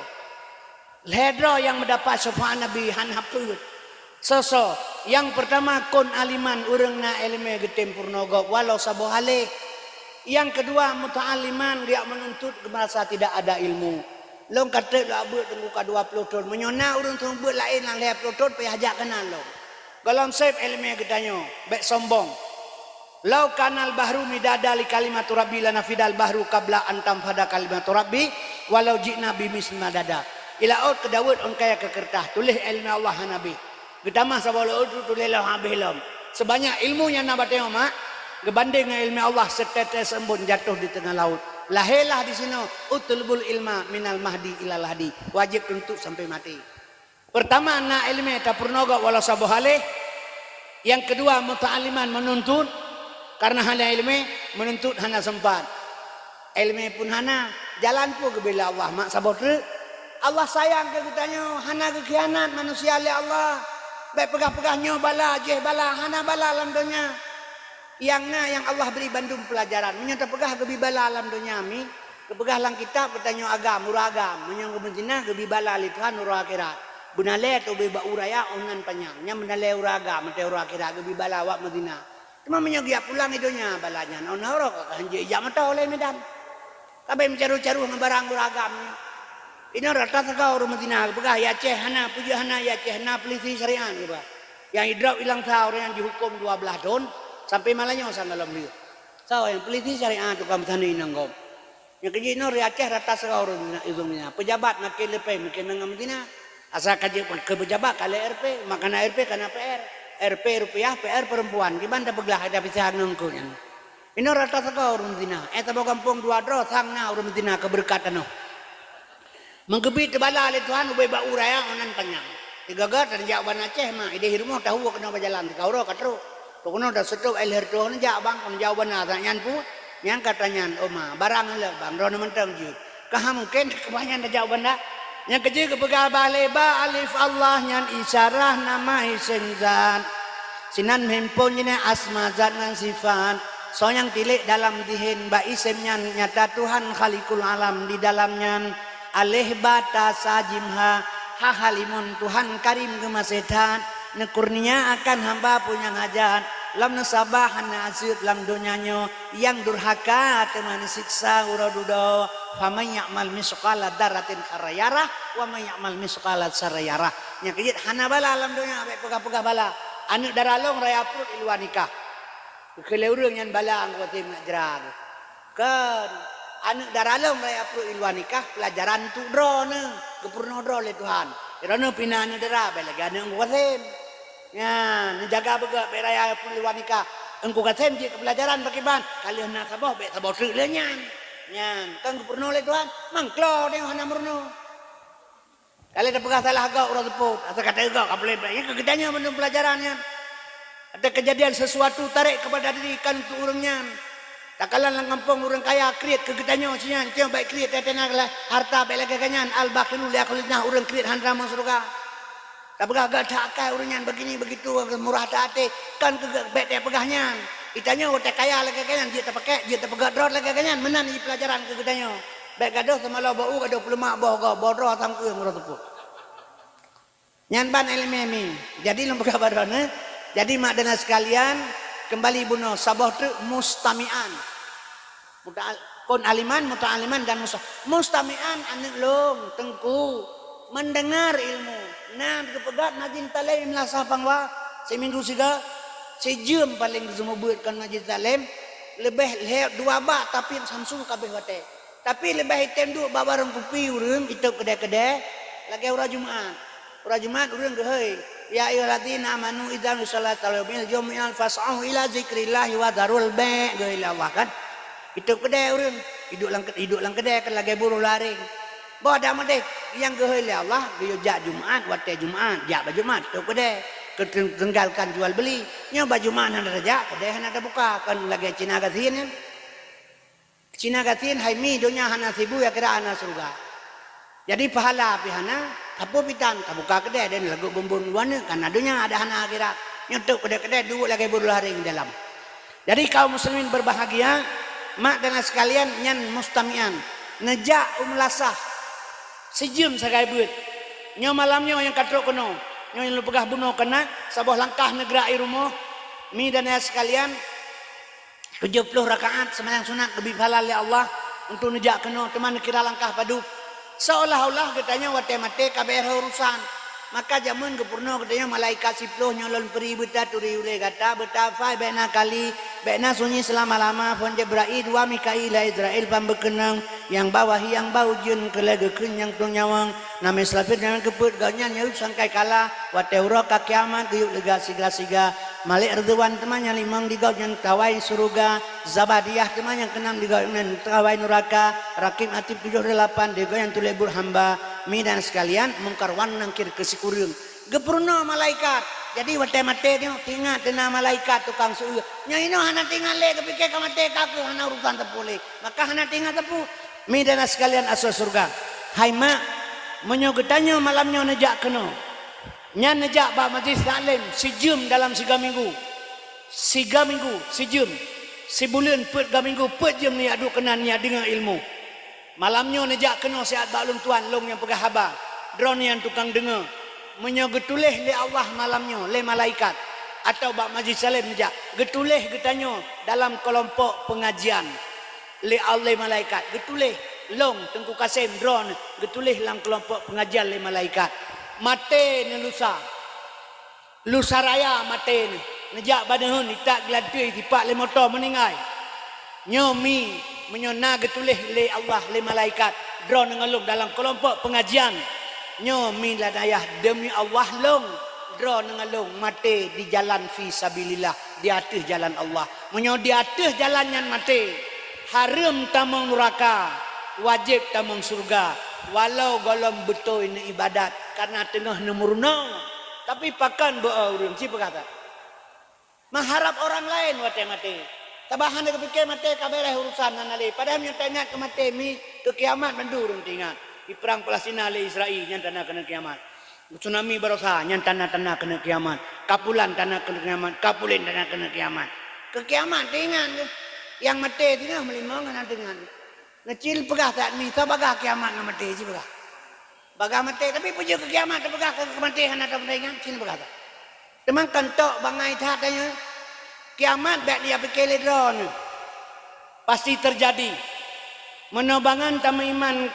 Hedro yang mendapat syafaat Nabi han haput. So yang pertama kun aliman urang na ilmu getempurnogo walau sabo hale. Yang kedua muta'aliman dia menuntut merasa tidak ada ilmu. Long kata lah buat tunggu ka 20 tahun menyona urang tunggu buat lain lang 20 tahun payah ajak kenal long. Galon sep ilmu gedanyo, baik sombong. Lau kanal bahru midada li kalimatu rabbi lana fidal bahru qabla antam pada kalimatu rabbi walau ji'na bimis madada. Ila out ke Daud on kaya ke kertas tulis ilmu Allah nabi. Getamah sabalo tulis lah habis sebanyak ilmunya nak bateo mak gebanding dengan ilmu Allah setetes embun jatuh di tengah laut. Lahirlah di sini utulbul ilma minal mahdi ilal hadi. Wajib untuk sampai mati. Pertama anak ilmu tapurnoga walau sabohale. Yang kedua muta'aliman menuntut karena hana ilmu menuntut hana sempat. Ilmu pun hana jalan pun ke bila Allah mak sabot Allah sayang ke kitanya hana kekhianat manusia oleh Allah. Baik pegah-pegahnya bala jeh bala hana bala alam dunia. Yang Allah beri bandung pelajaran menyata pegah ke bibala alam dunia mi ke pegah lang kitab bertanya agam murah agam menyang ke bencina ke bibala li Tuhan nurul akhirat Bunale tu be ba uraya onan panyang. Nya menale uraga, mate ura kira ge bi balawak Madinah. Cuma menyogia pulang idonya balanya. On horo ka hanje ja mata oleh medan. Kabe mencaru-caru barang uragam. Ini rata saka orang Madinah begah ya ceh hana puja hana ya ceh hana polisi syariah gitu. Yang hidrap hilang tahu yang dihukum 12 tahun sampai malahnya sang dalam dia. So yang polisi syariah tu kamu tani nanggom. Yang kerja ini Aceh rata saka orang Madinah. Pejabat makin lepai makin nang Madinah. Asal kerja ke pejabat kali RP, makan RP kana PR. RP rupiah, PR perempuan. Gimana begelah ada pisahan nangkunya. Ini rata saka orang Madinah. Eta kampung dua dro sangna orang Madinah keberkatan no. Menggebit bala le Tuhan ubay ba uraya onan panyang. Digagat dan jawaban Aceh mah ide hirmo tahu kena berjalan di kauro katro. Pokoknya dah setup elher tu on jawab bang on jawaban ada nyan pu nyang katanya oma barang le bang ron mentang je. Kah mungkin kebanyakan dah jawaban dah. Yang kerja kepegal baleba alif Allah nyan isyarah nama isenzan. Sinan hempon nyene asma zat ngan sifat. So yang tilik dalam dihin ba isem nyan nyata Tuhan khalikul alam di dalamnya. Alih bata sajimha hahalimun Tuhan karim gemasetan nekurnia akan hamba punya hajat lam nasabahan nasir lam donyanya yang durhaka teman siksa uradudo faman ya'mal misqala daratin kharayarah wa man ya'mal misqala sarayarah nya kejit hana bala lam donya abe pegah-pegah bala anu daralong raya prut ilwan nikah keleurang yang bala anggo tim nak jerang kan anu daralong raya prut ilwan nikah pelajaran tu drone kepurno dro le Tuhan irana pinana dara bela gana anggo tim ya menjaga bega beraya prut ilwan nikah engko katem je pelajaran bakiban kalian nak saboh be saboh truk le nyan kan kepurno le Tuhan mangklo deng hana murno kali ada pegah salah agak orang tepuk atau kata agak kapal ya kegedanya menurut pelajarannya ada kejadian sesuatu tarik kepada diri kan untuk orangnya tak kalah lang kampung orang kaya kreat kegedanya osian cuma baik kreat tetena harta baik lagi kanyan al baqilu li akulina orang kreat handra masruga tak pegah agak cakai orangnya begini begitu murah hati kan baik dia pegahnya itanya orang kaya lagi kanyan dia tak pakai dia tak pegah drot lagi kanyan menan di pelajaran kegedanya baik gaduh sama lo bau gaduh pelemak boh bodoh tangku yang murah tepuk nyan ban elmemi jadi lembaga barone jadi mak dan sekalian kembali buno sabah tu mustamian kon aliman muta'aliman dan mustamian anak long tengku mendengar ilmu nah kepegat najin talim lah sapangwa seminggu siga sejam paling semubutkan najin talim lebih lewat 2 bak tapi Samsung kabeh wate tapi lebih hitam duk babarang kupi urang itu kedai-kedai lagi ura Jumat urang geheuy ya ayyuhalladzina amanu idza nusalata yaumil jumu'ah fas'au ila zikrillah wa darul bai' geuy Allah kan itu kedai urang hidup lang kedai kan lagi buru laring boda mah deh yang geheuy Allah geus jak Jumat wate Jumat jak Jumat tu kedai ketenggalkan jual beli nya baju mana ada jak kedai hana ada buka kan lagi Cina gatin Cina gatin hai mi dunia hana sibu ya kira ana surga. Jadi pahala pihana tapu pitan tabuka kedai dan lagu bumbun wana karena dunia ada hana akhirat. Nyotok kedai dulu lagi buru laring dalam. Jadi kaum muslimin berbahagia mak dan sekalian nyan mustamian nejak umlasah sejum sagai beut. Nyo malamnya yang katrok kono. Nyo yang lu pegah bunuh kena sabuh langkah negara irumo mi dan sekalian 70 rakaat sembahyang sunat lebih halal ya Allah untuk nejak kena teman kira langkah padu seolah-olah katanya wate mate kabeh urusan maka jamun kepurno katanya malaikat siploh nyolon peri beta turi ule kata beta fai bena kali bena sunyi selama-lama pon Jibril 2 Mikail Israel pambekenang yang bawahi yang bau jun kelegekeun yang tung nyawang name selafir dengan keput ganya nyau sangkai kala wate ura ka kiamat yuk lega siga-siga Malik Ridwan temannya 5 digau yang tawai surga Zabadiyah teman yang 6 digau yang tawai neraka Rakim Atib 78 digau yang tulebur hamba mi dan sekalian mungkarwan nangkir kesikureung gepurno malaikat jadi wate mate nya tinggal dena malaikat tukang sueu nya ino hana tinggal le kepike ka mate kaku hana urusan tepule maka hana tinggal tepu mi dan sekalian asal surga hai mak menyogetanya malamnya nejak kena nya nejak ba majlis taklim sejum dalam 3 minggu 3 minggu sejum sebulan pet 3 minggu pet jam ni adu kena ni dengan ilmu malamnya nejak kena siat baklum tuan long yang pegah haba drone yang tukang dengar menyo getulih le Allah malamnya le malaikat atau bak majlis salim saja getulih getanyo dalam kelompok pengajian le Allah malaikat getulih long Tengku Kasim drone getulih dalam kelompok pengajian le malaikat mate ne lusa raya mate ne nejak badahun itak gladui tipak le motor meningai nyomi menyona getulih le Allah le malaikat drone ngelung dalam kelompok pengajian nyomi ladayah demi Allah long dro nengalung mati di jalan fi sabilillah di atas jalan Allah menyo di atas jalannya mati haram tamang neraka wajib tamang surga walau golong betul ini ibadat karena tengah nemurna tapi pakan beurun si berkata mengharap orang lain wate mati tabahan dia kepikir mati kabareh urusan nanali padahal yang tanya ke mati mi ke kiamat mendurun tinggal di perang Palestina le Israel yang tanah kena kiamat tsunami barosa yang tanah-tanah kena kiamat kapulan tanah kena kiamat kapulin tanah kena kiamat ke kiamat dengan yang mati tinggal melimang dengan ngecil pegah tak ni tabagah kiamat ngam mati si pegah bagah mati tapi puji ke kiamat pegah ke kematian atau dengan cil pegah tak teman kantok bangai tatanya kiamat bak dia pikir ledron pasti terjadi menobangan tamu iman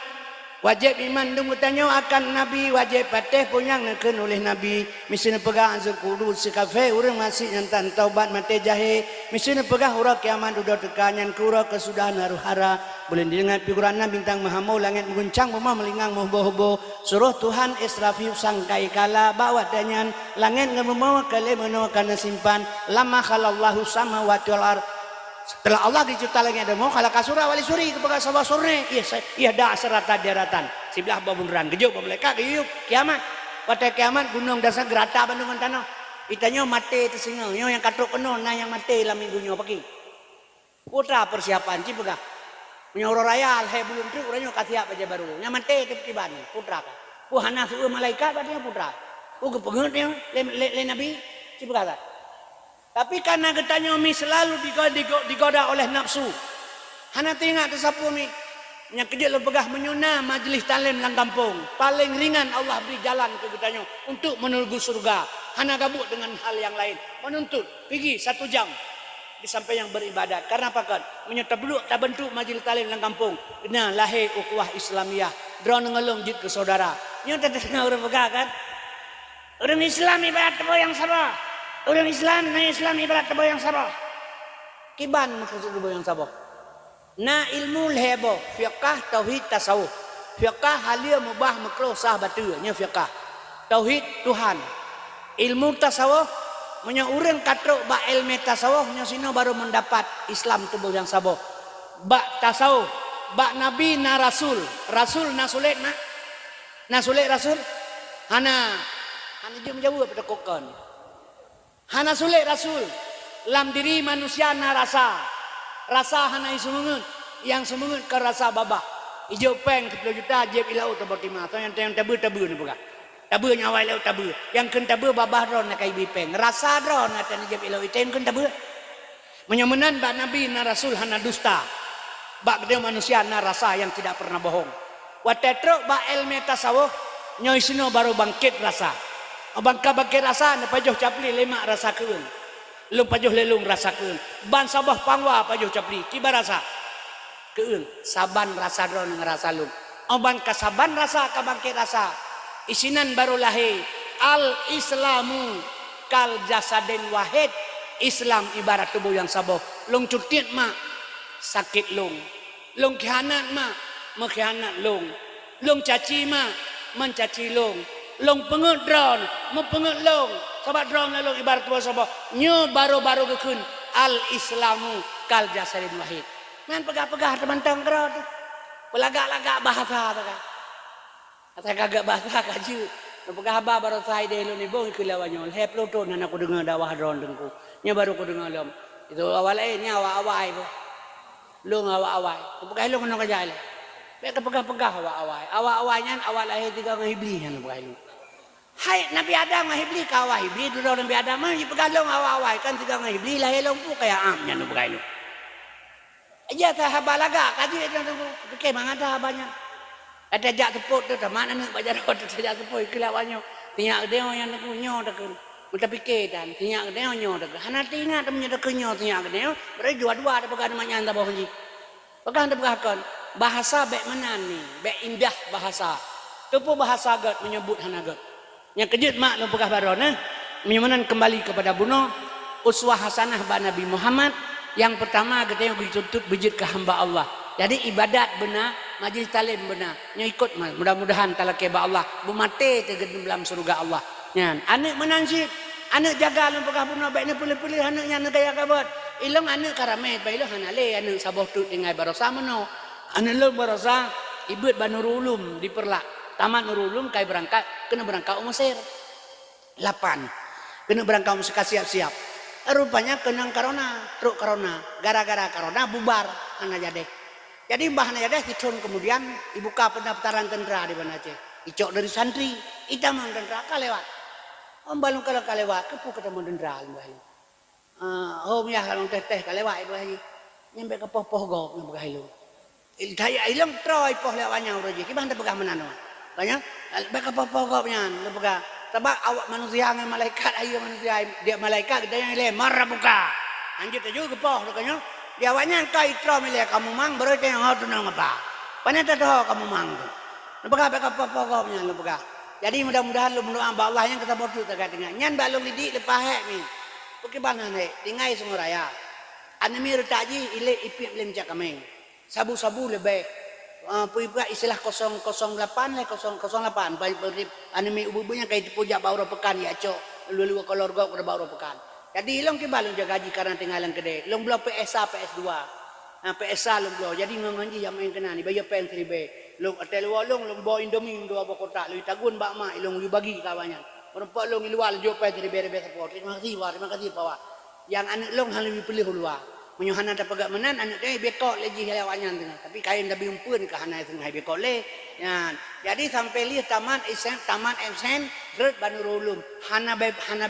wajib iman dung tanya akan Nabi wajib patih punyang neken oleh Nabi misalnya pegah azul kudus sekafe urang masih nyantan taubat mati jahe misalnya pegah ura kiamat udah tekanyan kura kesudahan haruhara boleh didengar figuran bintang mahamau langit mengguncang rumah melingang mohbo-hobo suruh Tuhan Israfil sangkai kala bawa danyan langit ngememawa kale menawa kana simpan lama khalallahu samawati wal ard setelah Allah dicipta lagi ada mau kalau kasura wali suri kepada sabah sore iya dah serata daratan sebelah babunran gejuk babeleka geyuk kiamat pada kiamat gunung dasar gerata bandungan tanah itanya mati tersinga yang katruk kena nah yang mati dalam minggunya pagi putra persiapan ci pegah menyoro raya alhe belum tu urangnya kasiap aja baru yang mati tiba-tiba putra kan puhana suruh malaikat berarti putra kepengen le nabi ci pegah tapi karena getanya mi selalu digoda oleh nafsu. Hana tengok tersapu mi. Yang kejut lepegah menyuna majlis talim lang kampung. Paling ringan Allah beri jalan ke getanya untuk menuju surga. Hana gabut dengan hal yang lain. Menuntut pergi 1 jam di sampai yang beribadat. Karena apa kan? Menyerta beluk tak bentuk majlis talim lang kampung. Kena lahir ukhuwah Islamiyah. Drone ngelung jid ke saudara. Nyo tak dengar orang pegah kan? Orang Islam ibarat tebo yang sabar. Orang Islam ibarat tebo yang sabar. Kiban maksud tebo yang sabar. Na ilmu lehebo, fiqah, tauhid, tasawuf. Fiqah halia mubah makruh sah batul, nya fiqah. Tauhid Tuhan. Ilmu tasawuf nya urang katruk ba ilmu tasawuf nya sino baru mendapat Islam tebo yang sabar. Ba tasawuf, ba nabi na rasul. Rasul na sulit na. Na sulit rasul. Hana jum jauh pada kokon. Hana sulit rasul lam diri manusia na rasa hana isumungun yang sumungun ke rasa babah ijo peng 10 juta jeb ilau tabotima atau yang tabu ni bukan tabu nyawa ilau tabu yang ken tabu babah ron na kai bipeng rasa ron atan jeb ilau iten ken tabu menyamenan ba nabi na rasul hana dusta ba gede manusia na rasa yang tidak pernah bohong watetro ba ilmu tasawuf nyoy sino baru bangkit rasa bangka bangkit rasa na pajoh capli lemak rasa keun lung pajoh lelung rasa keun ban sabah pangwa pajoh capli kiba rasa keun saban rasa dron ngerasa lung oban kasaban rasa ka bangkit rasa isinan baru lahir al islamu kal jasadin wahid Islam ibarat tubuh yang saboh lung cutit mak sakit lung khianat mak mengkhianat lung caci mak mencaci long pengut drone mau pengut long sahabat drone long ibarat tubuh saboh nyo baru-baru gekun al islamu kal jasadin wahid nan pegah-pegah teman tangkro pelagak-lagak bahasa kan kata kagak bahasa kaju pegah ba baru sai de lu ni bong kelawanyo hep lo to nan aku dengar dawah drone dengku nya baru aku dengar lom itu awal nya awai lu awai pegah lu kena kerja le bek pegah-pegah awai-awainya awal lahir 3 ngibli yang pegah lu hai Nabi Adam ngahibli kawah hibli dulu Nabi Adam mah pegalong awai kan 3 ngahibli lahir long pu kayak amnya nu pegah lu aja sahabat laga kaji itu ke mangada banyak ada jak tepuk tu mana nak bajar rot jak tepuk kelawannya Tinyak dia yang nak kunyo dak. Muta pikir dan tinyak dia nyo dak. Hana tingat temennya dak kunyo tinyak dia. Berarti dua-dua ada pegang namanya anda bawa ji. Pegang anda pegang bahasa bek menani, bek indah bahasa. Tu pun bahasa God menyebut hana God. Yang kejut mak lu pegah barona menyemenan kembali kepada bunuh uswah hasanah ba Nabi Muhammad. Yang pertama kita yang dituntut bejit ke hamba Allah. Jadi ibadat benar, majlis talim benar. Nya ikut mudah-mudahan talake ba Allah bumate te dalam surga Allah. Nyan, anak menansit, anak jaga lu pegah bunuh baik ni pilih-pilih anaknya nak gaya kabut. Ilong anak karame baik lu hanale anak saboh tu dengan barosa meno. Anak lu barosa ibut Banurul Ulum di Perlak. Taman Nurul Ulum kai berangkat kena berangkat Mesir. 8. Kena berangkat Mesir siap-siap. Rupanya kena corona, truk corona. Gara-gara corona bubar anak jadi. Jadi mbah anak jadi hitun kemudian dibuka pendaftaran tentera di mana Aceh. Icok dari santri, itaman tentera kalewat. Om balung kalau kalewat, kepu ketemu tentera mbah. Om ya kalau teh kalewat mbah. Nyampe ke poh go mbah lu. Daya ilang troy poh lewatnya uroji. Kibang tepegah menano. Banyak, beka poh go nya, tepegah. Sebab awak manusia dengan malaikat ayo manusia dia malaikat dia yang lemar buka. Anjir tu juga poh katanya. Dia awaknya kau itro milih kamu mang berarti yang harus nang apa. Panen tak tahu kamu mang tu. Lepega beka poh nya lepega. Jadi mudah-mudahan lu mendoa Allah yang kita bodoh terkait dengan nyan balung lidik lepas hek ni. Okey bana ni tingai semua raya. Anemi retaji ile ipip lem cak kameng. Sabu-sabu lebih puipa istilah 008 le 008 anime ubunya kayak pujak bauro pekan ya cok lu keluarga udah bauro pekan jadi ilong ke balung jaga gaji karena tinggalan gede long belum PSA PS2 nah PSA long belum jadi nganji yang main kena ni bayar pen 3B long atel long bawa Indomie dua bawa kotak lu tagun bak mak ilong lu bagi kawannya perempuan long ilual jo pen 3B support terima kasih bawa yang anak long hal lebih pilih luar menyuhana tak pegak menan anak dia bekok lagi lewatnya tapi kain dah biumpun ke hana tengah bekok le ya jadi sampai li taman MSN red Banurul Ulum hana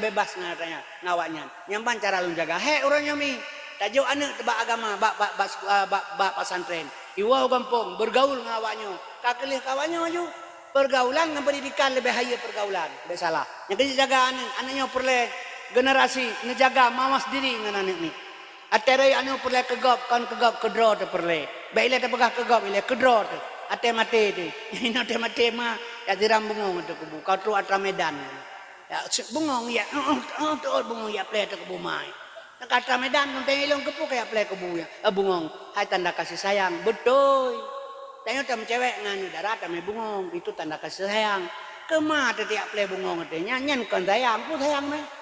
bebas ngatanya ngawaknya nyampan cara lu jaga he urangnya mi tajuk anak tebak agama bak pesantren iwa gampung bergaul ngawaknya kakelih kawannya maju pergaulan dengan pendidikan lebih haya pergaulan lebih salah yang kena jaga anaknya perle generasi ngejaga mawas diri dengan anak ni Aterai anu perle kegop kan kegop kedro tu perle. Baiklah tak pegah kegop ile kedro tu. Ate mate tu. Ino te mate ma ya diram bungong tu kubu. Kau tu atra Medan. Ya bungong ya. Tu bungong ya ple tu kubu mai. Nak atra Medan tu ilong kepu kayak ple kubu ya. Bungong. Hai tanda kasih sayang. Betul. Tanya tam cewek nganu darat tam bungong itu tanda kasih sayang. Kemah tu tiap ple bungong tu nyanyian kon sayang ku sayang meh.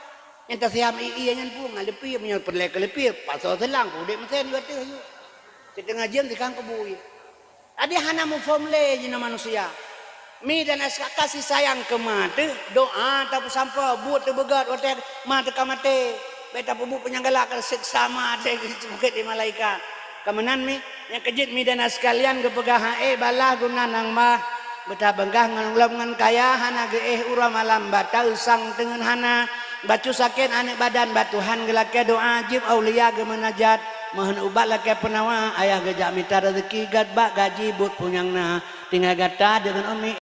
Yang tersiam iya yang pun ngalepi punya perlek lepi pasal selang ku dek mesen kata tu. Setengah jam sekarang kebui. Ada hana mu formule jina manusia. Mi dan kasih sayang ke mate doa tapi sampai buat terbegat waktu mate kamate. Beta pubu penyanggala ke siksa mate bukit di malaikat. Kemenan mi yang kejit mi dan sekalian kepegah balah guna nang mah. Beta benggah ngan kaya hana ge ura malam bata usang dengan hana. Bacu sakit anak badan batuhan gelake doa jib aulia ge menajat mohon ubat lake penawa ayah gejak minta rezeki gad bak gaji but punyangna tinggal gata dengan umi